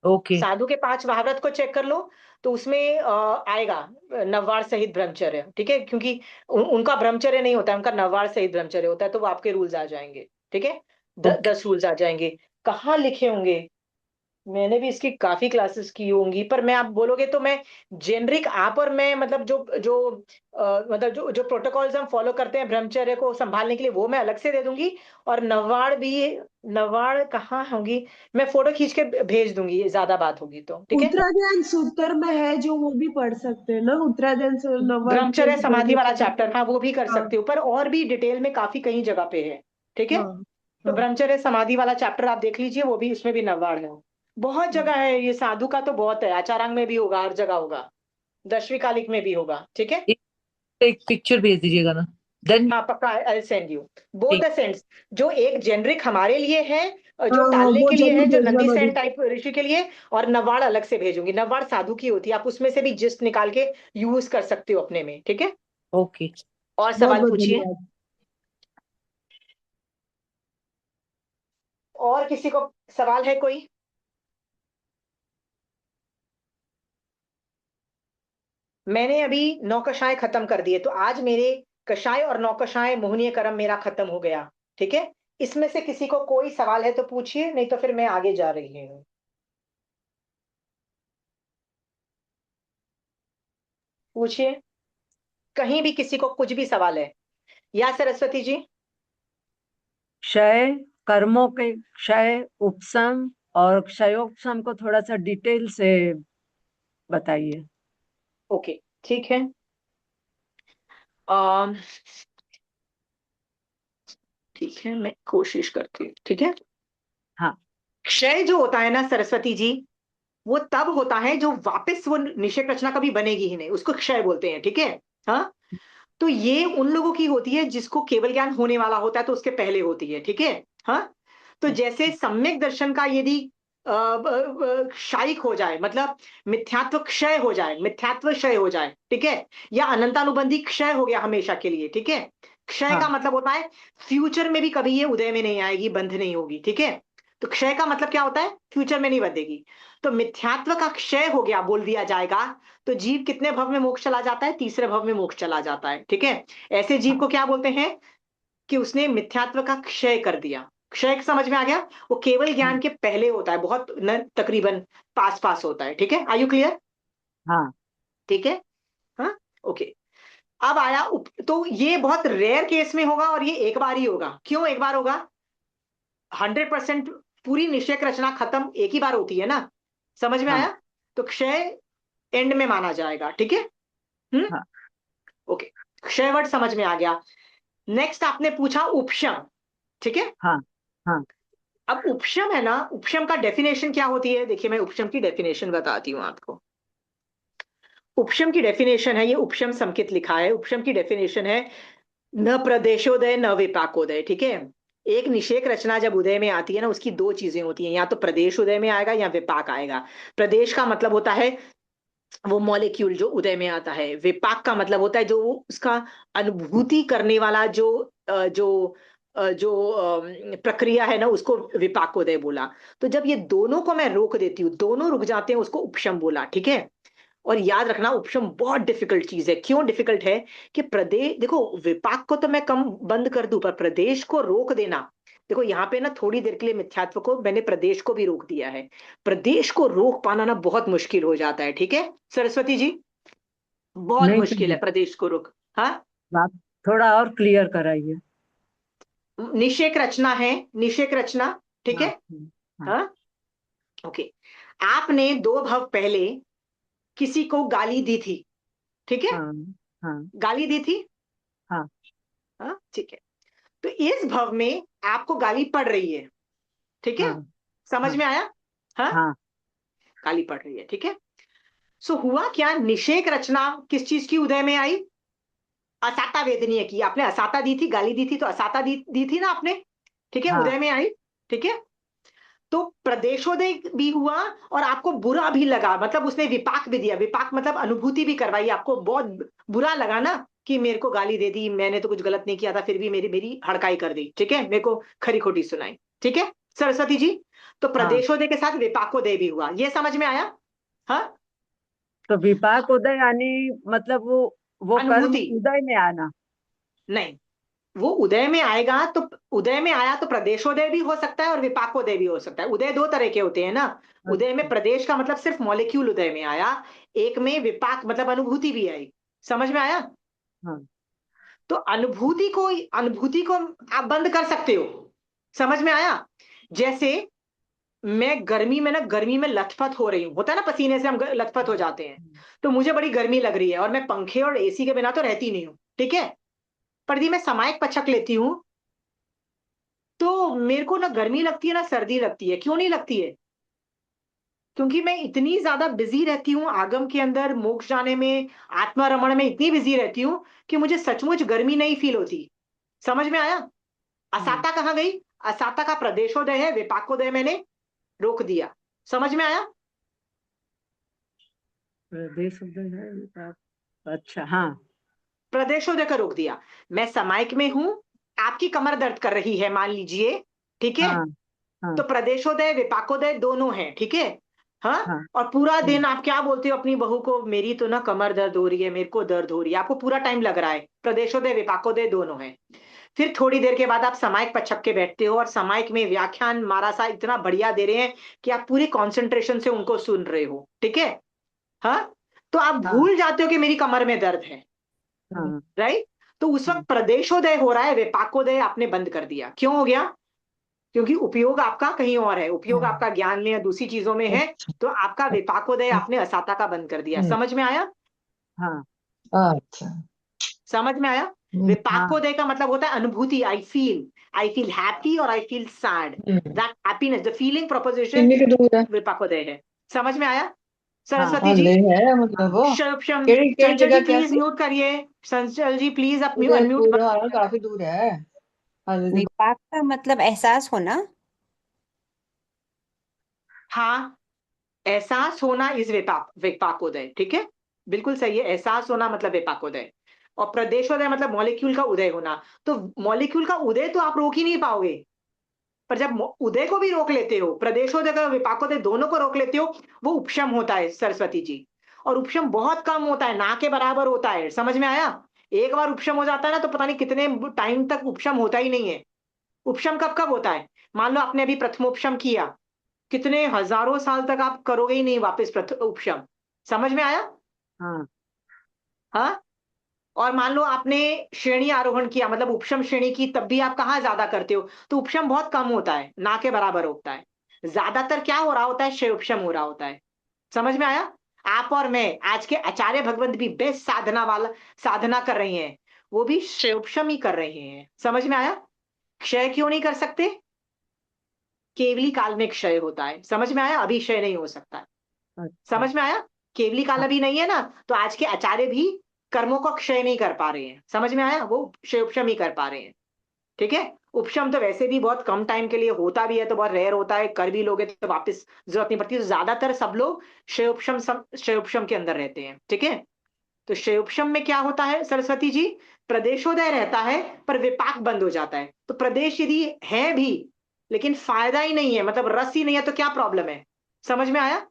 ओके। साधु के 5 महाव्रत को चेक कर लो, तो उसमें आएगा नव्वाड़ सहित ब्रह्मचर्य। ठीक है? क्योंकि उनका ब्रह्मचर्य नहीं होता है, उनका नव्वाड़ सहित ब्रह्मचर्य होता है, तो वो आपके रूल्स आ जाएंगे। ठीक है? ओके। 10 रूल्स आ जाएंगे। कहाँ लिखे होंगे? मैंने भी इसकी काफी क्लासेस की होंगी, पर मैं, आप बोलोगे तो मैं जेनरिक, आप और मैं, मतलब जो जो मतलब जो जो प्रोटोकॉल्स हम फॉलो करते हैं ब्रह्मचर्य को संभालने के लिए, वो मैं अलग से दे दूंगी। और नव्वाड़ भी, नव्वाड़ कहाँ होंगी, मैं फोटो खींच के भेज दूंगी, ये ज्यादा बात होगी तो। ठीक है? उत्तराध्ययन सूत्र में है जो, वो भी पढ़ सकते हैं ना, उत्तराध्ययन से नवाड़ ब्रह्मचर्य कैसे समाधि बढ़ने वाला का। चैप्टर, हाँ वो भी कर हाँ। सकते हो, पर और भी डिटेल में काफी कई जगह पे है। ठीक है? हाँ। तो हाँ। ब्रह्मचर्य समाधि वाला चैप्टर आप देख लीजिए, वो भी, उसमें भी नव्वाड़ है। बहुत हाँ। जगह है, ये साधु का तो बहुत है, आचारांग में भी होगा, हर जगह होगा, 10वीं कालिक में भी होगा। ठीक है? एक पिक्चर भेज दीजिएगा ना, देन हाँ पक्का, आई सेंड यू बोथ ठीक। The saints. जो एक जेनरिक हमारे लिए है, और जो हाँ हाँ, टालने वो के लिए जरूर है, जो भेजना नंदी सेन मधु। टाइप ऋषि के लिए, और नवाड़ अलग से भेजूंगी। नवाड़ साधु की होती है, आप उसमें से भी जिस्ट निकाल के यूज कर सकते हो अपने में, ठीक है। ओके। और बहुत सवाल बहुत पूछिए। धन्यवाद। और किसी को सवाल है कोई? मैंने अभी 9 कषाय खत्म कर दिए, तो आज मेरे कषाय और 9 कषाय मोहनीय कर्म मेरा खत्म हो गया, ठीक है। इसमें से किसी को कोई सवाल है तो पूछिए, नहीं तो फिर मैं आगे जा रही हूँ। पूछिए, कहीं भी किसी को कुछ भी सवाल है। या सरस्वती जी? क्षय, कर्मों के क्षय, उपशम और क्षयोपशम को थोड़ा सा डिटेल से बताइए। ओके, ठीक है। अम, ठीक है, मैं कोशिश करती हूँ, ठीक है। हाँ। क्षय जो होता है ना सरस्वती जी, वो तब होता है जो वापस वो निषेक रचना कभी बनेगी ही नहीं, उसको क्षय बोलते हैं, ठीक है। हाँ, तो ये उन लोगों की होती है जिसको केवल ज्ञान होने वाला होता है, तो उसके पहले होती है, ठीक है। हाँ, तो जैसे सम्यक दर्शन का यदि क्षयिक हो जाए, मतलब मिथ्यात्व क्षय हो जाए, मिथ्यात्व क्षय हो जाए, ठीक है, या अनंतानुबंधी क्षय हो गया हमेशा के लिए, ठीक है। क्षय का हाँ। मतलब होता है फ्यूचर में भी कभी ये उदय में नहीं आएगी, बंध नहीं होगी, ठीक है। तो क्षय का मतलब क्या होता है? फ्यूचर में नहीं बंधेगी। तो मिथ्यात्व का क्षय हो गया बोल दिया जाएगा, तो जीव कितने भव में मोक्ष चला जाता है? तीसरे भव में मोक्ष चला जाता है, ठीक है। ऐसे जीव को क्या बोलते हैं? कि उसने मिथ्यात्व का क्षय कर दिया। क्षय समझ में आ गया? वो केवल ज्ञान के पहले होता है, बहुत न, तकरीबन पास पास होता है, ठीक है। Are you clear? हाँ। ठीक है। हाँ, ओके। अब आया तो ये बहुत रेयर केस में होगा, और ये एक बार ही होगा। क्यों एक बार होगा? 100% पूरी निषेक रचना खत्म एक ही बार होती है ना, समझ में हाँ। आया? तो क्षय एंड में माना जाएगा, ठीक है। हम्म, हाँ। ओके। क्षय वर्ड समझ में आ गया। नेक्स्ट आपने पूछा उपशम, ठीक है। हाँ। हाँ। अब उपशम है ना, उपशम का डेफिनेशन क्या होती है? देखिए, मैं उपशम की डेफिनेशन बताती हूं आपको। उपशम की डेफिनेशन है, ये उपशम संकेत लिखा है। उपशम की डेफिनेशन है न प्रदेशोदय न विपाकोदय, ठीक है। एक निषेक रचना जब उदय में आती है ना, उसकी दो चीजें होती हैं, या तो प्रदेश उदय में आएगा या विपाक आएगा। प्रदेश का मतलब होता है वो मॉलिक्यूल जो उदय में आता है। विपाक का मतलब होता है जो उसका अनुभूति करने वाला जो प्रक्रिया है ना, उसको विपाकोदय बोला। तो जब ये दोनों को मैं रोक देती हूँ, दोनों रुक जाते हैं, उसको उपशम बोला, ठीक है। और याद रखना, उपशम बहुत डिफिकल्ट चीज है। क्यों डिफिकल्ट है? कि प्रदेश, देखो विपाक को तो मैं कम बंद कर दूं, पर प्रदेश को रोक देना, देखो यहाँ पे ना थोड़ी देर के लिए मिथ्यात्व को मैंने प्रदेश को भी रोक दिया है। प्रदेश को रोक पाना ना बहुत मुश्किल हो जाता है, ठीक है सरस्वती जी। बहुत नहीं मुश्किल तो है प्रदेश को रोक। हाँ, आप थोड़ा और क्लियर कराइए। निषेक रचना है, निषेक रचना, ठीक हाँ। है। हाँ। हाँ, ओके। आपने 2 भव पहले किसी को गाली दी थी, ठीक है। हाँ। हाँ। गाली दी थी, हाँ। हाँ ठीक है। तो इस भव में आपको गाली पड़ रही है, ठीक है। हाँ। समझ हाँ। में आया? हाँ, हाँ। गाली पड़ रही है, ठीक है। सो हुआ क्या, निषेक रचना किस चीज की उदय में आई? असाता वेदनीय की। आपने असाता दी थी, गाली दी थी, तो असाता दी थी ना आपने, ठीक है, हाँ। उदय में आई, ठीक है। तो प्रदेशोदय भी हुआ, और आपको बुरा भी लगा, मतलब उसने विपाक भी दिया। विपाक मतलब अनुभूति भी करवाई, आपको बहुत बुरा लगा ना कि मेरे को गाली दे दी, मैंने तो कुछ गलत नहीं किया था, फिर भी मेरी मेरी हड़काई कर दी, ठीक है, मेरे को खरी खोटी सुनाई, ठीक है सरस्वती जी। तो हाँ। प्रदेशोदय के साथ विपाकोदय भी हुआ, ये समझ में आया? हाँ, तो विपाक उदय यानी मतलब वो कर्म अनुभूति उदय में आना। नहीं, वो उदय में आएगा तो, उदय में आया तो प्रदेशोदय भी हो सकता है और विपाकोदय भी हो सकता है। उदय दो तरह के होते हैं ना। उदय में अच्छा। प्रदेश का मतलब सिर्फ मॉलिक्यूल उदय में आया, एक में विपाक मतलब अनुभूति भी आई। समझ में आया? हाँ। तो अनुभूति को आप बंद कर सकते हो। समझ में आया? जैसे मैं गर्मी में लथपथ हो रही हूँ, होता है ना, पसीने से हम लथपथ हो जाते हैं। तो मुझे बड़ी गर्मी लग रही है, और मैं पंखे और एसी के बिना तो रहती नहीं हूँ, ठीक है। पर यदि मैं सामयिक पचक लेती हूँ, तो मेरे को ना गर्मी लगती है ना सर्दी लगती है। क्यों नहीं लगती है? क्योंकि मैं इतनी ज्यादा बिजी रहती हूँ आगम के अंदर, मोक्ष जाने में, आत्मा रमण में इतनी बिजी रहती हूँ कि मुझे सचमुच गर्मी नहीं फील होती। समझ में आया? असाता कहाँ गई? असाता का प्रदेशोदय है, विपाकोदय मैंने रोक दिया। समझ में आया? प्रदेश उदय है विपाक। अच्छा, हाँ। प्रदेशोदय का रोक दिया। मैं समाइक में हूं, आपकी कमर दर्द कर रही है मान लीजिए, ठीक है? हाँ, हाँ, तो प्रदेशोदय विपाकोदय दोनों हैं, ठीक है? हाँ। हाँ। और पूरा दिन आप क्या बोलते हो अपनी बहू को, मेरी तो ना कमर दर्द हो रही है, मेरे को दर्द हो रही है, आपको पूरा टाइम लग रहा है। प्रदेशोदय विपाकोदय दोनों हैं। फिर थोड़ी देर के बाद आप समाइक पर छप के बैठते हो और समाइक में व्याख्यान मारासा इतना बढ़िया दे रहे हैं कि आप पूरी कॉन्सेंट्रेशन से उनको सुन रहे हो, ठीक है? हाँ। तो आप हाँ, भूल जाते हो कि मेरी कमर में दर्द है, हाँ, राइट? तो उस हाँ। वक्त प्रदेशोदय हो रहा है, विपाकोदय आपने बंद कर दिया। क्यों हो गया? क्योंकि उपयोग आपका कहीं और है, उपयोग आपका ज्ञान में या दूसरी चीजों में है। तो आपका विपाकोदय आपने असाता का बंद कर दिया। समझ में आया? हाँ, अच्छा। समझ में आया? हाँ। विपाकोदय का मतलब होता है अनुभूति। आई फील हैप्पी और I feel sad. That happiness, the feeling proposition किन्नी के दूर है? विपाकोदय है। समझ में आया? हाँ, सरस्वती जी, हले है मतलब वो क्षम, केड़ी केड़ी चंचल जी जगह क्या प्लीज सी? म्यूट करिए। चंचल जी प्लीज आप अनम्यूट मत उदयपुर, हाँ करिएगा। काफी दूर है। हले तो विपाक का मतलब एहसास होना। हाँ, एहसास होना इस विपाकोदय, ठीक है? बिल्कुल सही है, एहसास होना मतलब विपाकोदय। और प्रदेशोदय मतलब मॉलिक्यूल का उदय होना। तो मॉलिक्यूल का उदय तो आप रोक ही नहीं पाओगे, पर जब उदय को भी रोक लेते हो, प्रदेशोदय का विपाकोदय दोनों को रोक लेते हो, वो उपशम होता है सरस्वती जी। और उपशम बहुत कम होता है, ना के बराबर होता है। समझ में आया? एक बार उपशम हो जाता है ना तो पता नहीं कितने टाइम तक उपशम होता ही नहीं है। उपशम कब कब होता है? मान लो आपने अभी प्रथमोपशम किया, कितने हजारों साल तक आप करोगे ही नहीं वापस उपशम। समझ में आया? हाँ। हाँ। और मान लो आपने श्रेणी आरोहण किया, मतलब उपशम श्रेणी की, तब भी आप कहाँ ज्यादा करते हो? तो उपशम बहुत कम होता है, ना के बराबर होता है। ज्यादातर क्या हो रहा होता है? क्षय उपशम हो रहा होता है। समझ में आया? आप और मैं, आज के आचार्य भगवंत भी बेस्ट साधना वाला साधना कर रहे हैं, वो भी क्षय उपशम ही कर रहे हैं। समझ में आया? क्षय क्यों नहीं कर सकते? केवली काल में क्षय होता है। समझ में आया? अभी क्षय नहीं हो सकता। अच्छा। समझ में आया? केवली काल हाँ, अभी नहीं है ना, तो आज के आचार्य भी कर्मों का क्षय नहीं कर पा रहे हैं। समझ में आया? वो क्षय उपशम ही कर पा रहे हैं, ठीक है? उपशम तो वैसे भी बहुत कम टाइम के लिए होता भी है, तो बहुत रेयर होता है, कर भी लोगे तो वापस जरूरत नहीं पड़ती। तो ज्यादातर सब लोग क्षय उपशम के अंदर रहते हैं, ठीक है? तो क्षय उपशम में क्या होता है सरस्वती जी? प्रदेशोदय रहता है पर विपाक बंद हो जाता है। तो प्रदेश यदि है भी, लेकिन फायदा ही नहीं है, मतलब रस ही नहीं है, तो क्या प्रॉब्लम है? समझ में आया?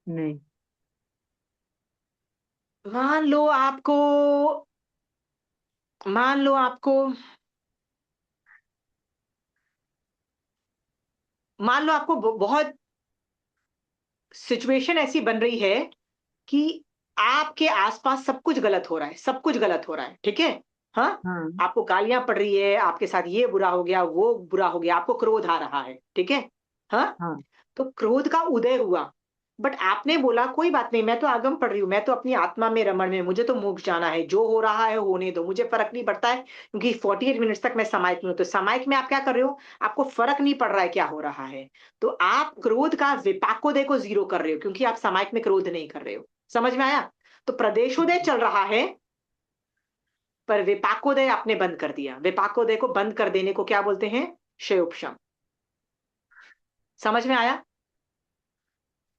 नहीं। मान लो आपको मान लो आपको मान लो आपको बहुत सिचुएशन ऐसी बन रही है कि आपके आसपास सब कुछ गलत हो रहा है, सब कुछ गलत हो रहा है, ठीक है? हाँ। हाँ, आपको गालियां पड़ रही है, आपके साथ ये बुरा हो गया, वो बुरा हो गया, आपको क्रोध आ रहा है, ठीक है? हाँ। हाँ। तो क्रोध का उदय हुआ, बट आपने बोला कोई बात नहीं, मैं तो आगम पढ़ रही हूँ, मैं तो अपनी आत्मा में रमण में, मुझे तो मोक्ष जाना है, जो हो रहा है होने दो, मुझे फर्क नहीं पड़ता है, क्योंकि 48 मिनट्स तक मैं समाइक में हूँ। तो समाइक में आप क्या कर रहे हो? आपको फर्क नहीं पड़ रहा है क्या हो रहा है, तो आप क्रोध का विपाकोदय को जीरो कर रहे हो, क्योंकि आप समाइक में क्रोध नहीं कर रहे हो। समझ में आया? तो प्रदेशोदय चल रहा है, पर विपाकोदय आपने बंद कर दिया। विपाकोदय को बंद कर देने को क्या बोलते हैं? क्षयोपशम। समझ में आया?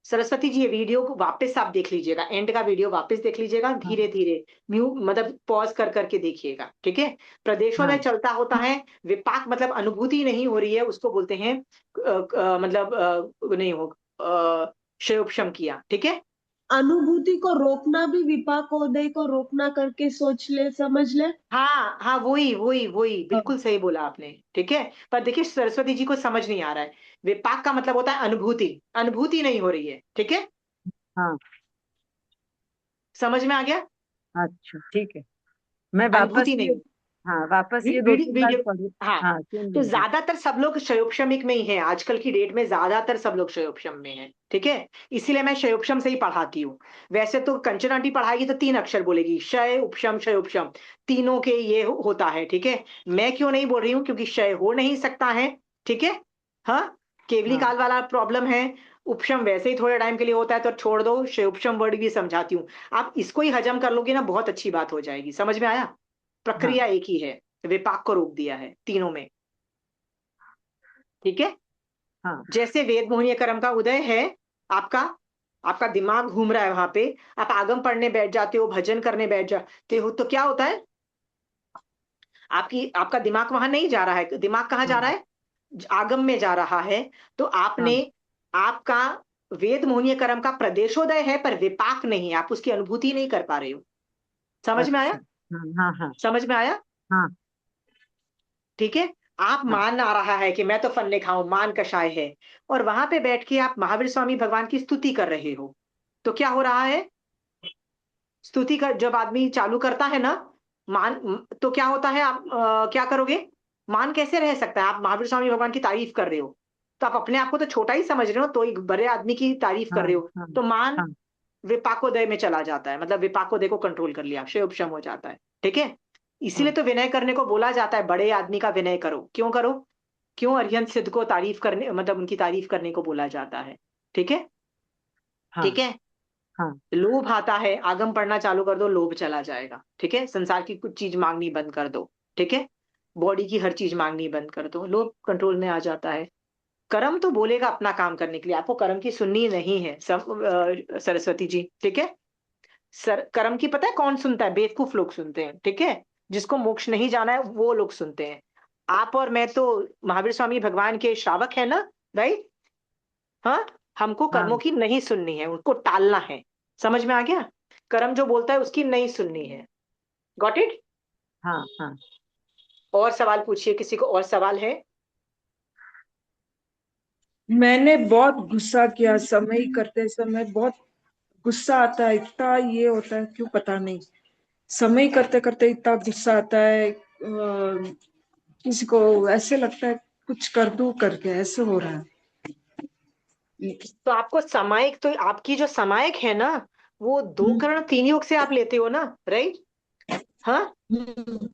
सरस्वती जी, ये वीडियो को वापस आप देख लीजिएगा, एंड का वीडियो वापस देख लीजिएगा, धीरे धीरे म्यू मतलब पॉज कर करके देखिएगा, ठीक है? प्रदेशोदय हाँ। चलता होता है, विपाक मतलब अनुभूति नहीं हो रही है, उसको बोलते हैं मतलब नहीं हो क्षयोपशम किया, ठीक है? अनुभूति को रोकना भी विपाकोदय को रोकना करके सोच ले, समझ ले। हाँ हाँ, वही वही वही, बिल्कुल सही बोला आपने, ठीक है? पर देखिए सरस्वती जी को समझ नहीं आ रहा है, विपाक का मतलब होता है अनुभूति, अनुभूति नहीं हो रही है, ठीक है? हाँ। समझ में आ गया? अच्छा, ठीक है। मैं वापस अनुभूति ये, नहीं। हाँ, वापस ये दो वीडियो तीन बार वीडियो पढ़ू। हाँ। हाँ, सुन तो लीजिए। ज्यादातर सब लोग क्षयोपशमिक में ही हैं, आजकल की डेट में ज्यादातर सब लोग क्षयोपशम में हैं, ठीक है? इसीलिए मैं क्षयोपशम से ही पढ़ाती हूँ। वैसे तो कंचन आंटी पढ़ाएगी तो 3 अक्षर बोलेगी, क्षय उपशम क्षयोपशम, तीनों के ये होता है, ठीक है? मैं क्यों नहीं बोल रही हूँ? क्योंकि क्षय हो नहीं सकता है, ठीक है? हाँ। केवली हाँ काल वाला प्रॉब्लम है, उपशम वैसे ही थोड़े टाइम के लिए होता है तो छोड़ दो, उपशम वर्ड भी समझाती हूँ। आप इसको ही हजम कर लोगे ना, बहुत अच्छी बात हो जाएगी। समझ में आया? हाँ प्रक्रिया एक ही है, विपाक को रोक दिया है तीनों में। ठीक है? हाँ जैसे वेद मोहनीय कर्म का उदय है, आपका आपका दिमाग घूम रहा है वहां पे, आप आगम पढ़ने बैठ जाते हो, भजन करने बैठ जाते हो, तो क्या होता है, आपका दिमाग वहां नहीं जा रहा है। दिमाग कहाँ जा रहा हाँ है? आगम में जा रहा है। तो हाँ आपने, आपका वेद मोहनीय कर्म का प्रदेशोदय है पर विपाक नहीं है, आप उसकी अनुभूति नहीं कर पा रहे हो। समझ में अच्छा आया? हाँ हाँ समझ में आया? हाँ ठीक है। आप हाँ मान आ रहा है कि मैं तो फल खाऊं, मान कषाय है, और वहां पे बैठ के आप महावीर स्वामी भगवान की स्तुति कर रहे हो, तो क्या हो रहा है? स्तुति कर जब आदमी चालू करता है ना, मान, तो क्या होता है, आप क्या करोगे? मान कैसे रह सकता है? आप महावीर स्वामी भगवान की तारीफ कर रहे हो, तो आप अपने आप को तो छोटा ही समझ रहे हो, तो एक बड़े आदमी की तारीफ कर हाँ रहे हो, हाँ तो मान हाँ विपाकोदय में चला जाता है, मतलब विपाकोदय को कंट्रोल कर लिया, क्षय उपशम हो जाता है। ठीक है? इसीलिए हाँ तो विनय करने को बोला जाता है, बड़े आदमी का विनय करो। क्यों करो? क्यों अरिहंत सिद्ध को तारीफ करने, मतलब उनकी तारीफ करने को बोला जाता है। ठीक है? हाँ ठीक है। हाँ लोभ आता है, आगम पढ़ना चालू कर दो, लोभ चला जाएगा। ठीक है? संसार की कुछ चीज मांगनी बंद कर दो। ठीक है? बॉडी की हर चीज मांगनी बंद कर दो, लोभ कंट्रोल में आ जाता है। कर्म तो बोलेगा अपना काम करने के लिए, आपको कर्म की सुननी नहीं है, सरस्वती जी। ठीक है? कर्म की पता है कौन सुनता है? बेवकूफ लोग सुनते हैं। ठीक है? जिसको मोक्ष नहीं जाना है वो लोग सुनते हैं। आप और मैं तो महावीर स्वामी भगवान के श्रावक है ना, राइट? हाँ, हमको कर्मों हाँ की नहीं सुननी है, उनको टालना है। समझ में आ गया? कर्म जो बोलता है उसकी नहीं सुननी है। Got it? हाँ हाँ और सवाल पूछिए, किसी को और सवाल है? मैंने बहुत गुस्सा किया समय करते समय, बहुत गुस्सा आता है, इतना ये होता है क्यों पता नहीं। समय करते करते इतना गुस्सा आता है, किसी को ऐसे लगता है कुछ कर दूं करके, ऐसे हो रहा है। तो आपको समायिक, तो आपकी जो समायिक है ना, वो दो हम्म, करण तीन योग से आप लेते हो ना, राइट? हाँ, हम्म,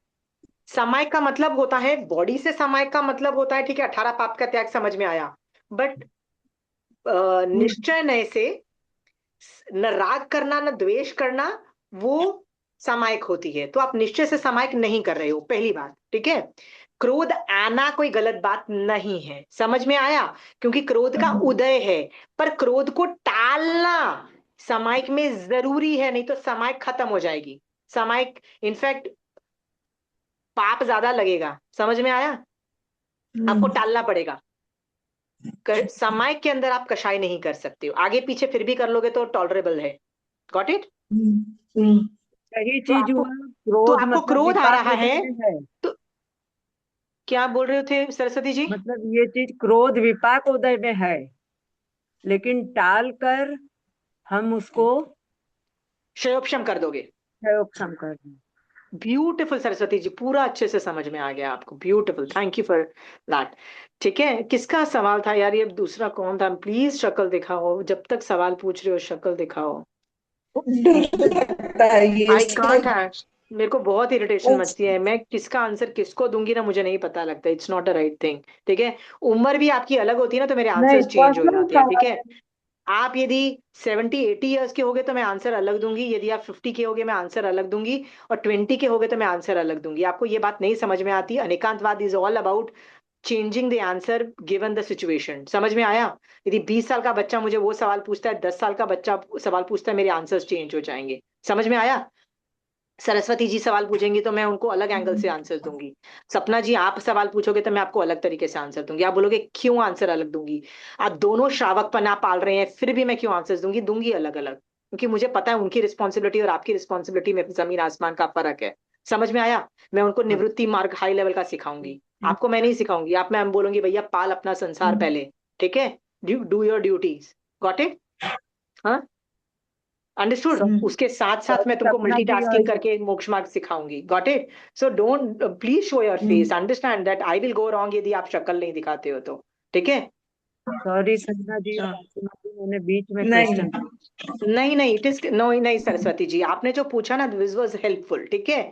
समायिक का मतलब होता है बॉडी से, समायिक का मतलब होता है, ठीक है, 18 पाप का त्याग, समझ में आया। बट हम्म, निश्चय नय से न राग करना न द्वेष करना, वो समायिक होती है। तो आप निश्चय से समायिक नहीं कर रहे हो, पहली बात। ठीक है? क्रोध आना कोई गलत बात नहीं है, समझ में आया? क्योंकि क्रोध का उदय है, पर क्रोध को टालना समायिक में जरूरी है, नहीं तो समायिक खत्म हो जाएगी। समायिक इनफैक्ट पाप ज्यादा लगेगा। समझ में आया? आपको हम्म, टालना पड़ेगा। समायिक के अंदर आप कषाय नहीं कर सकते हो, आगे पीछे फिर भी कर लोगे तो टॉलरेबल है। Got it? हम्म, हम्म, सही तो चीज आपको, हुआ। तो क्रोध आपको मतलब क्रोध आ विपाक रहा है, उदय में है। तो क्या बोल रहे थे सरस्वती जी? मतलब ये चीज क्रोध विपाक उदय में है, लेकिन टाल कर हम उसको क्षयोपशम कर दोगे। क्षयोक्षम कर दें। ब्यूटीफुल सरस्वती जी, पूरा अच्छे से समझ में आ गया आपको, beautiful, thank you for that. ठीक है, किसका सवाल था यार? ये दूसरा कौन था? प्लीज शक्ल दिखाओ, जब तक सवाल पूछ रहे हो शक्ल दिखाओ। डर लगता है ये आई कांट सब। है, मेरे को बहुत इरिटेशन मचती है। मैं किसका आंसर किसको दूंगी ना, मुझे नहीं पता लगता। It's not a right thing. ठीक है? उम्र भी आपकी अलग होती है ना, तो मेरे नहीं, आंसर्स चेंज हो पर्सनल जाते हैं। ठीक सवाल है? है। आप यदि 70-80 ईयर्स के होगे तो मैं आंसर अलग दूंगी, यदि आप 50 के होगे मैं आंसर अलग दूंगी, और 20 के होगे तो मैं आंसर अलग दूंगी। आपको ये बात नहीं समझ में आती? Anekantavada is all about changing the answer given the situation. समझ में आया? यदि 20 साल का बच्चा मुझे वो सवाल पूछता है, 10 साल का बच्चा सवाल पूछता है, मेरे आंसर्स चेंज हो जाएंगे। समझ में आया? सरस्वती जी सवाल पूछेंगी तो मैं उनको अलग एंगल से आंसर दूंगी। सपना जी आप सवाल पूछोगे तो मैं आपको अलग तरीके से आंसर दूंगी। आप बोलोगे क्यों आंसर अलग दूंगी? आप दोनों श्रावकपना पाल रहे हैं, फिर भी मैं क्यों आंसर दूंगी? दूंगी अलग अलग, क्योंकि मुझे पता है उनकी रिस्पॉन्सिबिलिटी और आपकी रिस्पॉन्सिबिलिटी में जमीन आसमान का फर्क है। समझ में आया? मैं उनको हाँ निवृत्ति मार्ग हाई लेवल का सिखाऊंगी, आपको मैं नहीं सिखाऊंगी। आप, मैं बोलूंगी भैया पाल अपना संसार पहले। ठीक है? Do your duties. Got it? हाँ, अंडरस्टूड? सब उसके साथ साथ सब मैं तुमको सपना जी मल्टीटास्किंग करके मोक्ष मार्ग सिखाऊंगी। Got it? So don't, please show your face, understand that I will go wrong यदि आप शक्ल नहीं दिखाते हो तो। ठीक है? सॉरी सपना जी और हाँ, आसिमा जी, मैंने बीच में नहीं, क्वेश्चन। नहीं नहीं, इट इज नो, नहीं सरस्वती जी, आपने जो पूछा ना, दिस वाज हेल्पफुल। ठीक है?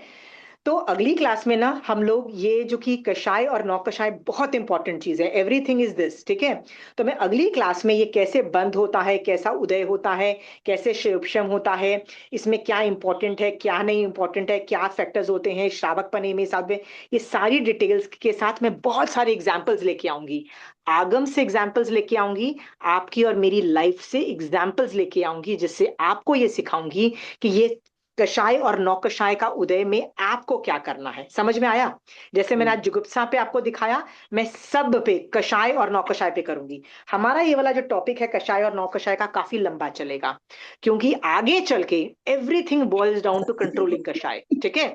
तो अगली क्लास में ना हम लोग ये जो कि कषाय और नौकषाय बहुत इंपॉर्टेंट चीज है, एवरीथिंग इज दिस, ठीक है। तो मैं अगली क्लास में ये कैसे बंद होता है, कैसा उदय होता है, कैसे शिवक्षम होता है, इसमें क्या इंपॉर्टेंट है क्या नहीं इंपॉर्टेंट है, क्या फैक्टर्स होते हैं श्रावक पने में साथ में, ये सारी डिटेल्स के साथ मैं बहुत सारे एग्जाम्पल्स लेके आऊंगी। आगम से एग्जाम्पल्स लेके आऊंगी, आपकी और मेरी लाइफ से एग्जाम्पल्स लेके आऊंगी, जिससे आपको ये सिखाऊंगी कि ये कषाय और नौकषाय का उदय में आपको क्या करना है। समझ में आया? जैसे मैंने आज जुगुप्सा पे आपको दिखाया, मैं सब पे कषाय और नौकषाय पे करूंगी। हमारा ये वाला जो टॉपिक है कषाय और नौकषाय का काफी लंबा चलेगा, क्योंकि आगे चल के everything boils down to controlling kashaya, ठीक है।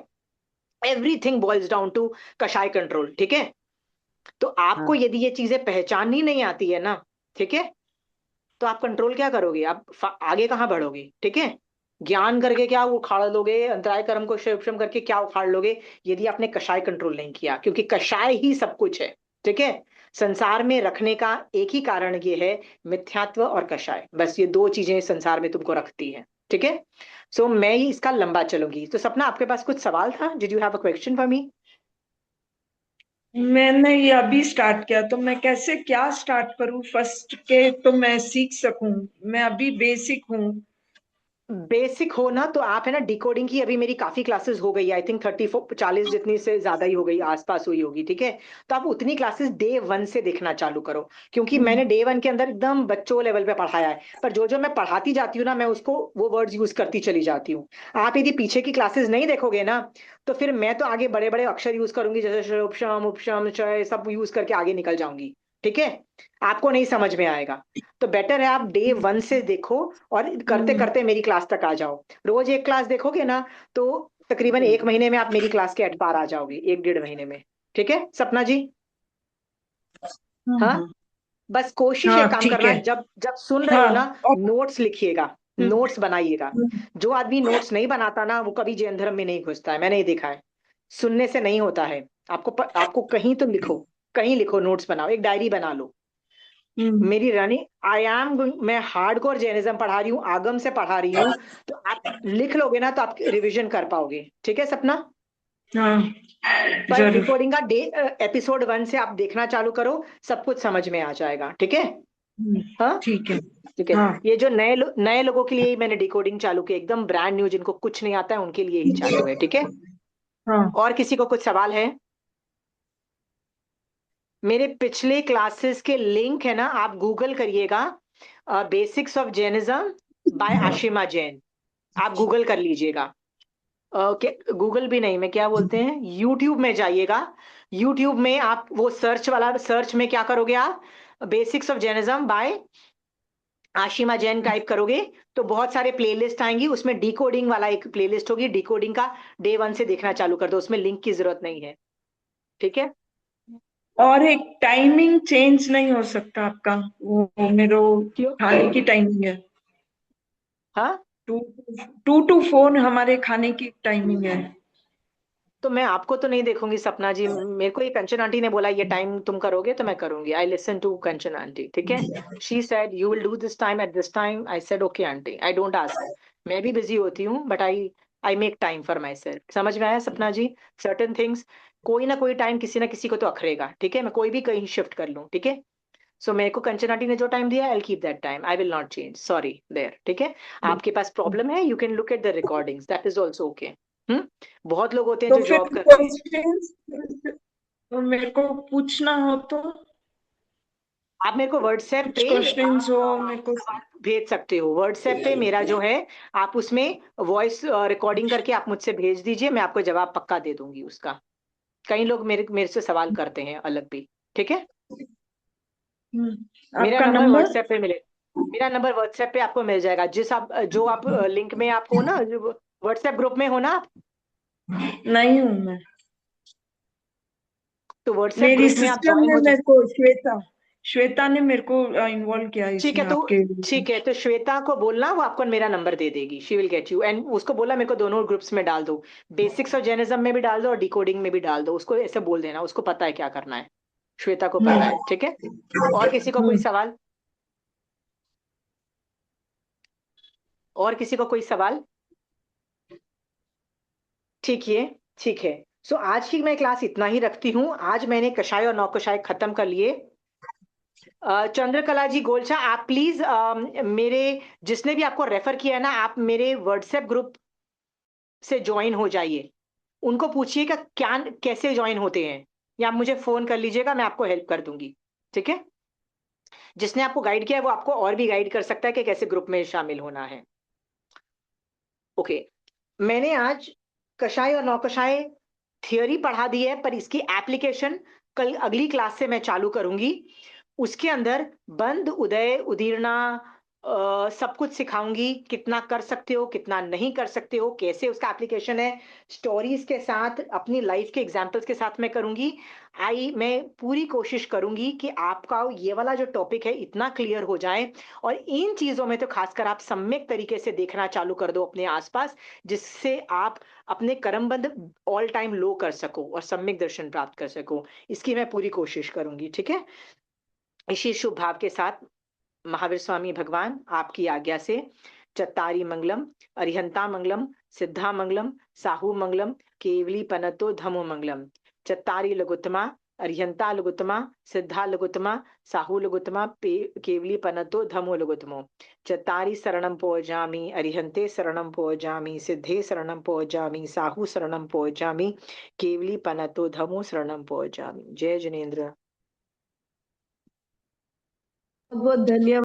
Everything boils down to kashaya control, ठीक है। तो आपको हाँ यदि ये चीजें पहचाननी नहीं आती है ना, ठीक है, तो आप कंट्रोल क्या करोगे, आप आगे कहाँ बढ़ोगे, ठीक है। ज्ञान करके क्या उखाड़ लोगे, अंतराय कर्म को शिवक्षम करके क्या उखाड़ लोगे, यदि आपने कषाय कंट्रोल नहीं किया, क्योंकि कषाय ही सब कुछ है, ठीक है। संसार में रखने का एक ही कारण ये है, मिथ्यात्व और कषाय, बस ये दो चीजें संसार में तुमको रखती है, ठीक है। सो मैं ही इसका लंबा चलूंगी। तो सपना, आपके पास कुछ सवाल था? Did you have a question for me? मैंने ये अभी स्टार्ट किया, तो मैं कैसे क्या स्टार्ट करूं फर्स्ट के, तो मैं सीख सकूं। मैं अभी बेसिक हूँ। बेसिक हो ना, तो आप है ना डिकोडिंग की अभी मेरी काफी क्लासेस हो गई, आई थिंक 40 जितनी से ज्यादा ही हो गई, आसपास हुई होगी, ठीक है। तो आप उतनी क्लासेस डे 1 से देखना चालू करो, क्योंकि मैंने डे 1 के अंदर एकदम बच्चों लेवल पे पढ़ाया है, पर जो जो मैं पढ़ाती जाती हूँ ना, मैं उसको वो वर्ड्स यूज करती चली जाती हूँ। आप यदि पीछे की क्लासेस नहीं देखोगे ना, तो फिर मैं तो आगे बड़े बड़े अक्षर यूज करूंगी, जैसे उपशम उपशम चय सब यूज करके आगे निकल जाऊंगी, ठीक है। आपको नहीं समझ में आएगा। तो बेटर है आप डे 1 से देखो, और करते करते मेरी क्लास तक आ जाओ। रोज एक क्लास देखोगे ना, तो तकरीबन 1 महीने में आप मेरी क्लास के एट पार आ जाओगे, 1 डेढ़ महीने में, ठीक है सपना जी। हाँ, बस कोशिश हाँ एक काम ठीक करना, है। जब जब सुन रहे हो हाँ ना, और नोट्स लिखिएगा, नोट्स बनाइएगा। जो आदमी नोट्स नहीं बनाता ना, वो कभी जैन धर्म में नहीं घुसता है, मैंने ये देखा है। सुनने से नहीं होता है। आपको कहीं तो लिखो, कहीं लिखो, नोट्स बनाओ, एक डायरी बना लो। मेरी रनिंग, मैं हार्डकोर जैनिज्म पढ़ा रही हूँ, आगम से पढ़ा रही हूँ। तो आप लिख लोगे ना, तो आप रिवीजन कर पाओगे, ठीक है सपना। हाँ पर जरूर। डिकोडिंग का एपिसोड 1 से आप देखना चालू करो, सब कुछ समझ में आ जाएगा, ठीक है। हाँ, ठीक है। ठीक है। हाँ ये जो नए लोगों के लिए ही मैंने डिकोडिंग चालू की, एकदम ब्रांड न्यू, जिनको कुछ नहीं आता है उनके लिए ही चालू है, ठीक है। हाँ। और किसी को कुछ सवाल है? मेरे पिछले क्लासेस के लिंक है ना, आप गूगल करिएगा, basics of Jainism by Ashima Jain, आप गूगल कर लीजिएगा। गूगल भी नहीं, मैं क्या बोलते हैं, यूट्यूब में जाइएगा। यूट्यूब में आप वो सर्च वाला, सर्च में क्या करोगे आप, basics of Jainism by Ashima Jain type करोगे, तो बहुत सारे प्लेलिस्ट आएंगी, उसमें डिकोडिंग वाला एक प्लेलिस्ट होगी, डिकोडिंग का डे 1 से देखना चालू कर दो, उसमें लिंक की जरूरत नहीं है, ठीक है। और एक टाइमिंग चेंज नहीं हो सकता आपका? वो मेरे क्यों? खाने की टाइमिंग है। हाँ, 2 to 4 हमारे खाने की टाइमिंग है। तो मैं आपको तो नहीं देखूंगी सपना जी, मेरे को ये कंचन आंटी ने बोला ये टाइम तुम करोगे, तो मैं करूंगी। I listen to Kanchan aunty, ठीक है। She said you will do this time at this time, I said okay aunty, I don't ask. मैं भी बिजी होती हूँ, but I I make time for myself. समझ में आया सपना जी? सर्टन थिंग्स, कोई ना कोई टाइम किसी ना किसी को तो अखरेगा, ठीक है। मैं कोई भी कहीं शिफ्ट कर लूँ, ठीक है। सो मेरे को कंचन आंटी ने जो टाइम दिया, I keep that time, I will not change, sorry there, ठीक है। आपके पास प्रॉब्लम है, you can look at the recordings, that is also okay. Hmm. बहुत लोग होते हैं तो जो फिर जॉब करते हैं। क्वेश्चंस मेरे को पूछना हो तो, आप मेरे को व्हाट्सएप कुछ पे क्वेश्चंस हो मेरे को। सवाल भेज सकते हो, व्हाट्सएप पे मेरा जो है, आप उसमें वॉइस रिकॉर्डिंग करके आप मुझसे भेज दीजिए, मैं आपको जवाब पक्का दे दूंगी उसका। कई लोग मेरे मेरे से सवाल करते हैं अलग भी, ठीक है। मेरा आपका नंबर नंबर? व्हाट्सएप पे मिले, मेरा नंबर व्हाट्सएप पे आपको मिल जाएगा, जिस आप जो आप लिंक में आप हो ना, व्हाट्सएप ग्रुप में हो ना आप, नहीं हूँ मैं। तो व्हाट्सएप मेरी ग्रुप में आप सिस्टर ज्वाइन ने हो जाए। मेरे को, श्वेता, श्वेता ने मेरे को इन्वॉल्व किया ठीक है, इसमें तो आपके। ठीक है, तो श्वेता को बोलना, वो आपको मेरा नंबर दे देगी, she will get you, and उसको बोला मेरे को दोनों ग्रुप्स में डाल दो, बेसिक्स ऑफ जैनिज्म में भी डाल दो और डिकोडिंग में भी डाल दो, उसको ऐसे बोल देना, उसको पता है क्या करना है, श्वेता को पता है, ठीक है। और किसी को कोई सवाल? और किसी को कोई सवाल? ठीक है, ठीक है। सो आज की मैं क्लास इतना ही रखती हूँ। आज मैंने कषाय और नौकषाय खत्म कर लिए। चंद्रकला जी गोलछा, आप प्लीज मेरे जिसने भी आपको रेफर किया है ना, आप मेरे व्हाट्सएप ग्रुप से ज्वाइन हो जाइए। उनको पूछिएगा क्या कैसे ज्वाइन होते हैं, या आप मुझे फोन कर लीजिएगा, मैं आपको हेल्प कर दूंगी। ठीक है, जिसने आपको गाइड किया है वो आपको और भी गाइड कर सकता है कि कैसे ग्रुप में शामिल होना है। ओके, मैंने आज कषाय और नौकषाय थियोरी पढ़ा दी है, पर इसकी एप्लीकेशन कल अगली क्लास से मैं चालू करूंगी। उसके अंदर बंद, उदय, उदीरना, सब कुछ सिखाऊंगी। कितना कर सकते हो, कितना नहीं कर सकते हो, कैसे उसका एप्लीकेशन है, स्टोरीज के साथ, अपनी लाइफ के एग्जांपल्स के साथ मैं करूंगी। मैं पूरी कोशिश करूंगी कि आपका ये वाला जो टॉपिक है इतना क्लियर हो जाए, और इन चीजों में तो खासकर आप सम्यक तरीके से देखना चालू कर दो अपने आसपास, जिससे आप अपने कर्मबंध ऑल टाइम लो कर सको और सम्यक दर्शन प्राप्त कर सको। इसकी मैं पूरी कोशिश करूंगी। ठीक है, इसी शुभ भाव के साथ महावीर स्वामी भगवान आपकी आज्ञा से चत्तारी मंगलम, अरिहंता मंगलम, सिद्धा मंगलम, साहू मंगलम, केवली पनतो धमो मंगलम। चत्तारी लघुत्तमा, अरिहंता लघुत्तमा, सिद्धा लघुत्तमा, साहू लघुत्तमा, केवली पनतो धमो लघुत्तमो। चत्तारी शरणम पोजामि, अरिहंते शरणम पोजामि, सिद्धे शरणम पोजामि, साहू शरणम पोजामि, केवली पनतो धमो शरणम पोजामि। जय जिनेन्द्र। बहुत धन्यवाद।